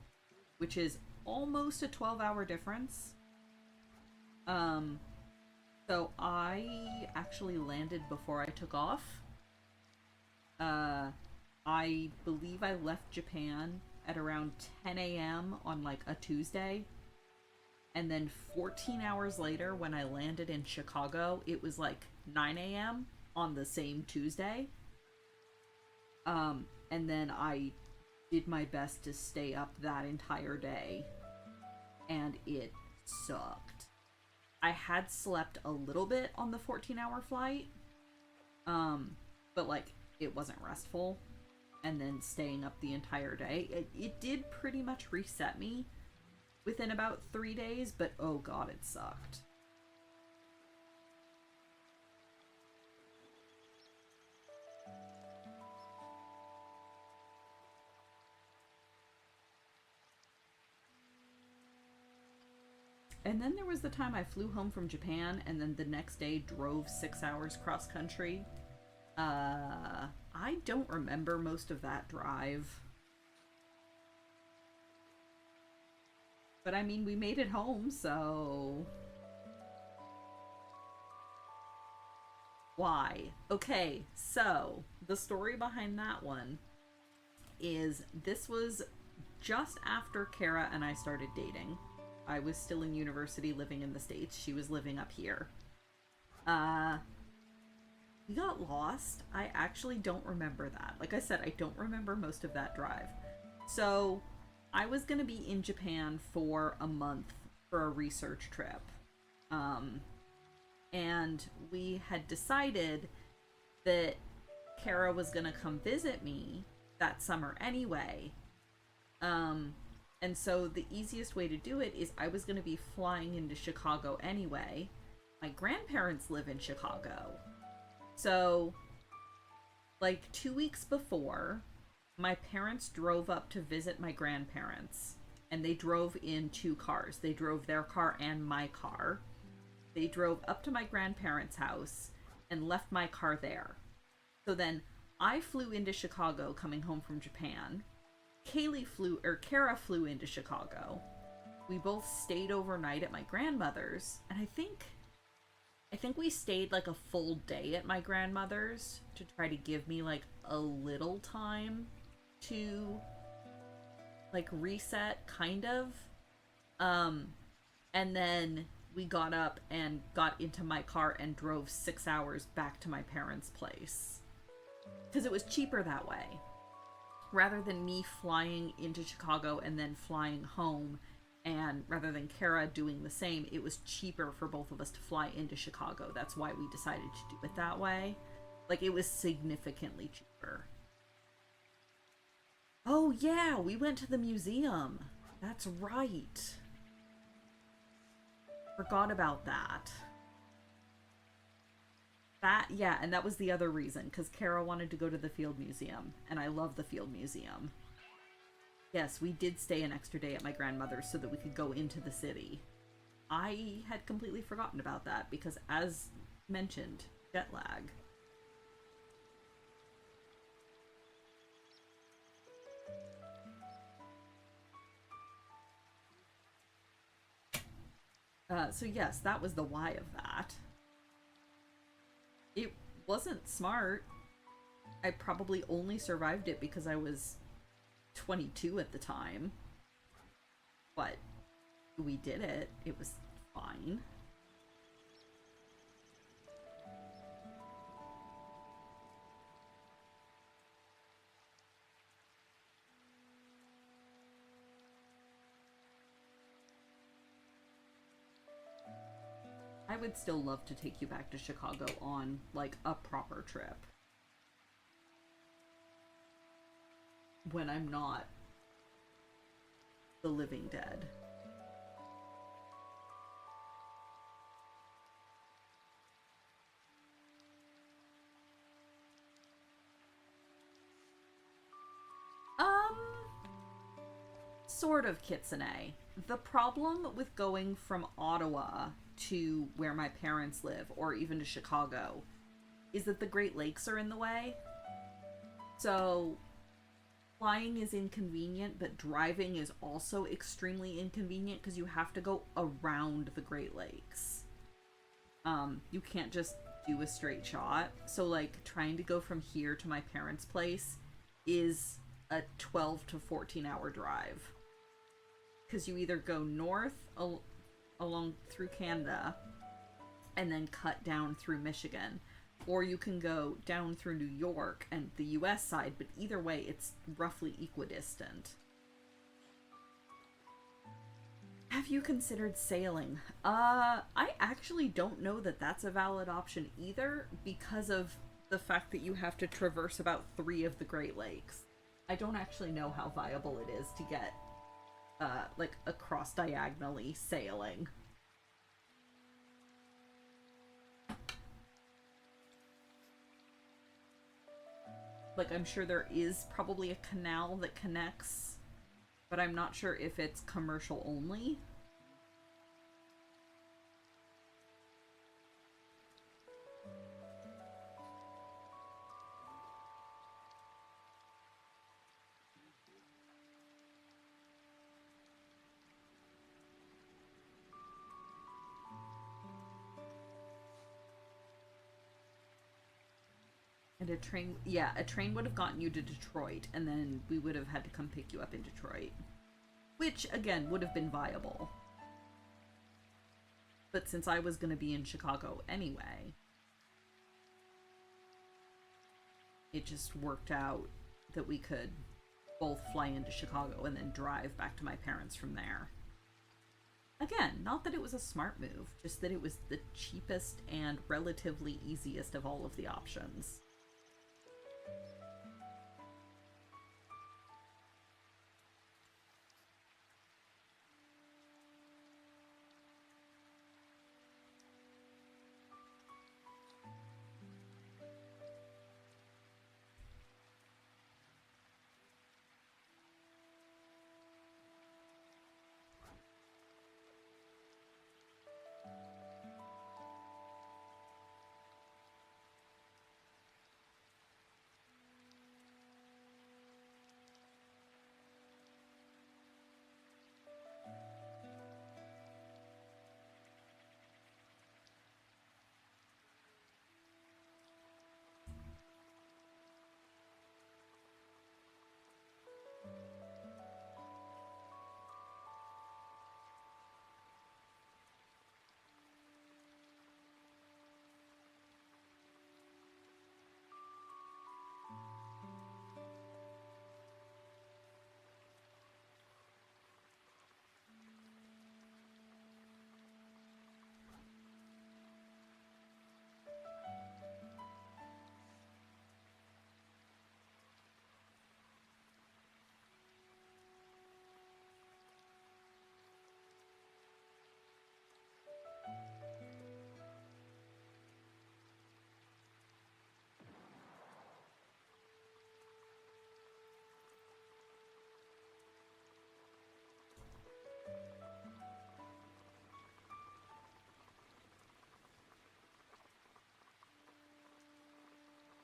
which is almost a 12-hour difference. So I actually landed before I took off. I believe I left Japan at around 10 a.m. on like a Tuesday. And then 14 hours later, when I landed in Chicago, it was like 9 a.m. on the same Tuesday. And then I did my best to stay up that entire day. And it sucked. I had slept a little bit on the 14-hour flight. But like, it wasn't restful. And then staying up the entire day. It did pretty much reset me within about 3 days, but oh god, it sucked. And then there was the time I flew home from Japan and then the next day drove 6 hours cross country. I don't remember most of that drive. But I mean, we made it home, so... Why? Okay, so the story behind that one is this was just after Kara and I started dating. I was still in university living in the States. She was living up here. We got lost. I actually don't remember that. Like I said, I don't remember most of that drive. So I was going to be in Japan for a month for a research trip. And we had decided that Kara was going to come visit me that summer anyway. And so the easiest way to do it is I was going to be flying into Chicago anyway. My grandparents live in Chicago. So, like 2 weeks before, my parents drove up to visit my grandparents. And they drove in 2 cars. They drove their car and my car. They drove up to my grandparents' house and left my car there. So then I flew into Chicago coming home from Japan. Kara flew into Chicago. We both stayed overnight at my grandmother's, and I think we stayed like a full day at my grandmother's to try to give me like a little time to like reset, kind of. And then we got up and got into my car and drove 6 hours back to my parents' place. Because it was cheaper that way. Rather than me flying into Chicago and then flying home, and rather than Kara doing the same, it was cheaper for both of us to fly into Chicago. That's why we decided to do it that way. Like, it was significantly cheaper. Oh yeah, we went to the museum. That's right. Forgot about that. Yeah, and that was the other reason, because Kara wanted to go to the Field Museum, and I love the Field Museum. Yes, we did stay an extra day at my grandmother's so that we could go into the city. I had completely forgotten about that, because as mentioned, jet lag. So yes, that was the why of that. It wasn't smart. I probably only survived it because I was 22 at the time. But We did it. It was fine. I would still love to take you back to Chicago on, like, a proper trip. When I'm not the living dead. Sort of, Kitsune. The problem with going from Ottawa to where my parents live, or even to Chicago, is that the Great Lakes are in the way. So, flying is inconvenient, but driving is also extremely inconvenient because you have to go around the Great Lakes. You can't just do a straight shot. So, like, trying to go from here to my parents' place is a 12 to 14 hour drive. Because you either go north along through Canada and then cut down through Michigan, or you can go down through New York and the US side, but either way it's roughly equidistant. Have you considered sailing? I actually don't know that that's a valid option either, because of the fact that you have to traverse about 3 of the Great Lakes. I don't actually know how viable it is to get like, across diagonally sailing. Like, I'm sure there is probably a canal that connects, but I'm not sure if it's commercial only. And a train, yeah, a train would have gotten you to Detroit, and then we would have had to come pick you up in Detroit. Which, again, would have been viable. But since I was going to be in Chicago anyway, it just worked out that we could both fly into Chicago and then drive back to my parents from there. Again, not that it was a smart move, just that it was the cheapest and relatively easiest of all of the options.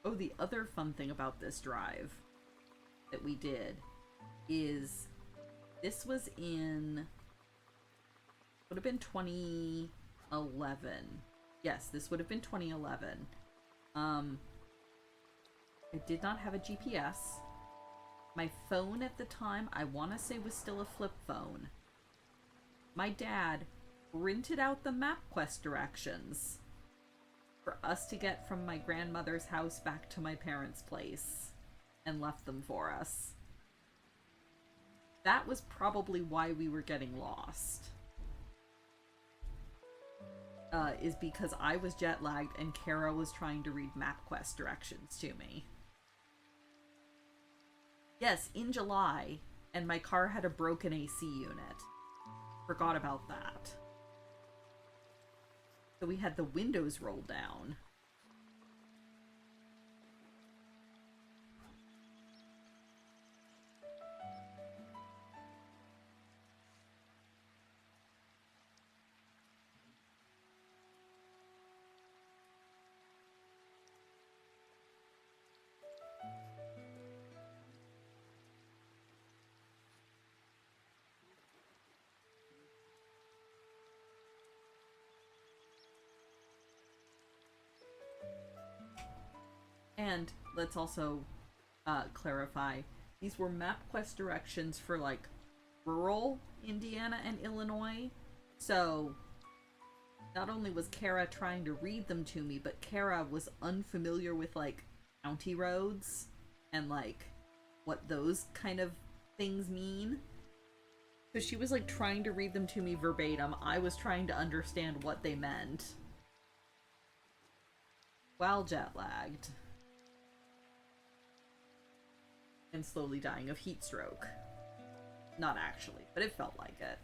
Oh, the other fun thing about this drive that we did is this was in, would have been 2011. Yes, this would have been 2011. I did not have a GPS. My phone at the time, I want to say, was still a flip phone. My dad printed out the MapQuest directions for us to get from my grandmother's house back to my parents' place and left them for us. That was probably why we were getting lost. Is because I was jet lagged and Kara was trying to read MapQuest directions to me. Yes, in July, and my car had a broken AC unit. Forgot about that. So we had the windows rolled down. And let's also clarify, these were MapQuest directions for like rural Indiana and Illinois. So not only was Kara trying to read them to me, but Kara was unfamiliar with like county roads and like what those kind of things mean. So she was like trying to read them to me verbatim. I was trying to understand what they meant while jet lagged and slowly dying of heat stroke. Not actually, but it felt like it.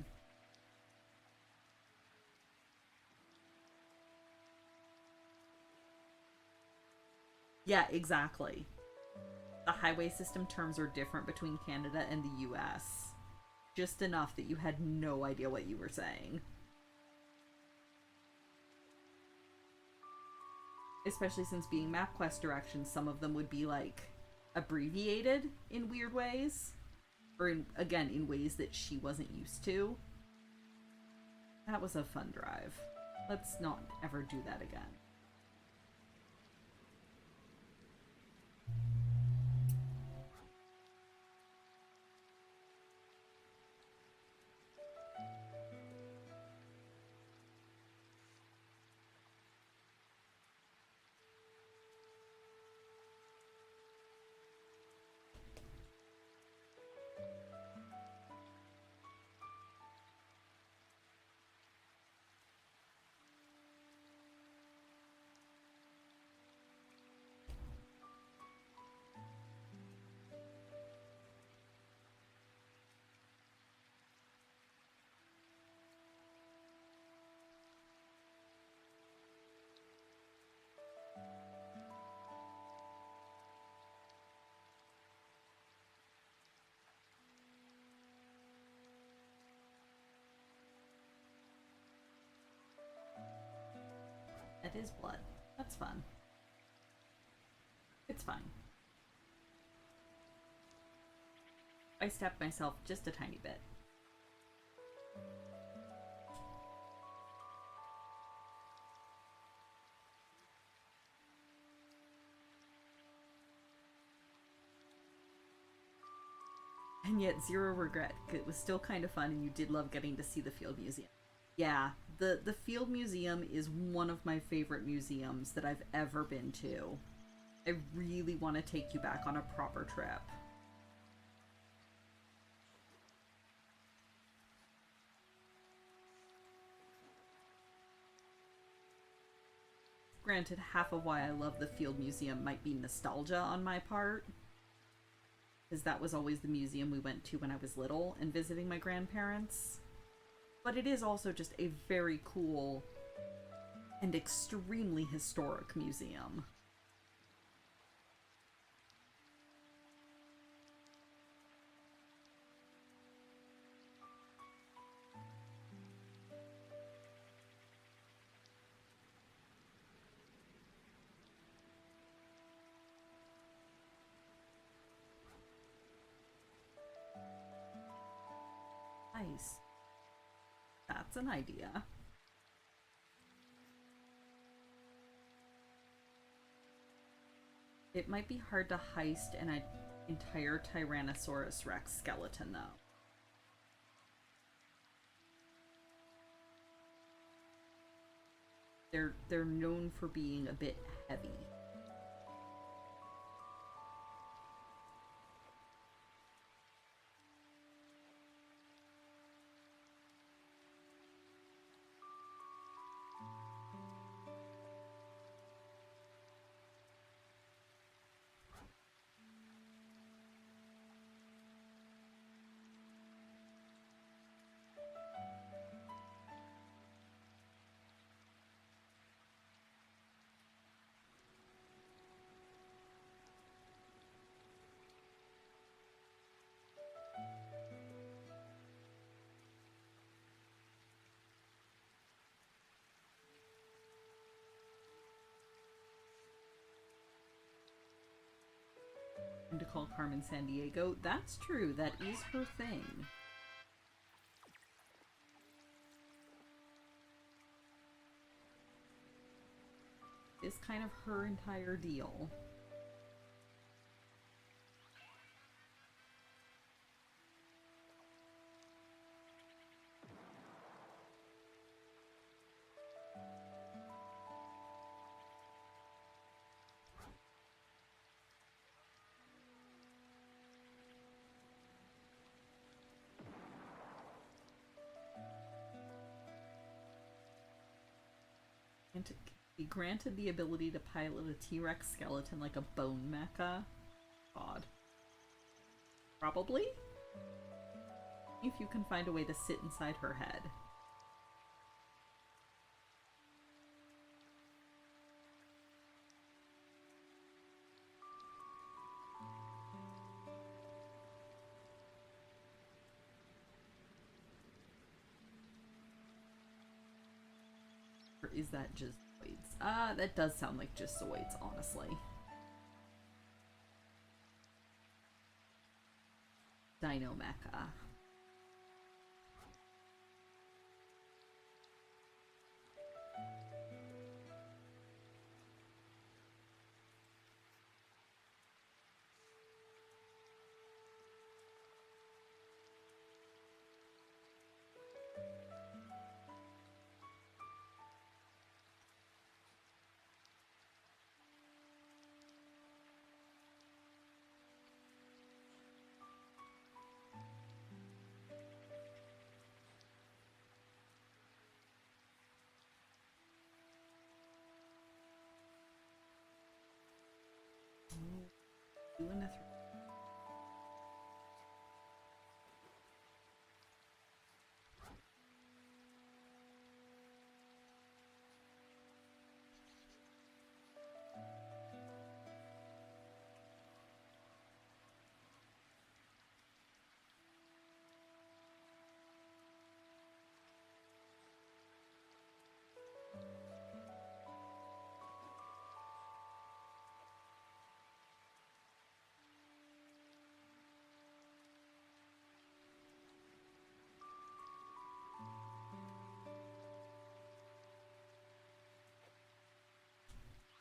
Yeah, exactly. The highway system terms are different between Canada and the US. Just enough that you had no idea what you were saying. Especially since being MapQuest directions, some of them would be like abbreviated in weird ways. Or again, in ways that she wasn't used to. That was a fun drive. Let's not ever do that again. That is blood. That's fun. It's fine. I stabbed myself just a tiny bit. And yet zero regret. It was still kind of fun and you did love getting to see the Field Museum. Yeah, the Field Museum is one of my favorite museums that I've ever been to. I really want to take you back on a proper trip. Granted, half of why I love the Field Museum might be nostalgia on my part, because that was always the museum we went to when I was little and visiting my grandparents. But it is also just a very cool and extremely historic museum. Nice. That's an idea. It might be hard to heist an entire Tyrannosaurus Rex skeleton, though. they're known for being a bit heavy. To call Carmen Sandiego. That's true. That is her thing. It's kind of her entire deal. And to be granted the ability to pilot a T-Rex skeleton like a bone mecha? God. Probably? If you can find a way to sit inside her head. Or is that just Zoids? That does sound like just Zoids, honestly. Dino Mecha. Doing a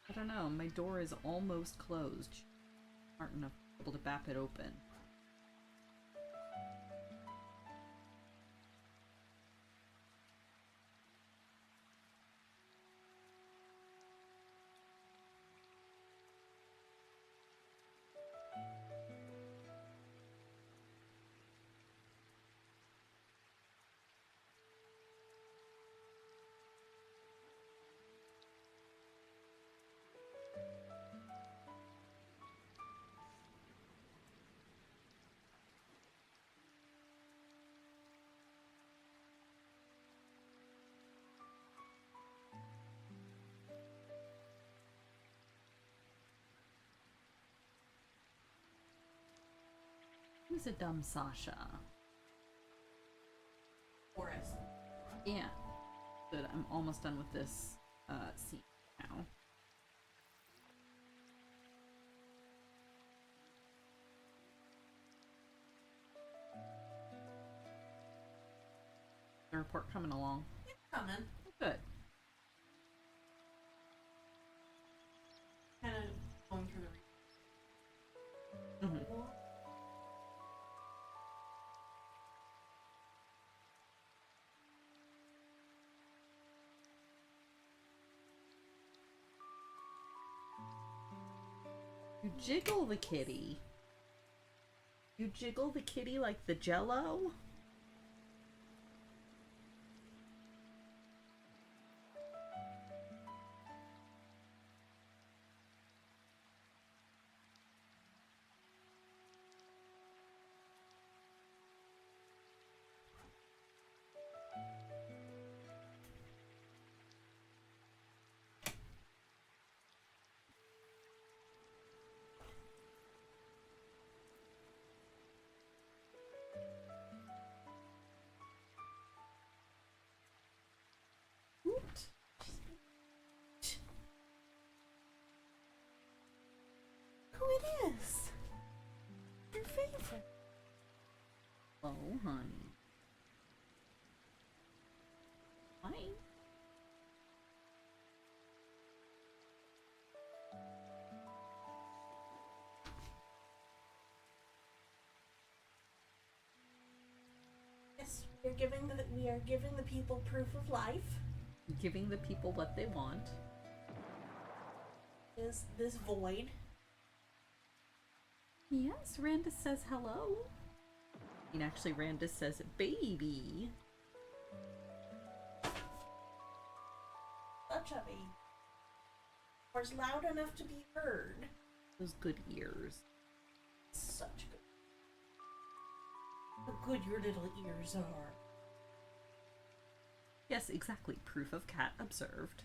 I don't know, my door is almost closed. Smart enough to be able to bap it open. Who's a dumb Sasha? Forest. Yeah. Good, I'm almost done with this scene now. The report coming along. It's coming. Good. Kind of going through the Mhm. You jiggle the kitty. You jiggle the kitty like the jello? Oot. Who it is? Your favorite. Oh, honey. Hi. Yes, we are giving the people proof of life. Giving the people what they want. Is this void? Yes, Randus says hello. And actually, Randus says baby. Such a baby. Or is loud enough to be heard. Those good ears. Such good. How good your little ears are. Yes, exactly. Proof of cat observed.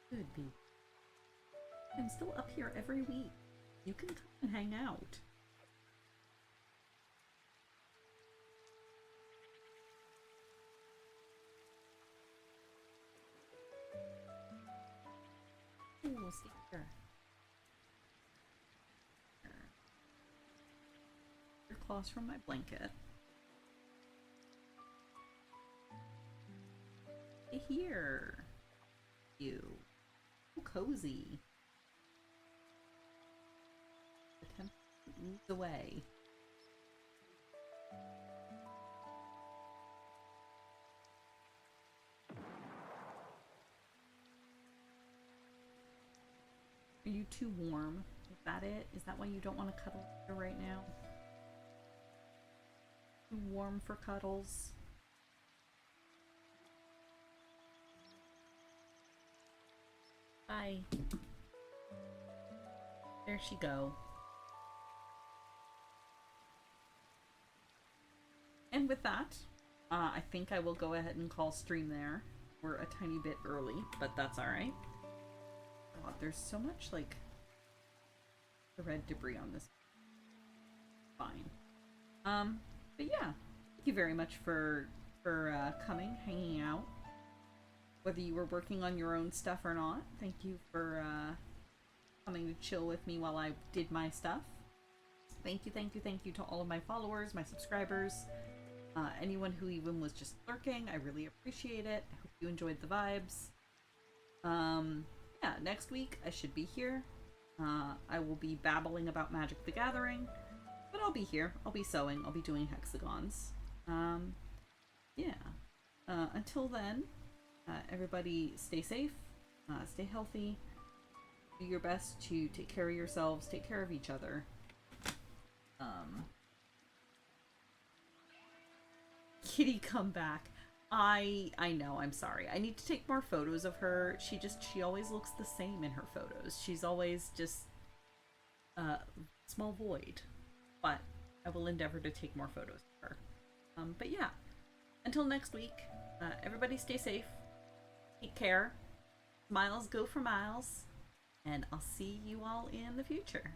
Could be. I'm still up here every week. You can come and hang out. Ooh, sticker. Your claws from my blanket. Stay here. You. So cozy. Attempt to ooze away. Are you too warm? Is that it? Is that why you don't want to cuddle right now? Too warm for cuddles? Bye. There she go. And with that, I think I will go ahead and call stream there. We're a tiny bit early, but that's alright. God, there's so much, like, the red debris on this. Fine. But yeah, thank you very much for coming, hanging out. Whether you were working on your own stuff or not, thank you for coming to chill with me while I did my stuff. Thank you to all of my followers, my subscribers, anyone who even was just lurking. I really appreciate it. I hope you enjoyed the vibes. Yeah, next week I should be here. I will be babbling about Magic the Gathering, but I'll be here. I'll be sewing. I'll be doing hexagons. Yeah. Until then, everybody stay safe, stay healthy, do your best to take care of yourselves, take care of each other. Kitty, come back. I know, I'm sorry. I need to take more photos of her. She always looks the same in her photos. She's always just small void. But I will endeavor to take more photos of her. But yeah, until next week, everybody stay safe. Take care. Smiles go for miles. And I'll see you all in the future.